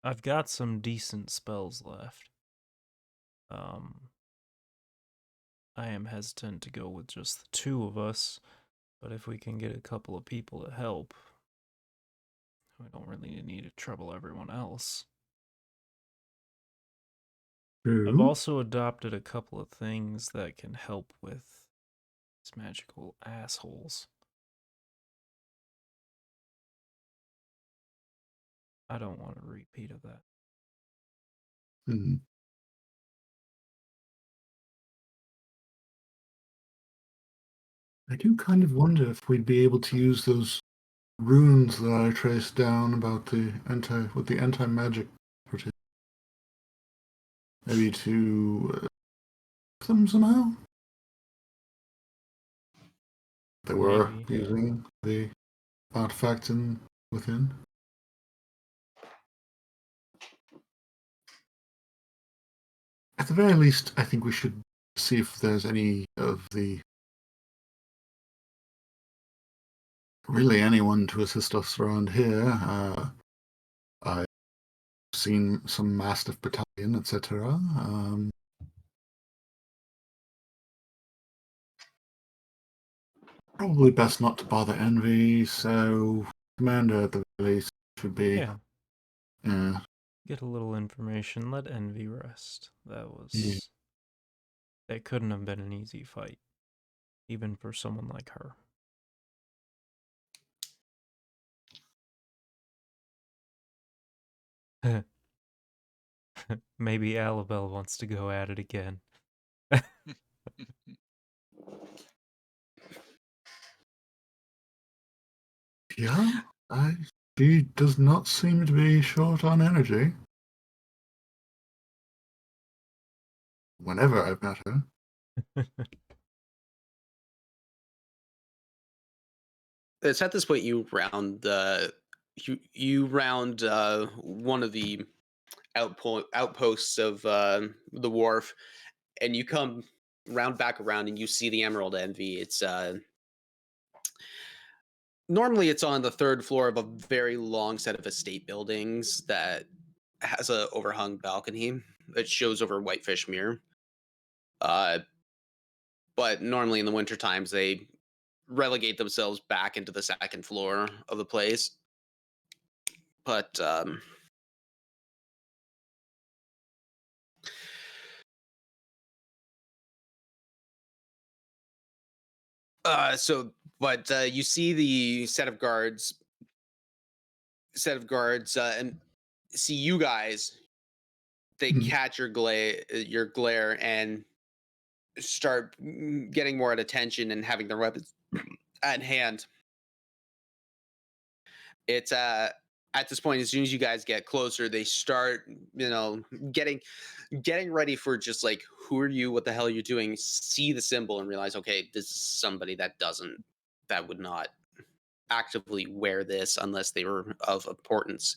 Speaker 2: I've got some decent spells left. I am hesitant to go with just the two of us, but if we can get a couple of people to help, we don't really need to trouble everyone else. I've
Speaker 6: True.
Speaker 2: also adopted a couple of things that can help with these magical assholes. I don't want a repeat of that.
Speaker 6: Hmm. I do kind of wonder if we'd be able to use those runes that I traced down about the anti-magic property. Maybe to them somehow. They were
Speaker 2: Maybe.
Speaker 6: using the artifact within. At the very least, I think we should see if there's any of the really anyone to assist us around here. I've seen some Mastiff Battalion, etc. Probably best not to bother Envy, so Commander at the very least should be.
Speaker 2: Yeah. Get a little information, let Envy rest. That couldn't have been an easy fight, even for someone like her. Maybe Alabel wants to go at it again.
Speaker 6: Yeah, she does not seem to be short on energy. Whenever I've met her.
Speaker 3: It's at this point you round one of the outposts of the wharf, and you come round back around, and you see the Emerald Envy. It's normally it's on the third floor of a very long set of estate buildings that has a overhung balcony that shows over Whitefish Mere. But normally in the winter times they relegate themselves back into the second floor of the place. But you see the set of guards and see you guys. They catch your glare and start getting more at attention and having their weapons at hand. It's at this point, as soon as you guys get closer, they start, getting ready for just like, who are you? What the hell are you doing? See the symbol and realize, okay, this is somebody that would not actively wear this unless they were of importance.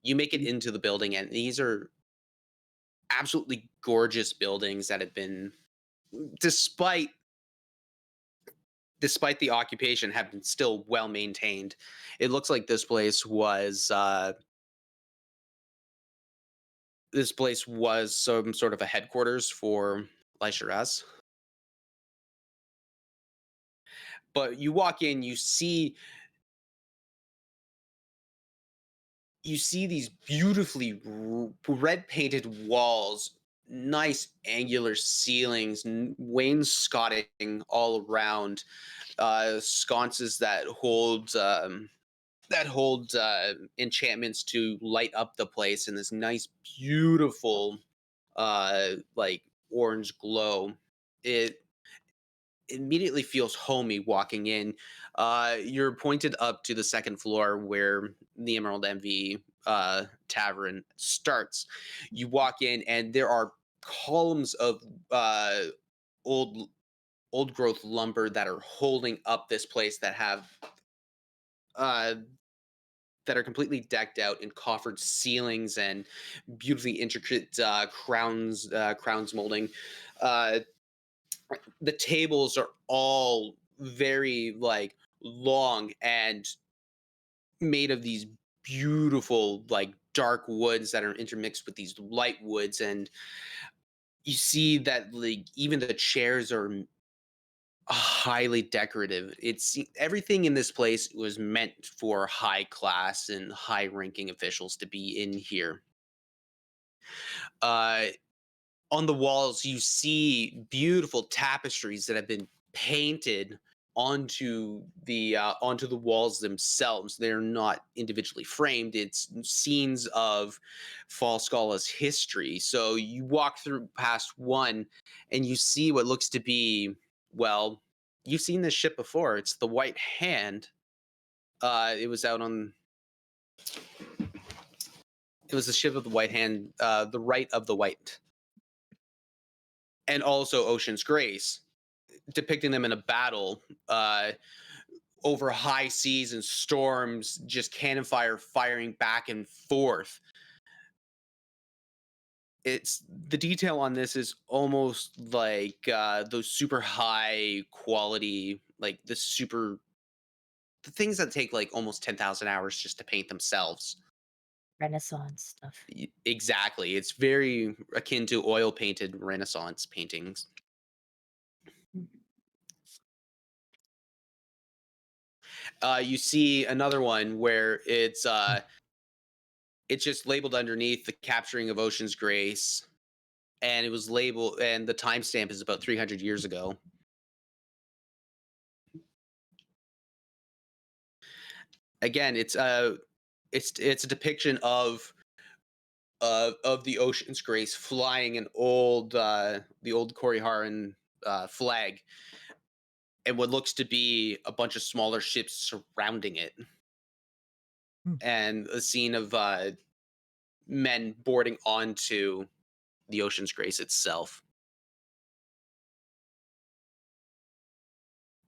Speaker 3: You make it into the building, and these are absolutely gorgeous buildings that have been, despite the occupation, have been still well maintained. It looks like this place was some sort of a headquarters for Lyshras. But you walk in, you see these beautifully red painted walls, nice angular ceilings, wainscoting all around, sconces that hold enchantments to light up the place in this nice, beautiful, like orange glow. It immediately feels homey walking in. You're pointed up to the second floor where the Emerald Envy Tavern starts. You walk in, and there are columns of old growth lumber that are holding up this place that have that are completely decked out in coffered ceilings and beautifully intricate crowns molding. The tables are all very like long and made of these beautiful, like dark woods that are intermixed with these light woods, and you see that like even the chairs are highly decorative. It's everything in this place was meant for high class and high ranking officials to be in here. Uh, on the walls, you see beautiful tapestries that have been painted onto the walls themselves. They're not individually framed. It's scenes of Falskalla's history. So you walk through past one, and you see what looks to be, well, you've seen this ship before. It's the White Hand. It was out on. It was the ship of the White Hand, the Right of the White, and also Ocean's Grace, depicting them in a battle over high seas and storms, just cannon fire firing back and forth. It's the detail on this is almost like those super high quality, like the things that take like almost 10,000 hours just to paint themselves.
Speaker 5: Renaissance stuff.
Speaker 3: Exactly. It's very akin to oil painted Renaissance paintings. You see another one where it's just labeled underneath the capturing of Ocean's Grace, and it was labeled, and the timestamp is about 300 years ago. Again, it's a depiction of the Ocean's Grace flying an the old Koriharen flag, and what looks to be a bunch of smaller ships surrounding it, and a scene of men boarding onto the Ocean's Grace itself.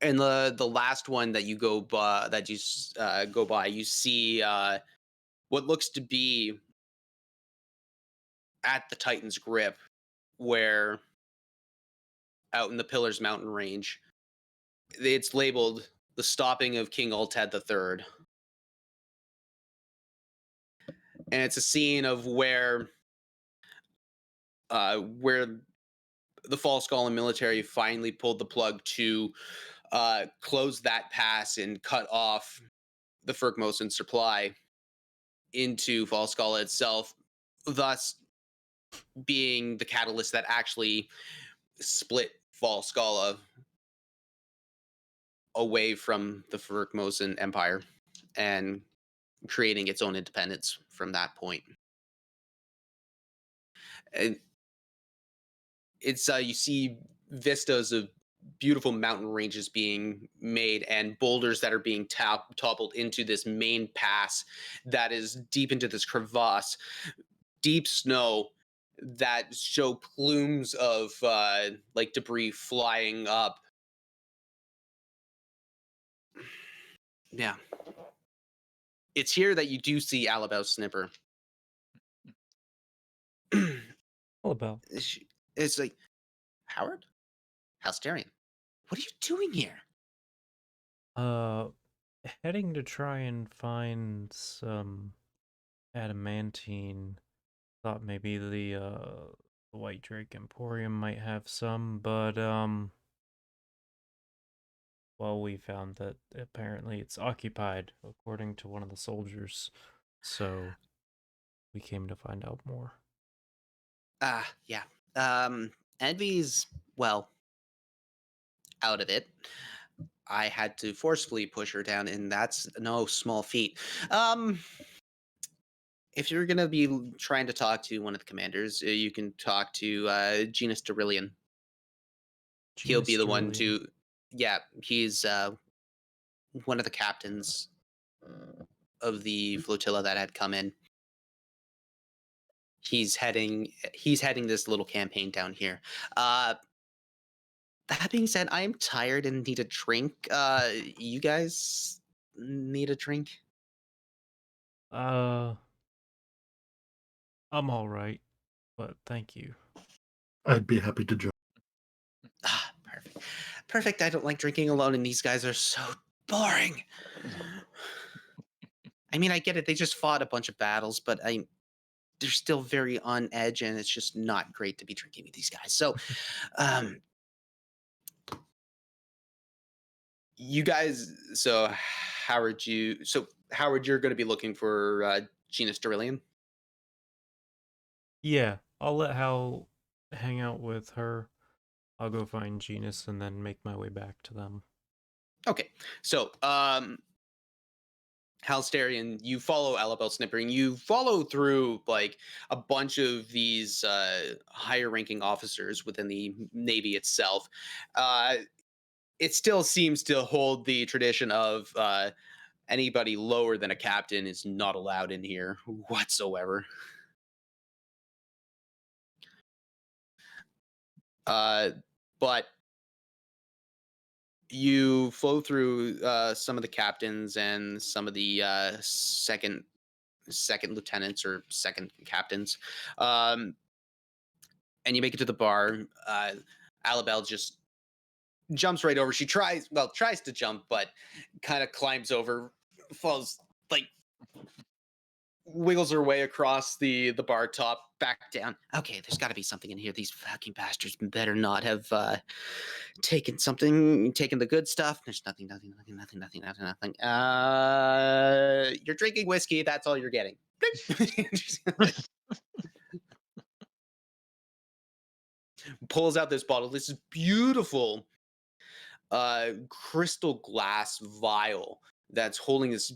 Speaker 3: And the last one that you go by, you see what looks to be at the Titan's Grip, where out in the Pillars mountain range, it's labeled the stopping of King Altad III. And it's a scene of where the Falskallan military finally pulled the plug to close that pass and cut off the Firkmosen supply into Falskalla itself, thus being the catalyst that actually split Falskalla away from the Firkmosen Empire and creating its own independence from that point. And it's you see vistas of beautiful mountain ranges being made and boulders that are being toppled into this main pass that is deep into this crevasse, deep snow that show plumes of like debris flying up. Yeah. It's here that you do see Alabel Snipper.
Speaker 2: Alabel.
Speaker 3: It's like, Howard? Halsterian, what are you doing here?
Speaker 2: Heading to try and find some adamantine. Thought maybe the White Drake Emporium might have some, but well, we found that apparently it's occupied, according to one of the soldiers. So we came to find out more.
Speaker 3: Yeah. Envy's, well, out of it. I had to forcefully push her down, and that's no small feat. If you're gonna be trying to talk to one of the commanders, you can talk to Genus Derillion. He'll be the one to, yeah, he's one of the captains of the flotilla that had come in. He's heading this little campaign down here. That being said, I am tired and need a drink. You guys need a drink?
Speaker 2: I'm all right, but thank you.
Speaker 6: I'd be happy to join.
Speaker 3: Perfect. Perfect. I don't like drinking alone, and these guys are so boring. I mean, I get it. They just fought a bunch of battles, but they're still very on edge, and it's just not great to be drinking with these guys. So, um, you guys. So, Howard, you're going to be looking for Gina Sterilian.
Speaker 2: Yeah, I'll let Hal hang out with her. I'll go find Genus and then make my way back to them.
Speaker 3: Okay, so Halsterian, you follow Alabel Snippering. You follow through like a bunch of these higher ranking officers within the Navy itself. It still seems to hold the tradition of anybody lower than a captain is not allowed in here whatsoever. But you flow through some of the captains and some of the second lieutenants or second captains, and you make it to the bar. Alabel just jumps right over. She tries to jump, but kind of climbs over, falls, like wiggles her way across the bar top, back down. Okay, there's got to be something in here. These fucking bastards better not have taken the good stuff. There's nothing. You're drinking whiskey. That's all you're getting. Pulls out this bottle. This is beautiful crystal glass vial that's holding this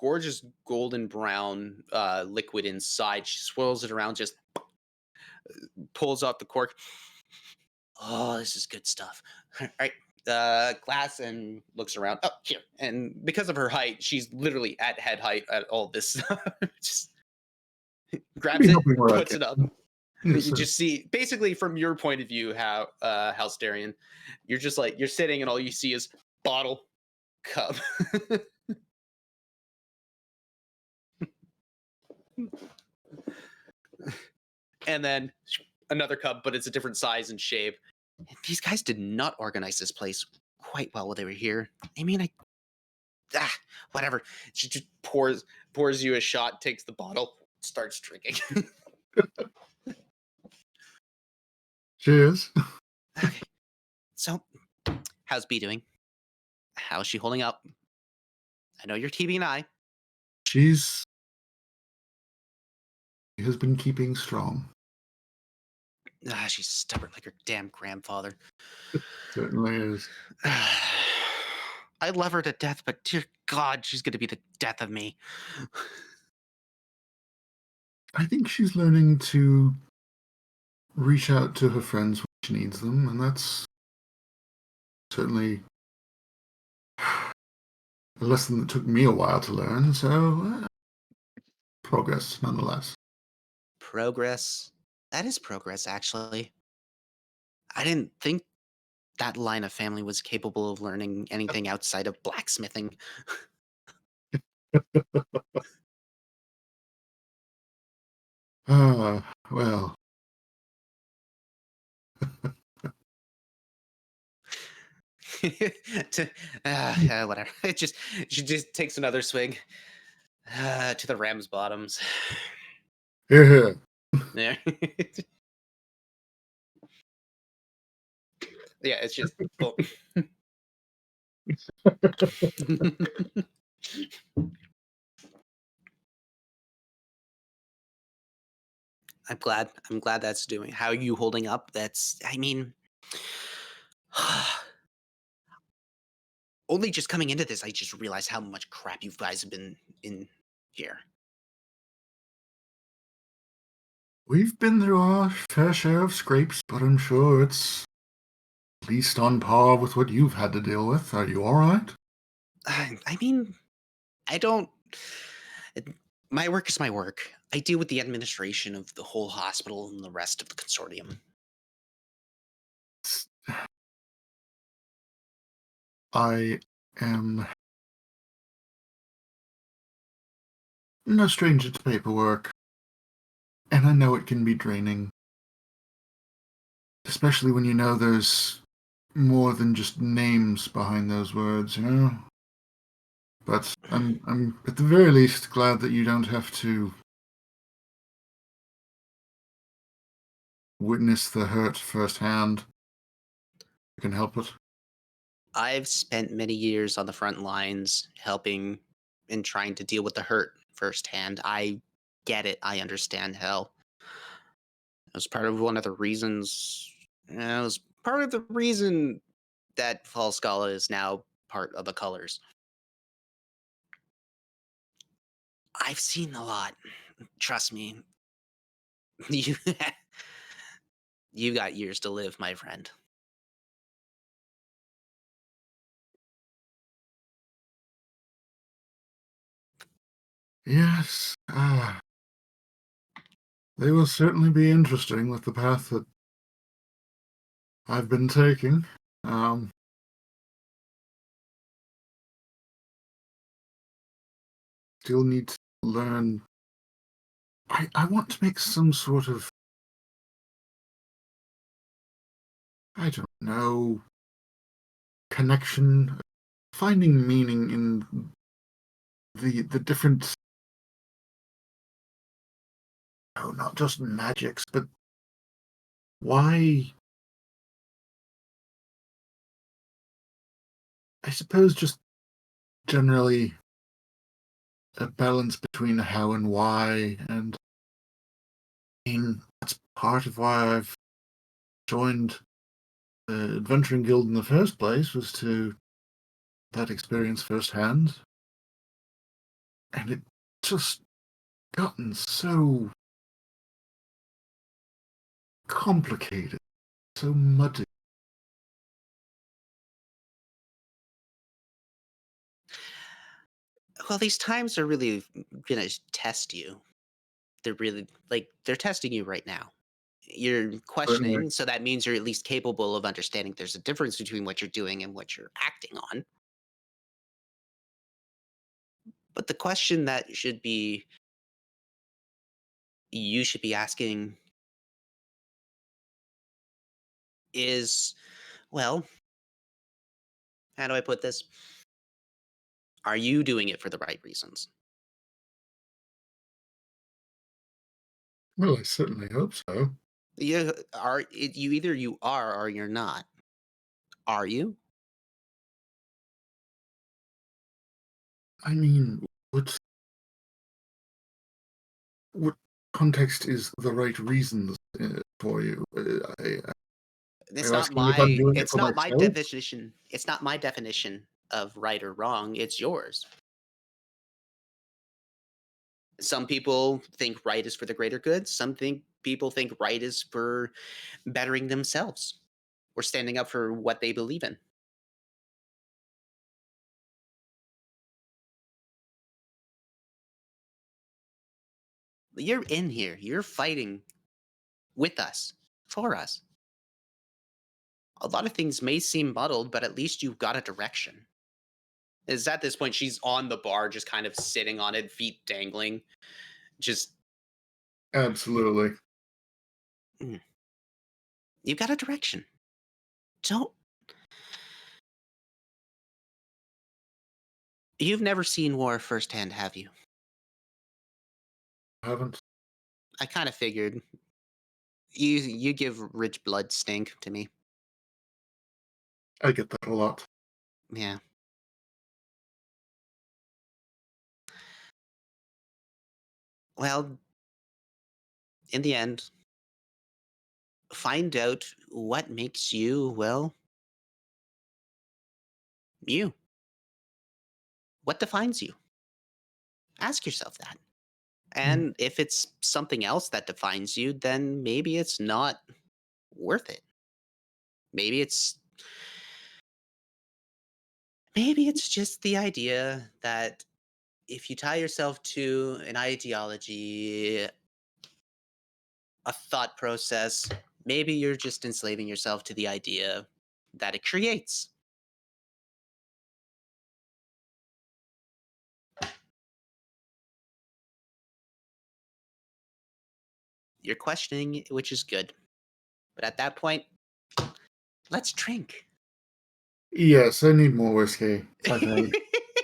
Speaker 3: gorgeous golden brown liquid inside. She swirls it around, just pulls out the cork. Oh, this is good stuff. All right. Glass, and looks around. Oh, here. And because of her height, she's literally at head height at all this stuff. Just grabs it, puts it up. You just see, basically from your point of view, how Halsterian, you're just like, you're sitting and all you see is bottle, cup. And then another cup, but it's a different size and shape. These guys did not organize this place quite well while they were here. I mean, whatever. She just pours you a shot, takes the bottle, starts drinking.
Speaker 6: Cheers.
Speaker 3: Okay. So, how's B doing? How's she holding up? I know you're TB and I.
Speaker 6: She has been keeping strong.
Speaker 3: She's stubborn like her damn grandfather.
Speaker 6: Certainly is.
Speaker 3: I love her to death, but dear God, she's going to be the death of me.
Speaker 6: I think she's learning to reach out to her friends when she needs them, and that's certainly a lesson that took me a while to learn, so progress nonetheless.
Speaker 3: Progress? That is progress, actually. I didn't think that line of family was capable of learning anything outside of blacksmithing.
Speaker 6: Well.
Speaker 3: Whatever. She just takes another swig to the Rams bottoms.
Speaker 6: Yeah.
Speaker 3: Yeah. Yeah, it's just. Well. I'm glad that's doing. How are you holding up? I mean, only just coming into this, I just realized how much crap you guys have been in here.
Speaker 6: We've been through our fair share of scrapes, but I'm sure it's at least on par with what you've had to deal with. Are you all right?
Speaker 3: I mean, I don't. My work is my work. I deal with the administration of the whole hospital and the rest of the consortium.
Speaker 6: I am no stranger to paperwork, and I know it can be draining. Especially when you know there's more than just names behind those words, you know? But I'm at the very least glad that you don't have to witness the hurt firsthand. You can help it.
Speaker 3: I've spent many years on the front lines helping and trying to deal with the hurt firsthand. I get it. I understand hell. It was part of one of the reasons. It was part of the reason that Falskallan is now part of the Colors. I've seen a lot. Trust me. You, you got years to live, my friend.
Speaker 6: Yes. They will certainly be interesting with the path that I've been taking. Still need to learn. I want to make some sort of, I don't know, connection, finding meaning in the different, oh, not just magics, but why, I suppose just generally a balance between how and why, and I mean, that's part of why I've joined the Adventuring Guild in the first place, was to that experience firsthand. And it just gotten so complicated, so muddy.
Speaker 3: Well, these times are really gonna test you. They're testing you right now. You're questioning, so that means you're at least capable of understanding there's a difference between what you're doing and what you're acting on. But the question that you should be asking is, well, how do I put this? Are you doing it for the right reasons?
Speaker 6: Well, I certainly hope so.
Speaker 3: You either you are or you're not. Are you?
Speaker 6: I mean, what context is the right reasons for you?
Speaker 3: It's
Speaker 6: Are you
Speaker 3: not
Speaker 6: asking if I'm
Speaker 3: my
Speaker 6: doing it
Speaker 3: it's
Speaker 6: for
Speaker 3: not my
Speaker 6: myself?
Speaker 3: definition. It's not my definition of right or wrong. It's yours. Some people think right is for the greater good. People think right is for bettering themselves or standing up for what they believe in. You're in here. You're fighting with us, for us. A lot of things may seem muddled, but at least you've got a direction. Is at this point she's on the bar, just kind of sitting on it, feet dangling. Just
Speaker 6: Absolutely.
Speaker 3: you've got a direction. Don't. You've never seen war firsthand, have you?
Speaker 6: I haven't.
Speaker 3: I kind of figured. You give rich blood stink to me.
Speaker 6: I get that a lot.
Speaker 3: Yeah. Well, in the end, find out what makes you, well, you. What defines you? Ask yourself that. And if it's something else that defines you, then maybe it's not worth it. Maybe it's just the idea that if you tie yourself to an ideology, a thought process, maybe you're just enslaving yourself to the idea that it creates. You're questioning, which is good. But at that point, let's drink.
Speaker 6: Yes, I need more whiskey, I think.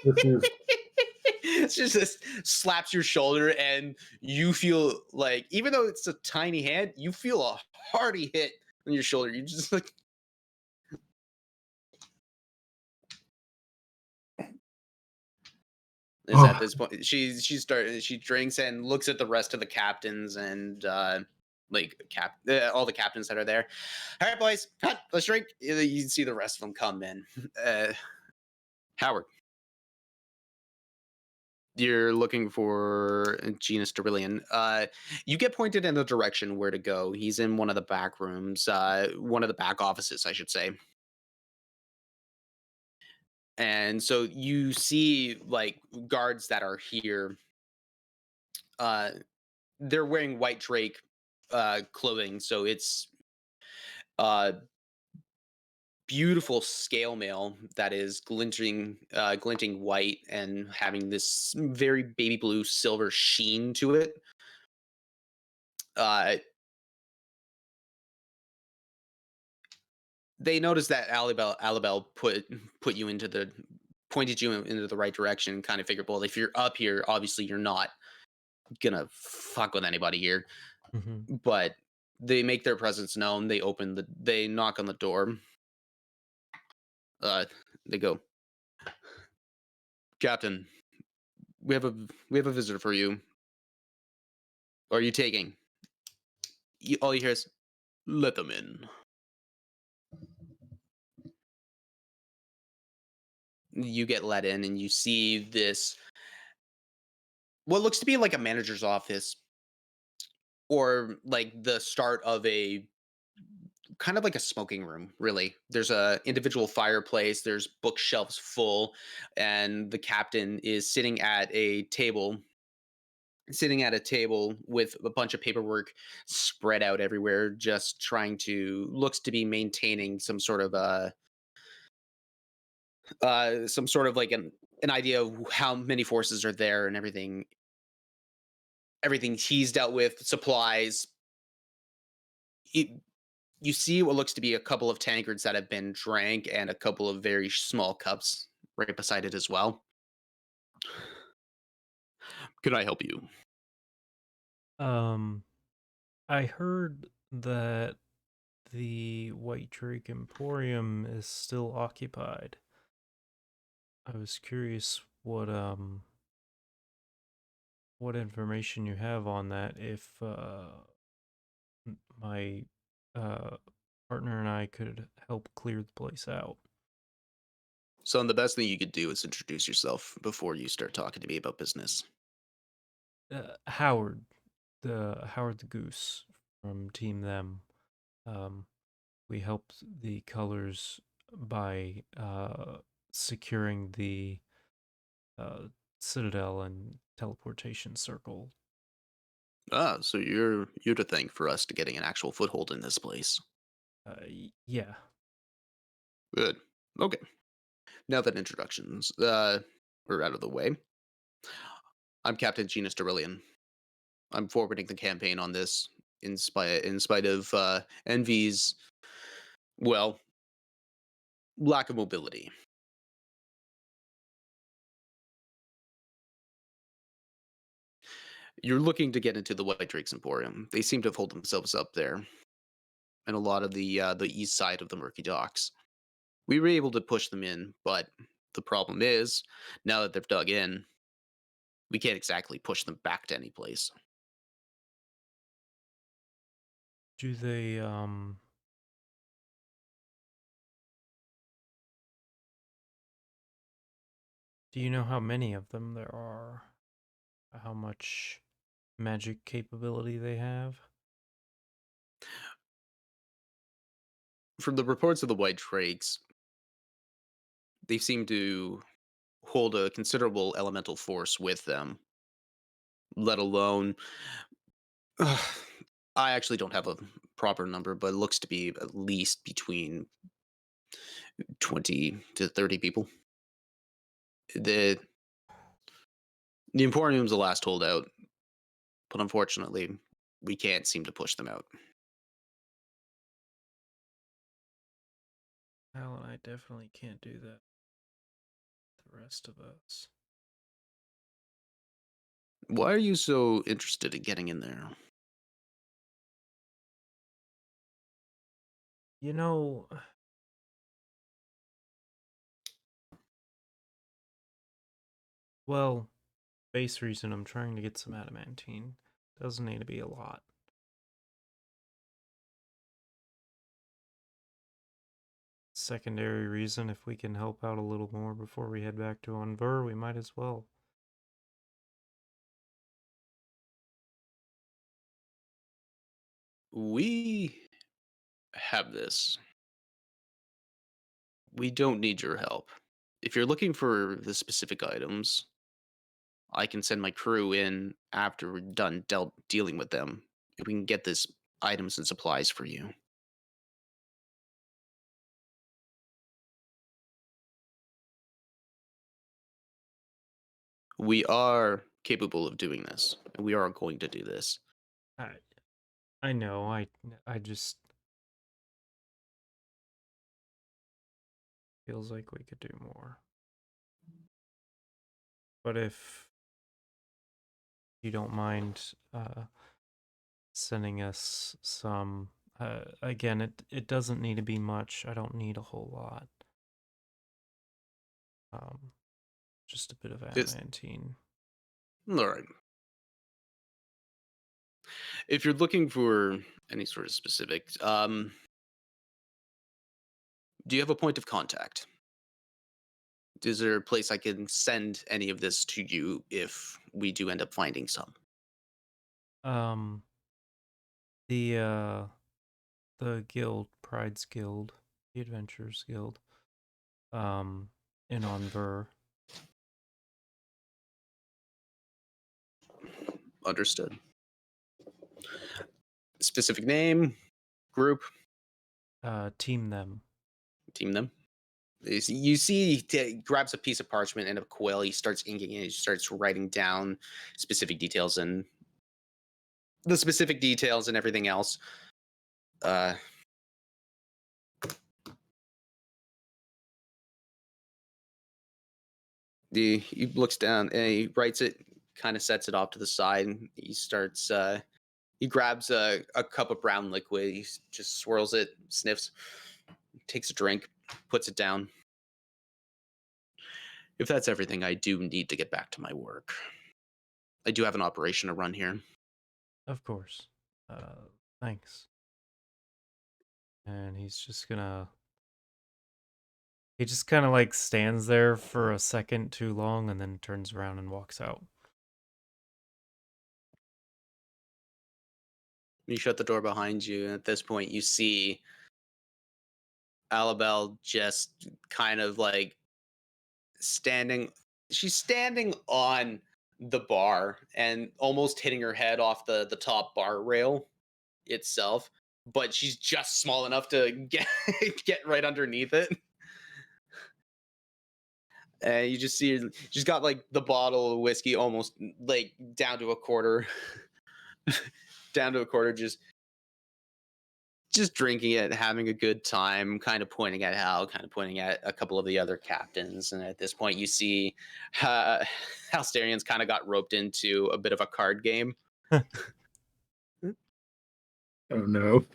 Speaker 3: It's just slaps your shoulder, and you feel like, even though it's a tiny hand, you feel a hearty hit on your shoulder. You just like. Is at this point she drinks and looks at the rest of the captains and all the captains that are there. All right, boys, cut. Let's drink. You see the rest of them come in. Howard, you're looking for Genus Derillion. You get pointed in the direction where to go. He's in one of the back rooms, one of the back offices, I should say. And so you see like guards that are here. They're wearing white drake clothing, so it's beautiful scale mail that is glinting white and having this very baby blue silver sheen to it. They noticed that Alibel pointed you into the right direction, kind of figured, well, if you're up here, obviously you're not gonna fuck with anybody here.
Speaker 2: Mm-hmm.
Speaker 3: But they make their presence known. They knock on the door. They go, Captain, we have a visitor for you. Or are you taking? All you hear is, let them in. You get let in, and you see this, what looks to be like a manager's office, or like the start of a kind of like a smoking room, really. There's a individual fireplace, there's bookshelves full, and the captain is sitting at a table with a bunch of paperwork spread out everywhere, just looks to be maintaining some sort of like an idea of how many forces are there and everything he's dealt with, supplies. You see what looks to be a couple of tankards that have been drank and a couple of very small cups right beside it as well. Could I help you?
Speaker 2: I heard that the White Drake Emporium is still occupied. I was curious what information you have on that, if my partner and I could help clear the place out.
Speaker 3: So the best thing you could do is introduce yourself before you start talking to me about business.
Speaker 2: Howard the Goose from Team Them. We helped the colors by securing the Citadel and teleportation circle.
Speaker 3: So you're to thank for us to getting an actual foothold in this place.
Speaker 2: Yeah.
Speaker 3: Good. Okay. Now that introductions are out of the way, I'm Captain Genus Derillion. I'm forwarding the campaign on this in spite of Envy's, well, lack of mobility. You're looking to get into the White Drake's Emporium. They seem to have holed themselves up there, and a lot of the east side of the Murky Docks. We were able to push them in, but the problem is, now that they've dug in, we can't exactly push them back to any place.
Speaker 2: Do they do you know how many of them there are? How much magic capability they have?
Speaker 3: From the reports of the White Drakes, they seem to hold a considerable elemental force with them, let alone I actually don't have a proper number, but it looks to be at least between 20 to 30 people. The Emporium's the last holdout, but unfortunately, we can't seem to push them out.
Speaker 2: Well, I definitely can't do that. the rest of us.
Speaker 3: Why are you so interested in getting in there?
Speaker 2: You know, well, base reason I'm trying to get some adamantine. Doesn't need to be a lot. Secondary reason, if we can help out a little more before we head back to Unver, we might as well.
Speaker 3: We have this. We don't need your help. If you're looking for the specific items, I can send my crew in after we're done dealing with them. And we can get this items and supplies for you. We are capable of doing this, and we are going to do this.
Speaker 2: I know, I just feels like we could do more. But if you don't mind sending us some, again, it doesn't need to be much. I don't need a whole lot. Just a bit of adamantine.
Speaker 3: All right. If you're looking for any sort of specifics, do you have a point of contact? Is there a place I can send any of this to you if we do end up finding some?
Speaker 2: The guild, Pride's Guild, the Adventurers Guild, in Onver.
Speaker 3: Understood. Specific name, group,
Speaker 2: Team them.
Speaker 3: team them. You see, he grabs a piece of parchment and a quill. He starts inking it. He starts writing down specific details and everything else. He looks down and he writes it, kind of sets it off to the side, and he starts. He grabs a cup of brown liquid. He just swirls it, sniffs, takes a drink, puts it down. If that's everything, I do need to get back to my work. I do have an operation to run here.
Speaker 2: Of course. Thanks. And he's just gonna... He just kind of like stands there for a second too long and then turns around and walks out.
Speaker 3: You shut the door behind you, and at this point, you see Alabelle just kind of like standing. She's standing on the bar and almost hitting her head off the top bar rail itself, but she's just small enough to get right underneath it. And you just see she's got like the bottle of whiskey almost like down to a quarter, just drinking it, having a good time, kind of pointing at Hal, kind of pointing at a couple of the other captains. And at this point, you see Halsterian's kind of got roped into a bit of a card game.
Speaker 6: Oh no.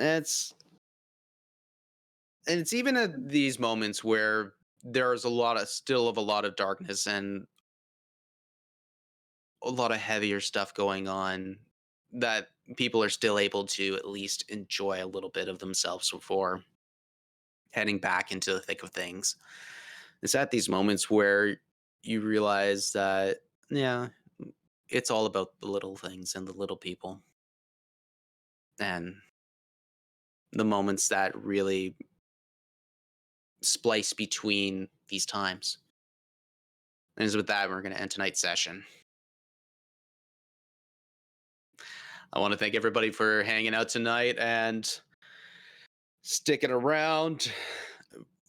Speaker 3: It's even at these moments where there's a lot of darkness and a lot of heavier stuff going on, that people are still able to at least enjoy a little bit of themselves before heading back into the thick of things. It's at these moments where you realize that, yeah, it's all about the little things and the little people. And the moments that really splice between these times. And with that, we're going to end tonight's session. I want to thank everybody for hanging out tonight and sticking around.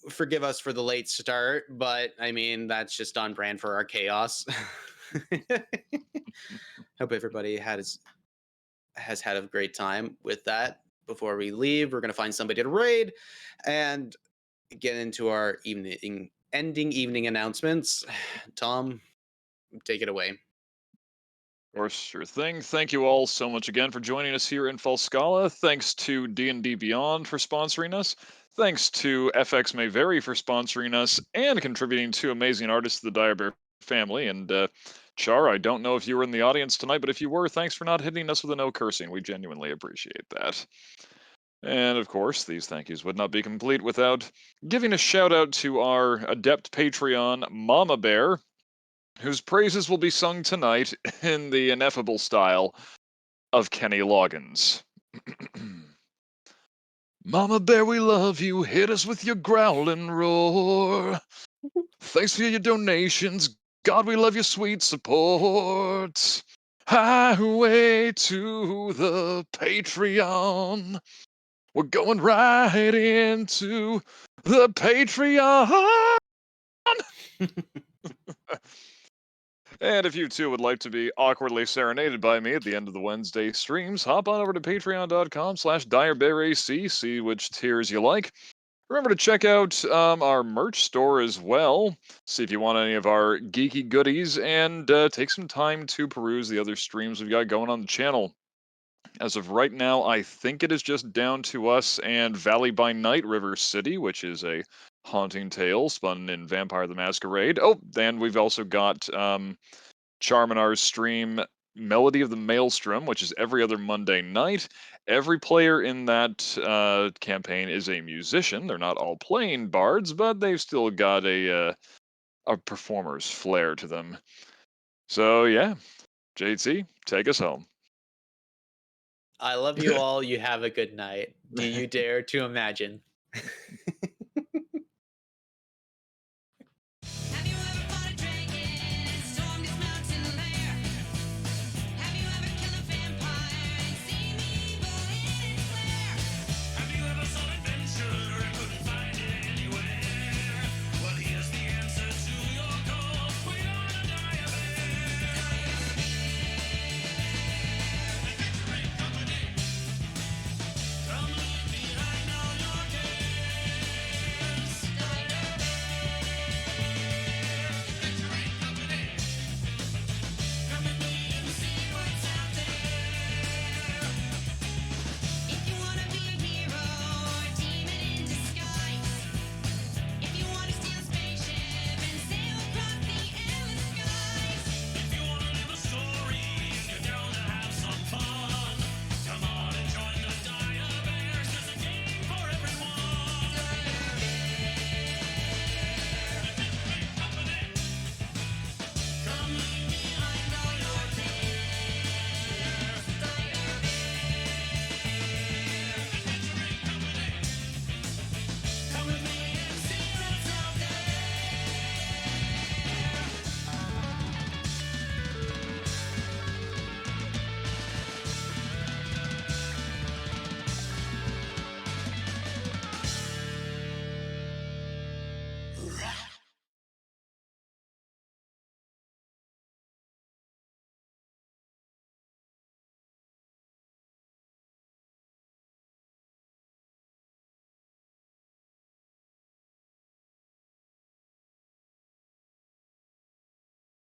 Speaker 3: Forgive us for the late start, but I mean, that's just on brand for our chaos. Hope everybody has had a great time with that. before we leave, we're gonna find somebody to raid and get into our ending evening announcements. Tom, take it away.
Speaker 1: Of course, sure thing. Thank you all so much again for joining us here in Falscala. Thanks to D&D Beyond for sponsoring us. Thanks to FX May Vary for sponsoring us and contributing to amazing artists of the Dire Bear family. And Char, I don't know if you were in the audience tonight, but if you were, thanks for not hitting us with a no cursing. We genuinely appreciate that. And of course, these thank yous would not be complete without giving a shout out to our adept Patreon, Mama Bear, whose praises will be sung tonight in the ineffable style of Kenny Loggins. Mama Bear, we love you. Hit us with your growling roar. Thanks for your donations. God, we love your sweet support. Highway to the Patreon. We're going right into the Patreon. And if you too would like to be awkwardly serenaded by me at the end of the Wednesday streams, hop on over to patreon.com/direbearac, see which tiers you like. Remember to check out our merch store as well. See if you want any of our geeky goodies, and take some time to peruse the other streams we've got going on the channel. As of right now, I think it is just down to us and Valley by Night River City, which is a haunting tale spun in Vampire the Masquerade. Oh, and we've also got Charminar's stream Melody of the Maelstrom, which is every other Monday night. Every player in that campaign is a musician. They're not all playing bards, but they've still got a performer's flair to them. So yeah, JT, take us home.
Speaker 3: I love you all. You have a good night. Do you dare to imagine?
Speaker 9: Have you ever fought a dragon and stormed its mountain lair? Have you ever killed a vampire and seen the evil in its lair? Have you ever sought adventure and couldn't find it anywhere? Well, here's the answer to your call. We are the Dire Adventuring Company. Come leave behind all your cares. Adventuring Company. Come with me and see what's out there. If you wanna be a hero or a demon in disguise, if you wanna steal a spaceship and sail across the endless skies, if you wanna live a story and you're down to have some fun, come on and join the Dire Bears. There's a game for everyone. Adventuring Company. Come leave behind all your cares. Adventuring Company. Come with me and see what's out there.